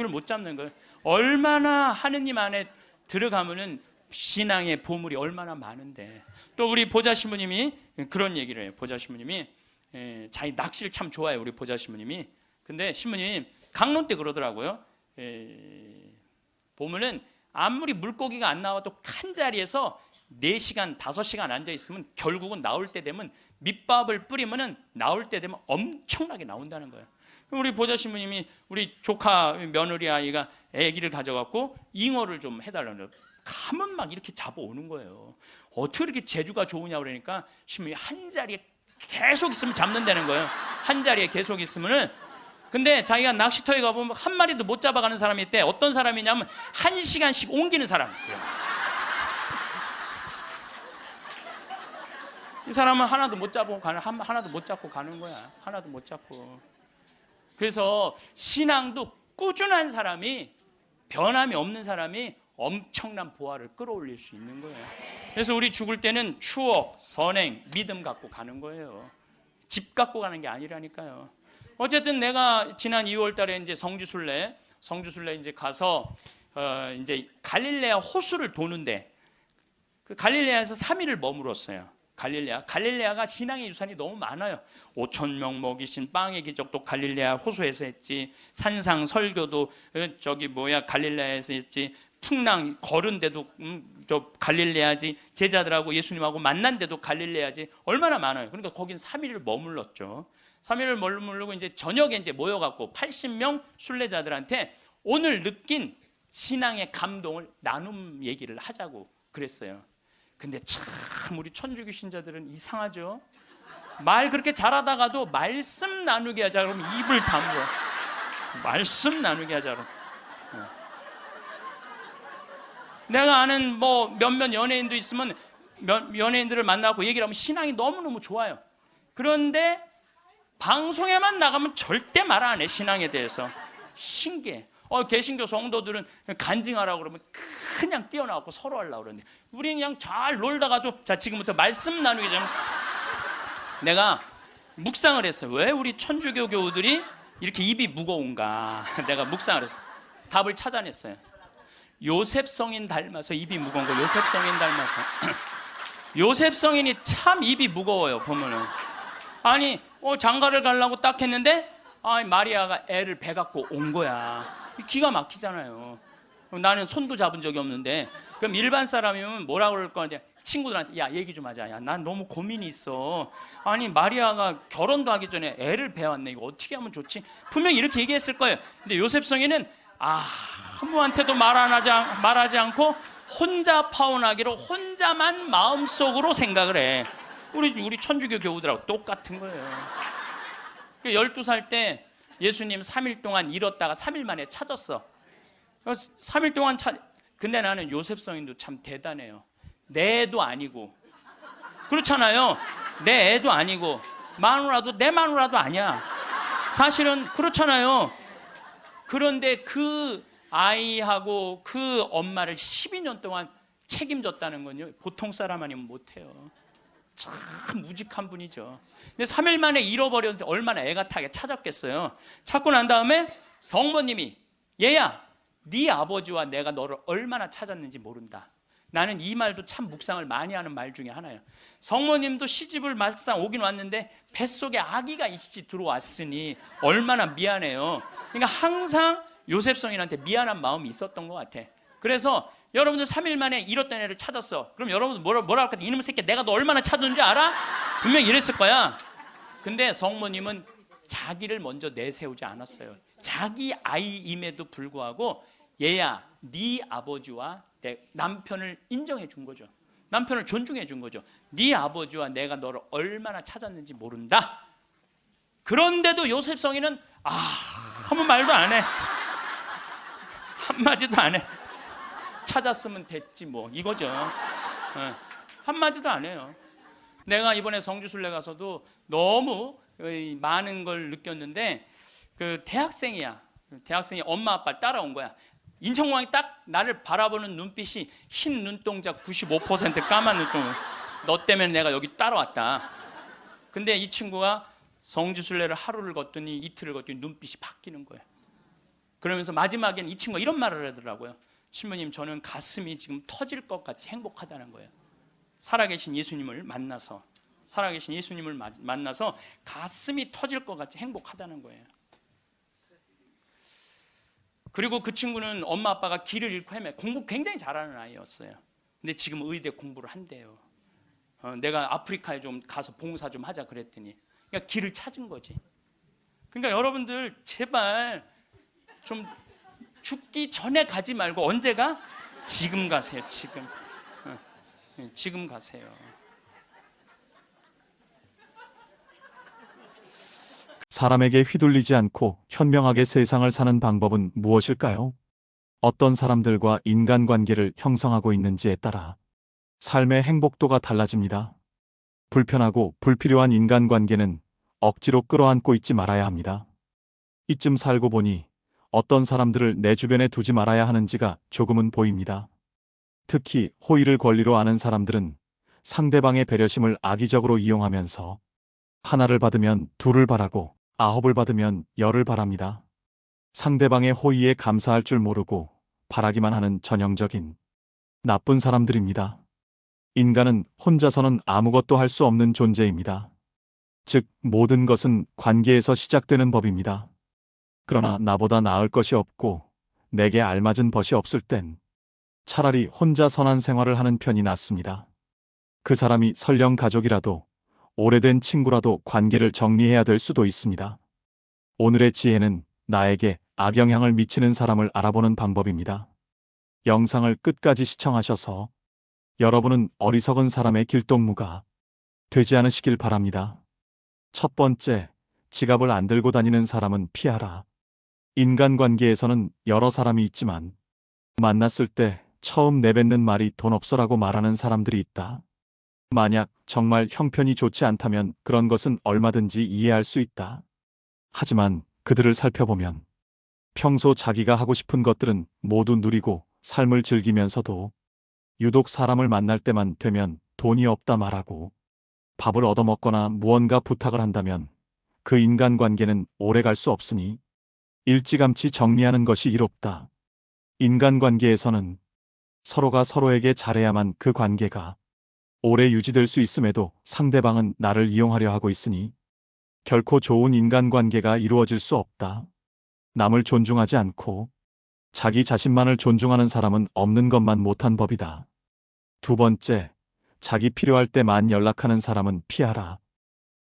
못 잡는 거예요. 얼마나 하느님 안에 들어가면은 신앙의 보물이 얼마나 많은데. 또 우리 보자 신부님이 그런 얘기를 해요. 보자 신부님이 자기 낚시를 참 좋아해요. 우리 보자 신부님이. 근데 신부님 강론 때 그러더라고요. 보면은 아무리 물고기가 안 나와도 한 자리에서 4시간, 5시간 앉아있으면 결국은 나올 때 되면 밑밥을 뿌리면은 나올 때 되면 엄청나게 나온다는 거예요. 우리 보자 신부님이 우리 조카 며느리 아이가 아기를 가져갖고 잉어를 좀 해달라는 거예요. 가면 막 이렇게 잡아오는 거예요. 어떻게 이렇게 재주가 좋으냐 그러니까 신부님이 한 자리에 계속 있으면 잡는다는 거예요. 한 자리에 계속 있으면은. 근데 자기가 낚시터에 가보면 한 마리도 못 잡아가는 사람이 있대. 어떤 사람이냐면 1시간씩 옮기는 사람. 이 사람은 하나도 못 잡고 가는 거야. 하나도 못 잡고. 그래서 신앙도 꾸준한 사람이, 변함이 없는 사람이 엄청난 보화를 끌어올릴 수 있는 거예요. 그래서 우리 죽을 때는 추억, 선행, 믿음 갖고 가는 거예요. 집 갖고 가는 게 아니라니까요. 어쨌든 내가 지난 2월 달에 이제 성주순례 이제 가서 이제 갈릴레아 호수를 도는데 그 갈릴레아에서 3일을 머물었어요. 갈릴레아가 신앙의 유산이 너무 많아요. 5,000명 먹이신 빵의 기적도 갈릴레아 호수에서 했지. 산상 설교도 갈릴레아에서 했지. 풍랑 걸은 데도 저 갈릴레아지. 제자들하고 예수님하고 만난 데도 갈릴레아지. 얼마나 많아요. 그러니까 거긴 3일을 머물렀죠. 3일을 머무르고 이제 저녁에 이제 모여갖고 80명 순례자들한테 오늘 느낀 신앙의 감동을 나눔 얘기를 하자고 그랬어요. 근데 참 우리 천주교 신자들은 이상하죠. 말 그렇게 잘하다가도 말씀 나누게 하자 그러면 입을 다물어. 말씀 나누게 하자 그러면. 내가 아는 뭐 몇몇 연예인도 있으면 연예인들을 만나고 얘기를 하면 신앙이 너무너무 좋아요. 그런데 방송에만 나가면 절대 말 안 해. 신앙에 대해서. 신기해. 개신교 성도들은 간증하라고 그러면 그냥 뛰어나가고 서로 하려고 그러는데 우리는 그냥 잘 놀다가도 자 지금부터 말씀 나누기 전에 내가 묵상을 했어요. 왜 우리 천주교 교우들이 이렇게 입이 무거운가. 내가 묵상을 했어요. 답을 찾아냈어요. 요셉 성인 닮아서 입이 무거운 거. 요셉 성인 닮아서. 요셉 성인이 참 입이 무거워요. 보면은 아니 장가를 가려고 딱 했는데 마리아가 애를 배 갖고 온 거야. 기가 막히잖아요. 나는 손도 잡은 적이 없는데 그럼 일반 사람이면 뭐라 그럴 거냐. 친구들한테 야 얘기 좀 하자. 야 난 너무 고민이 있어. 아니 마리아가 결혼도 하기 전에 애를 배웠네. 이거 어떻게 하면 좋지? 분명히 이렇게 얘기했을 거예요. 근데 요셉 성인은 아무한테도 말하지 않고 혼자 파혼하기로 혼자만 마음속으로 생각을 해. 우리 천주교 교우들하고 똑같은 거예요. 12살 때 예수님 3일 동안 잃었다가 3일 만에 찾았어. 3일 동안 근데 나는 요셉 성인도 참 대단해요. 내 애도 아니고 그렇잖아요. 내 애도 아니고 마누라도 내 마누라도 아니야. 사실은 그렇잖아요. 그런데 그 아이하고 그 엄마를 12년 동안 책임졌다는 건요, 보통 사람 아니면 못해요. 참 무직한 분이죠. 근데 3일 만에 잃어버렸는데 얼마나 애가 타게 찾았겠어요. 찾고 난 다음에 성모님이, 얘야, 네 아버지와 내가 너를 얼마나 찾았는지 모른다. 나는 이 말도 참 묵상을 많이 하는 말 중에 하나예요. 성모님도 시집을 막상 오긴 왔는데 뱃속에 아기가 이씨 들어왔으니 얼마나 미안해요. 그러니까 항상 요셉성인한테 미안한 마음이 있었던 것 같아. 그래서 여러분들 3일 만에 잃었던 애를 찾았어. 그럼 여러분들 뭐라 할까? 이놈의 새끼 내가 너 얼마나 찾았는지 알아? 분명히 이랬을 거야. 근데 성모님은 자기를 먼저 내세우지 않았어요. 자기 아이임에도 불구하고 얘야, 네 아버지와 내 남편을 인정해 준 거죠. 남편을 존중해 준 거죠. 네 아버지와 내가 너를 얼마나 찾았는지 모른다. 그런데도 요셉 성인은 아무 말도 안 해. 한마디도 안 해. 찾았으면 됐지 뭐 이거죠. 한마디도 안 해요. 내가 이번에 성주순례 가서도 너무 많은 걸 느꼈는데, 그 대학생이야. 대학생이 엄마 아빠를 따라온 거야. 인천공항이 딱 나를 바라보는 눈빛이 흰 눈동자 95% 까만 눈동자. 너 때문에 내가 여기 따라왔다. 근데 이 친구가 성주순례를 하루를 걷더니 이틀을 걷더니 눈빛이 바뀌는 거예요. 그러면서 마지막엔 이 친구가 이런 말을 하더라고요. 신부님, 저는 가슴이 지금 터질 것 같이 행복하다는 거예요. 살아계신 예수님을 만나서, 살아계신 예수님을 만나서 가슴이 터질 것 같이 행복하다는 거예요. 그리고 그 친구는 엄마 아빠가 길을 잃고 헤매, 공부 굉장히 잘하는 아이였어요. 근데 지금 의대 공부를 한대요. 내가 아프리카에 좀 가서 봉사 좀 하자 그랬더니, 그러니까 길을 찾은 거지. 그러니까 여러분들 제발 좀 죽기 전에 가지 말고 언제 가? 지금 가세요. 지금 가세요. 사람에게 휘둘리지 않고 현명하게 세상을 사는 방법은 무엇일까요? 어떤 사람들과 인간관계를 형성하고 있는지에 따라 삶의 행복도가 달라집니다. 불편하고 불필요한 인간관계는 억지로 끌어안고 있지 말아야 합니다. 이쯤 살고 보니 어떤 사람들을 내 주변에 두지 말아야 하는지가 조금은 보입니다. 특히 호의를 권리로 아는 사람들은 상대방의 배려심을 악의적으로 이용하면서 하나를 받으면 둘을 바라고 9을 받으면 10을 바랍니다. 상대방의 호의에 감사할 줄 모르고 바라기만 하는 전형적인 나쁜 사람들입니다. 인간은 혼자서는 아무것도 할 수 없는 존재입니다. 즉, 모든 것은 관계에서 시작되는 법입니다. 그러나 나보다 나을 것이 없고 내게 알맞은 벗이 없을 땐 차라리 혼자 선한 생활을 하는 편이 낫습니다. 그 사람이 설령 가족이라도 오래된 친구라도 관계를 정리해야 될 수도 있습니다. 오늘의 지혜는 나에게 악영향을 미치는 사람을 알아보는 방법입니다. 영상을 끝까지 시청하셔서 여러분은 어리석은 사람의 길동무가 되지 않으시길 바랍니다. 첫 번째, 지갑을 안 들고 다니는 사람은 피하라. 인간관계에서는 여러 사람이 있지만 만났을 때 처음 내뱉는 말이 돈 없어라고 말하는 사람들이 있다. 만약 정말 형편이 좋지 않다면 그런 것은 얼마든지 이해할 수 있다. 하지만 그들을 살펴보면 평소 자기가 하고 싶은 것들은 모두 누리고 삶을 즐기면서도 유독 사람을 만날 때만 되면 돈이 없다 말하고 밥을 얻어먹거나 무언가 부탁을 한다면 그 인간관계는 오래 갈 수 없으니 일찌감치 정리하는 것이 이롭다. 인간관계에서는 서로가 서로에게 잘해야만 그 관계가 오래 유지될 수 있음에도 상대방은 나를 이용하려 하고 있으니 결코 좋은 인간관계가 이루어질 수 없다. 남을 존중하지 않고 자기 자신만을 존중하는 사람은 없는 것만 못한 법이다. 두 번째, 자기 필요할 때만 연락하는 사람은 피하라.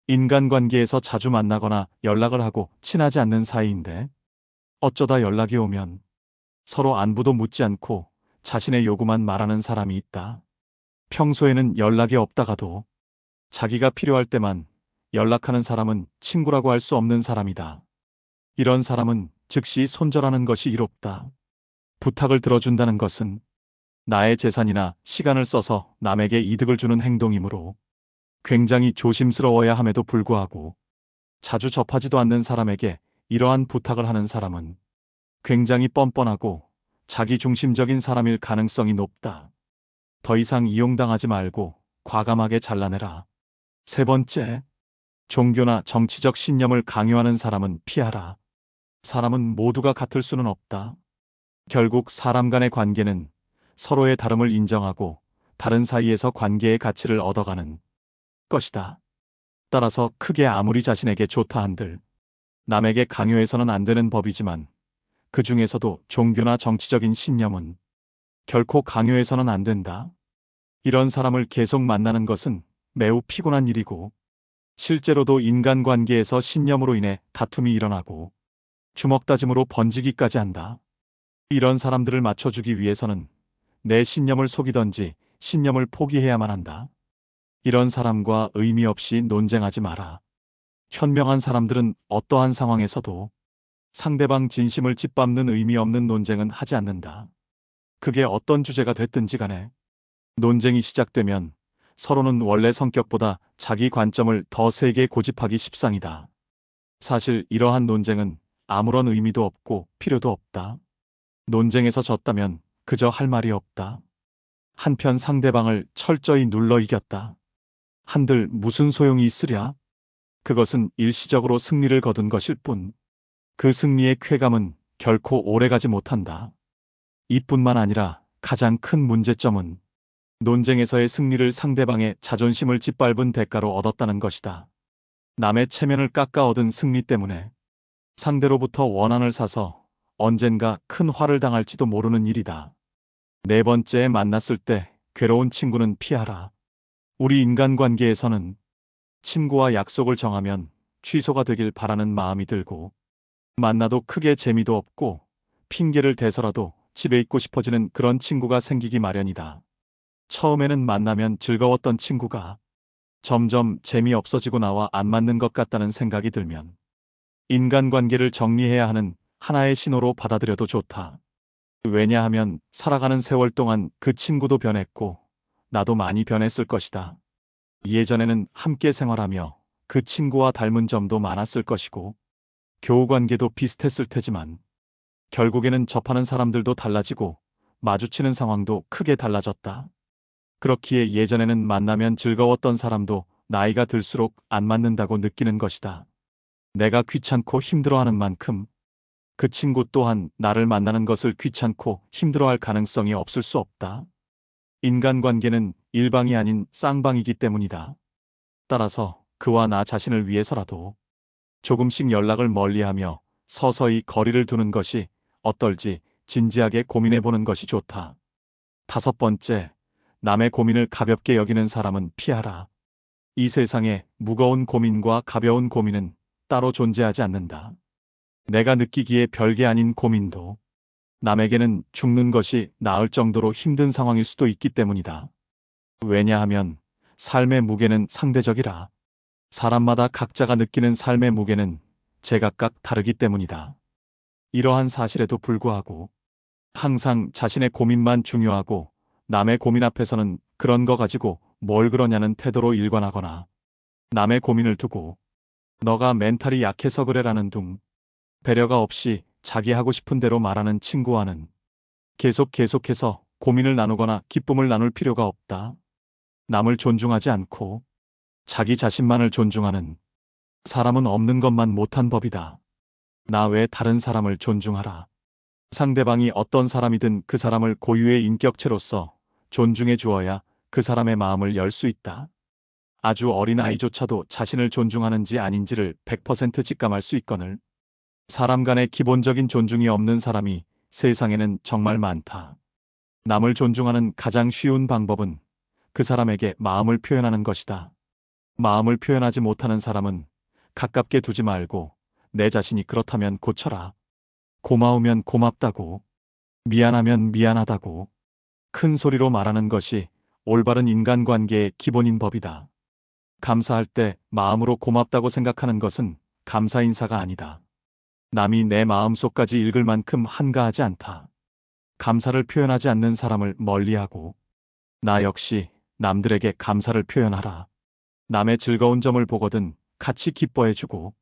인간관계에서 자주 만나거나 연락을 하고 친하지 않는 사이인데 어쩌다 연락이 오면 서로 안부도 묻지 않고 자신의 요구만 말하는 사람이 있다. 평소에는 연락이 없다가도 자기가 필요할 때만 연락하는 사람은 친구라고 할 수 없는 사람이다. 이런 사람은 즉시 손절하는 것이 이롭다. 부탁을 들어준다는 것은 나의 재산이나 시간을 써서 남에게 이득을 주는 행동이므로 굉장히 조심스러워야 함에도 불구하고 자주 접하지도 않는 사람에게 이러한 부탁을 하는 사람은 굉장히 뻔뻔하고 자기중심적인 사람일 가능성이 높다. 더 이상 이용당하지 말고 과감하게 잘라내라. 세 번째, 종교나 정치적 신념을 강요하는 사람은 피하라. 사람은 모두가 같을 수는 없다. 결국 사람 간의 관계는 서로의 다름을 인정하고 다른 사이에서 관계의 가치를 얻어가는 것이다. 따라서 크게 아무리 자신에게 좋다 한들 남에게 강요해서는 안 되는 법이지만 그 중에서도 종교나 정치적인 신념은 결코 강요해서는 안 된다. 이런 사람을 계속 만나는 것은 매우 피곤한 일이고 실제로도 인간관계에서 신념으로 인해 다툼이 일어나고 주먹다짐으로 번지기까지 한다. 이런 사람들을 맞춰주기 위해서는 내 신념을 속이던지 신념을 포기해야만 한다. 이런 사람과 의미 없이 논쟁하지 마라. 현명한 사람들은 어떠한 상황에서도 상대방 진심을 짓밟는 의미 없는 논쟁은 하지 않는다. 그게 어떤 주제가 됐든지 간에 논쟁이 시작되면 서로는 원래 성격보다 자기 관점을 더 세게 고집하기 십상이다. 사실 이러한 논쟁은 아무런 의미도 없고 필요도 없다. 논쟁에서 졌다면 그저 할 말이 없다. 한편 상대방을 철저히 눌러 이겼다. 한들 무슨 소용이 있으랴? 그것은 일시적으로 승리를 거둔 것일 뿐. 그 승리의 쾌감은 결코 오래가지 못한다. 이뿐만 아니라 가장 큰 문제점은 논쟁에서의 승리를 상대방의 자존심을 짓밟은 대가로 얻었다는 것이다. 남의 체면을 깎아 얻은 승리 때문에 상대로부터 원한을 사서 언젠가 큰 화를 당할지도 모르는 일이다. 네 번째에 만났을 때 괴로운 친구는 피하라. 우리 인간관계에서는 친구와 약속을 정하면 취소가 되길 바라는 마음이 들고 만나도 크게 재미도 없고 핑계를 대서라도 집에 있고 싶어지는 그런 친구가 생기기 마련이다. 처음에는 만나면 즐거웠던 친구가 점점 재미없어지고 나와 안 맞는 것 같다는 생각이 들면 인간관계를 정리해야 하는 하나의 신호로 받아들여도 좋다. 왜냐하면 살아가는 세월 동안 그 친구도 변했고 나도 많이 변했을 것이다. 예전에는 함께 생활하며 그 친구와 닮은 점도 많았을 것이고 교우관계도 비슷했을 테지만 결국에는 접하는 사람들도 달라지고 마주치는 상황도 크게 달라졌다. 그렇기에 예전에는 만나면 즐거웠던 사람도 나이가 들수록 안 맞는다고 느끼는 것이다. 내가 귀찮고 힘들어하는 만큼 그 친구 또한 나를 만나는 것을 귀찮고 힘들어할 가능성이 없을 수 없다. 인간관계는 일방이 아닌 쌍방이기 때문이다. 따라서 그와 나 자신을 위해서라도 조금씩 연락을 멀리하며 서서히 거리를 두는 것이 어떨지 진지하게 고민해보는 것이 좋다. 다섯 번째, 남의 고민을 가볍게 여기는 사람은 피하라. 이 세상에 무거운 고민과 가벼운 고민은 따로 존재하지 않는다. 내가 느끼기에 별게 아닌 고민도 남에게는 죽는 것이 나을 정도로 힘든 상황일 수도 있기 때문이다. 왜냐하면 삶의 무게는 상대적이라. 사람마다 각자가 느끼는 삶의 무게는 제각각 다르기 때문이다. 이러한 사실에도 불구하고 항상 자신의 고민만 중요하고 남의 고민 앞에서는 그런 거 가지고 뭘 그러냐는 태도로 일관하거나 남의 고민을 두고 너가 멘탈이 약해서 그래라는 둥 배려가 없이 자기 하고 싶은 대로 말하는 친구와는 계속해서 고민을 나누거나 기쁨을 나눌 필요가 없다. 남을 존중하지 않고 자기 자신만을 존중하는 사람은 없는 것만 못한 법이다. 나 외 다른 사람을 존중하라. 상대방이 어떤 사람이든 그 사람을 고유의 인격체로서 존중해 주어야 그 사람의 마음을 열 수 있다. 아주 어린 아이조차도 자신을 존중하는지 아닌지를 100% 직감할 수 있거늘 사람 간의 기본적인 존중이 없는 사람이 세상에는 정말 많다. 남을 존중하는 가장 쉬운 방법은 그 사람에게 마음을 표현하는 것이다. 마음을 표현하지 못하는 사람은 가깝게 두지 말고 내 자신이 그렇다면 고쳐라. 고마우면 고맙다고, 미안하면 미안하다고 큰 소리로 말하는 것이 올바른 인간관계의 기본인 법이다. 감사할 때 마음으로 고맙다고 생각하는 것은 감사 인사가 아니다. 남이 내 마음속까지 읽을 만큼 한가하지 않다. 감사를 표현하지 않는 사람을 멀리하고 나 역시 남들에게 감사를 표현하라. 남의 즐거운 점을 보거든 같이 기뻐해주고,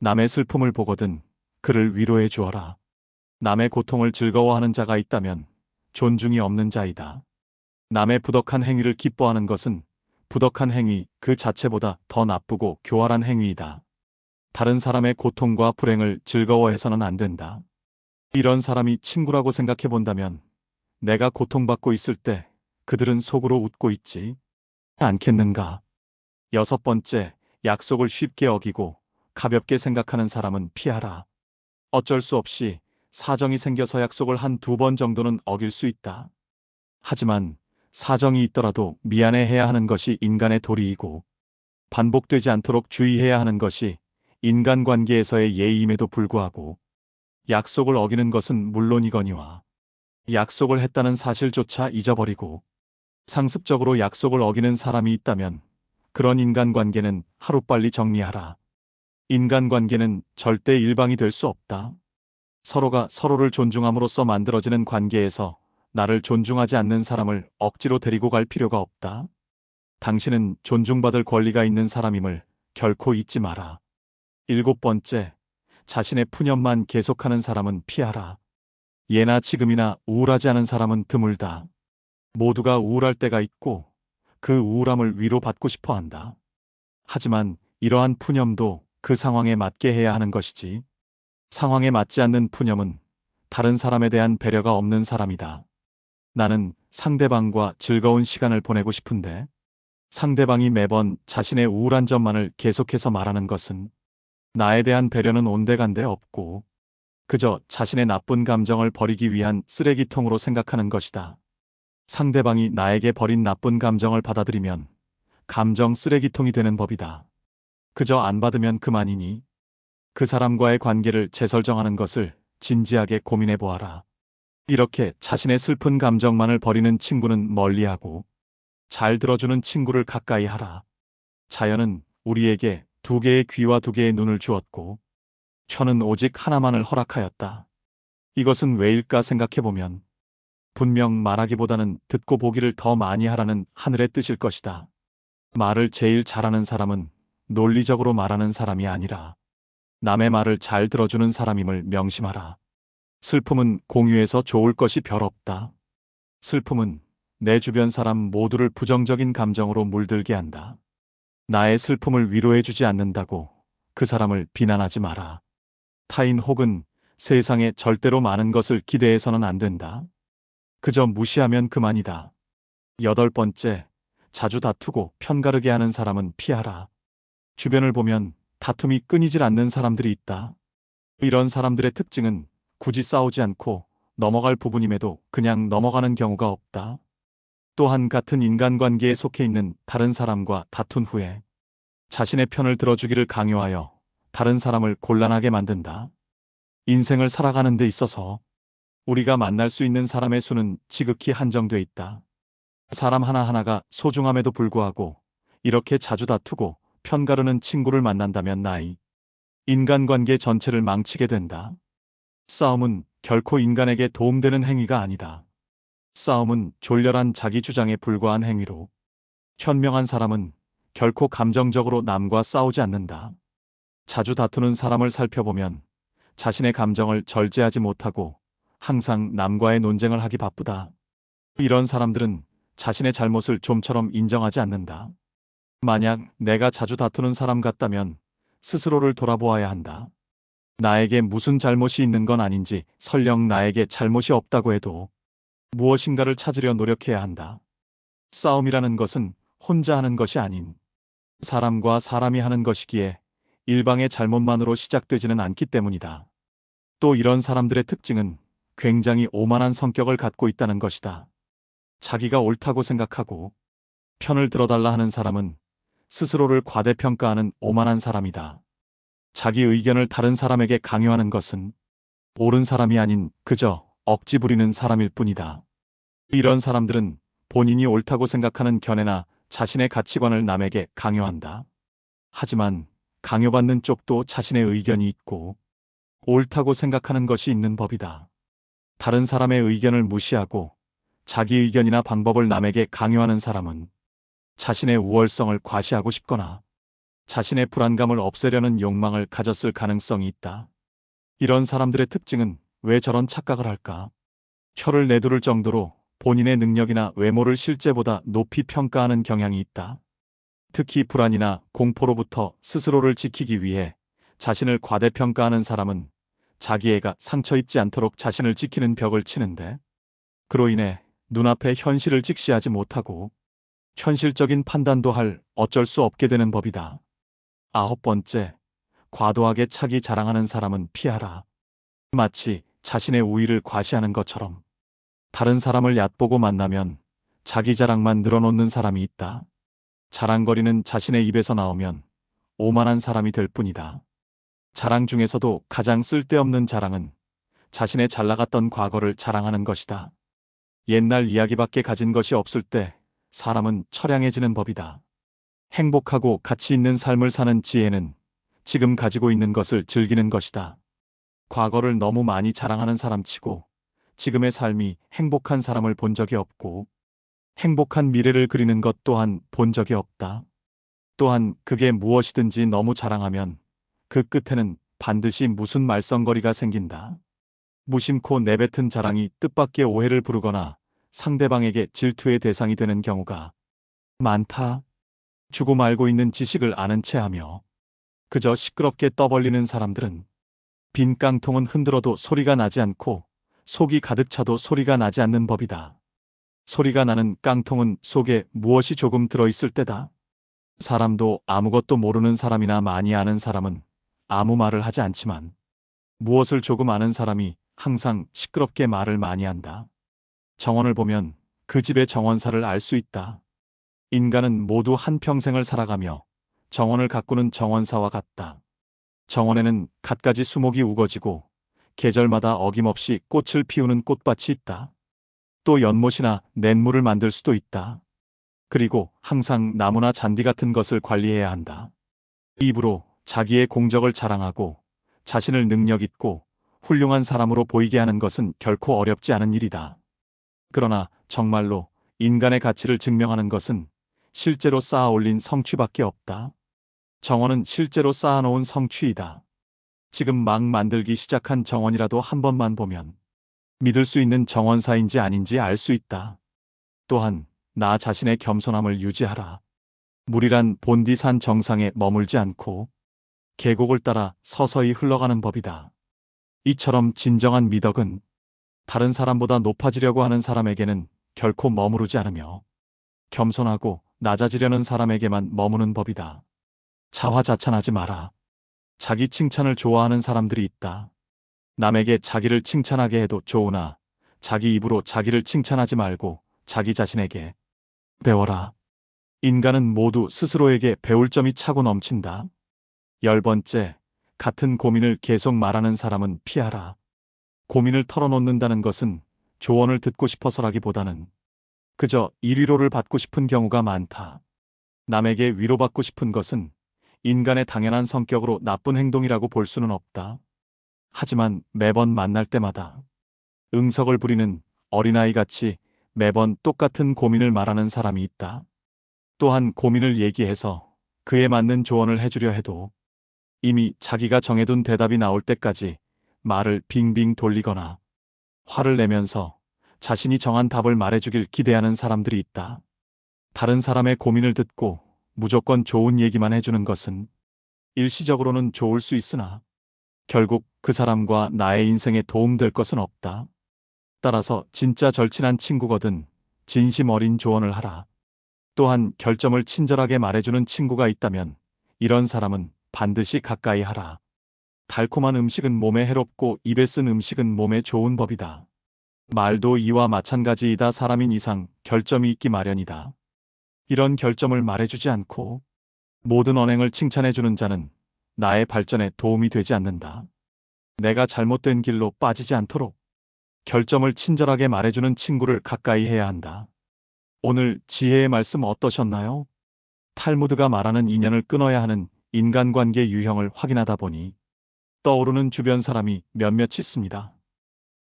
남의 슬픔을 보거든 그를 위로해 주어라. 남의 고통을 즐거워하는 자가 있다면 존중이 없는 자이다. 남의 부덕한 행위를 기뻐하는 것은 부덕한 행위 그 자체보다 더 나쁘고 교활한 행위이다. 다른 사람의 고통과 불행을 즐거워해서는 안 된다. 이런 사람이 친구라고 생각해 본다면 내가 고통받고 있을 때 그들은 속으로 웃고 있지 않겠는가? 6번째, 약속을 쉽게 어기고 가볍게 생각하는 사람은 피하라. 어쩔 수 없이 사정이 생겨서 약속을 한 2번 정도는 어길 수 있다. 하지만 사정이 있더라도 미안해해야 하는 것이 인간의 도리이고, 반복되지 않도록 주의해야 하는 것이 인간관계에서의 예의임에도 불구하고, 약속을 어기는 것은 물론이거니와 약속을 했다는 사실조차 잊어버리고 상습적으로 약속을 어기는 사람이 있다면 그런 인간관계는 하루빨리 정리하라. 인간관계는 절대 일방이 될 수 없다. 서로가 서로를 존중함으로써 만들어지는 관계에서 나를 존중하지 않는 사람을 억지로 데리고 갈 필요가 없다. 당신은 존중받을 권리가 있는 사람임을 결코 잊지 마라. 7번째, 자신의 푸념만 계속하는 사람은 피하라. 예나 지금이나 우울하지 않은 사람은 드물다. 모두가 우울할 때가 있고 그 우울함을 위로받고 싶어 한다. 하지만 이러한 푸념도 그 상황에 맞게 해야 하는 것이지. 상황에 맞지 않는 푸념은 다른 사람에 대한 배려가 없는 사람이다. 나는 상대방과 즐거운 시간을 보내고 싶은데 상대방이 매번 자신의 우울한 점만을 계속해서 말하는 것은 나에 대한 배려는 온데간데 없고 그저 자신의 나쁜 감정을 버리기 위한 쓰레기통으로 생각하는 것이다. 상대방이 나에게 버린 나쁜 감정을 받아들이면 감정 쓰레기통이 되는 법이다. 그저 안 받으면 그만이니 그 사람과의 관계를 재설정하는 것을 진지하게 고민해 보아라. 이렇게 자신의 슬픈 감정만을 버리는 친구는 멀리하고 잘 들어주는 친구를 가까이 하라. 자연은 우리에게 2개의 귀와 2개의 눈을 주었고 혀는 오직 하나만을 허락하였다. 이것은 왜일까 생각해보면 분명 말하기보다는 듣고 보기를 더 많이 하라는 하늘의 뜻일 것이다. 말을 제일 잘하는 사람은 논리적으로 말하는 사람이 아니라 남의 말을 잘 들어주는 사람임을 명심하라. 슬픔은 공유해서 좋을 것이 별 없다. 슬픔은 내 주변 사람 모두를 부정적인 감정으로 물들게 한다. 나의 슬픔을 위로해주지 않는다고 그 사람을 비난하지 마라. 타인 혹은 세상에 절대로 많은 것을 기대해서는 안 된다. 그저 무시하면 그만이다. 8번째, 자주 다투고 편가르게 하는 사람은 피하라. 주변을 보면 다툼이 끊이질 않는 사람들이 있다. 이런 사람들의 특징은 굳이 싸우지 않고 넘어갈 부분임에도 그냥 넘어가는 경우가 없다. 또한 같은 인간관계에 속해 있는 다른 사람과 다툰 후에 자신의 편을 들어주기를 강요하여 다른 사람을 곤란하게 만든다. 인생을 살아가는 데 있어서 우리가 만날 수 있는 사람의 수는 지극히 한정돼 있다. 사람 하나하나가 소중함에도 불구하고 이렇게 자주 다투고 편가르는 친구를 만난다면 인간관계 전체를 망치게 된다. 싸움은 결코 인간에게 도움되는 행위가 아니다. 싸움은 졸렬한 자기 주장에 불과한 행위로 현명한 사람은 결코 감정적으로 남과 싸우지 않는다. 자주 다투는 사람을 살펴보면 자신의 감정을 절제하지 못하고 항상 남과의 논쟁을 하기 바쁘다. 이런 사람들은 자신의 잘못을 좀처럼 인정하지 않는다. 만약 내가 자주 다투는 사람 같다면 스스로를 돌아보아야 한다. 나에게 무슨 잘못이 있는 건 아닌지, 설령 나에게 잘못이 없다고 해도 무엇인가를 찾으려 노력해야 한다. 싸움이라는 것은 혼자 하는 것이 아닌 사람과 사람이 하는 것이기에 일방의 잘못만으로 시작되지는 않기 때문이다. 또 이런 사람들의 특징은 굉장히 오만한 성격을 갖고 있다는 것이다. 자기가 옳다고 생각하고 편을 들어달라 하는 사람은 스스로를 과대평가하는 오만한 사람이다. 자기 의견을 다른 사람에게 강요하는 것은 옳은 사람이 아닌 그저 억지 부리는 사람일 뿐이다. 이런 사람들은 본인이 옳다고 생각하는 견해나 자신의 가치관을 남에게 강요한다. 하지만 강요받는 쪽도 자신의 의견이 있고 옳다고 생각하는 것이 있는 법이다. 다른 사람의 의견을 무시하고 자기 의견이나 방법을 남에게 강요하는 사람은 자신의 우월성을 과시하고 싶거나 자신의 불안감을 없애려는 욕망을 가졌을 가능성이 있다. 이런 사람들의 특징은 왜 저런 착각을 할까? 혀를 내두를 정도로 본인의 능력이나 외모를 실제보다 높이 평가하는 경향이 있다. 특히 불안이나 공포로부터 스스로를 지키기 위해 자신을 과대평가하는 사람은 자기애가 상처 입지 않도록 자신을 지키는 벽을 치는데, 그로 인해 눈앞의 현실을 직시하지 못하고 현실적인 판단도 할 어쩔 수 없게 되는 법이다. 9번째, 과도하게 차기 자랑하는 사람은 피하라. 마치 자신의 우위를 과시하는 것처럼 다른 사람을 얕보고 만나면 자기 자랑만 늘어놓는 사람이 있다. 자랑거리는 자신의 입에서 나오면 오만한 사람이 될 뿐이다. 자랑 중에서도 가장 쓸데없는 자랑은 자신의 잘 나갔던 과거를 자랑하는 것이다. 옛날 이야기밖에 가진 것이 없을 때 사람은 처량해지는 법이다. 행복하고 가치 있는 삶을 사는 지혜는 지금 가지고 있는 것을 즐기는 것이다. 과거를 너무 많이 자랑하는 사람치고 지금의 삶이 행복한 사람을 본 적이 없고, 행복한 미래를 그리는 것 또한 본 적이 없다. 또한 그게 무엇이든지 너무 자랑하면 그 끝에는 반드시 무슨 말썽거리가 생긴다. 무심코 내뱉은 자랑이 뜻밖의 오해를 부르거나 상대방에게 질투의 대상이 되는 경우가 많다. 주고 말고 있는 지식을 아는 체하며 그저 시끄럽게 떠벌리는 사람들은 빈 깡통은 흔들어도 소리가 나지 않고 속이 가득 차도 소리가 나지 않는 법이다. 소리가 나는 깡통은 속에 무엇이 조금 들어있을 때다. 사람도 아무것도 모르는 사람이나 많이 아는 사람은 아무 말을 하지 않지만, 무엇을 조금 아는 사람이 항상 시끄럽게 말을 많이 한다. 정원을 보면 그 집의 정원사를 알 수 있다. 인간은 모두 한평생을 살아가며 정원을 가꾸는 정원사와 같다. 정원에는 갖가지 수목이 우거지고 계절마다 어김없이 꽃을 피우는 꽃밭이 있다. 또 연못이나 냇물을 만들 수도 있다. 그리고 항상 나무나 잔디 같은 것을 관리해야 한다. 입으로 자기의 공적을 자랑하고 자신을 능력 있고 훌륭한 사람으로 보이게 하는 것은 결코 어렵지 않은 일이다. 그러나 정말로 인간의 가치를 증명하는 것은 실제로 쌓아 올린 성취밖에 없다. 정원은 실제로 쌓아놓은 성취이다. 지금 막 만들기 시작한 정원이라도 한 번만 보면 믿을 수 있는 정원사인지 아닌지 알 수 있다. 또한 나 자신의 겸손함을 유지하라. 물이란 본디산 정상에 머물지 않고 계곡을 따라 서서히 흘러가는 법이다. 이처럼 진정한 미덕은 다른 사람보다 높아지려고 하는 사람에게는 결코 머무르지 않으며 겸손하고 낮아지려는 사람에게만 머무는 법이다. 자화자찬하지 마라. 자기 칭찬을 좋아하는 사람들이 있다. 남에게 자기를 칭찬하게 해도 좋으나 자기 입으로 자기를 칭찬하지 말고 자기 자신에게 배워라. 인간은 모두 스스로에게 배울 점이 차고 넘친다. 10번째, 같은 고민을 계속 말하는 사람은 피하라. 고민을 털어놓는다는 것은 조언을 듣고 싶어서라기보다는 그저 일위로를 받고 싶은 경우가 많다. 남에게 위로받고 싶은 것은 인간의 당연한 성격으로 나쁜 행동이라고 볼 수는 없다. 하지만 매번 만날 때마다 응석을 부리는 어린아이같이 매번 똑같은 고민을 말하는 사람이 있다. 또한 고민을 얘기해서 그에 맞는 조언을 해주려 해도 이미 자기가 정해둔 대답이 나올 때까지 말을 빙빙 돌리거나 화를 내면서 자신이 정한 답을 말해주길 기대하는 사람들이 있다. 다른 사람의 고민을 듣고 무조건 좋은 얘기만 해주는 것은 일시적으로는 좋을 수 있으나 결국 그 사람과 나의 인생에 도움될 것은 없다. 따라서 진짜 절친한 친구거든 진심 어린 조언을 하라. 또한 결점을 친절하게 말해주는 친구가 있다면 이런 사람은 반드시 가까이 하라. 달콤한 음식은 몸에 해롭고 입에 쓴 음식은 몸에 좋은 법이다. 말도 이와 마찬가지이다. 사람인 이상 결점이 있기 마련이다. 이런 결점을 말해주지 않고 모든 언행을 칭찬해주는 자는 나의 발전에 도움이 되지 않는다. 내가 잘못된 길로 빠지지 않도록 결점을 친절하게 말해주는 친구를 가까이 해야 한다. 오늘 지혜의 말씀 어떠셨나요? 탈무드가 말하는 인연을 끊어야 하는 인간관계 유형을 확인하다 보니 떠오르는 주변 사람이 몇몇 있습니다.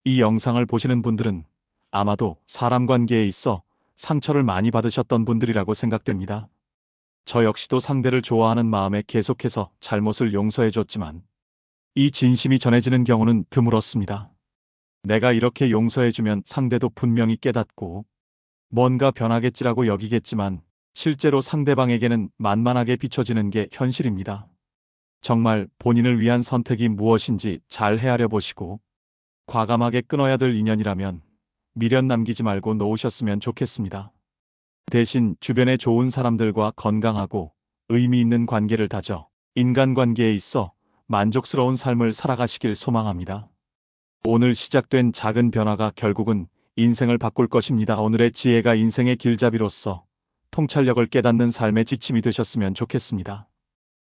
이 영상을 보시는 분들은 아마도 사람 관계에 있어 상처를 많이 받으셨던 분들이라고 생각됩니다. 저 역시도 상대를 좋아하는 마음에 계속해서 잘못을 용서해줬지만 이 진심이 전해지는 경우는 드물었습니다. 내가 이렇게 용서해주면 상대도 분명히 깨닫고 뭔가 변하겠지라고 여기겠지만 실제로 상대방에게는 만만하게 비춰지는 게 현실입니다. 정말 본인을 위한 선택이 무엇인지 잘 헤아려 보시고 과감하게 끊어야 될 인연이라면 미련 남기지 말고 놓으셨으면 좋겠습니다. 대신 주변에 좋은 사람들과 건강하고 의미 있는 관계를 다져 인간관계에 있어 만족스러운 삶을 살아가시길 소망합니다. 오늘 시작된 작은 변화가 결국은 인생을 바꿀 것입니다. 오늘의 지혜가 인생의 길잡이로서 통찰력을 깨닫는 삶의 지침이 되셨으면 좋겠습니다.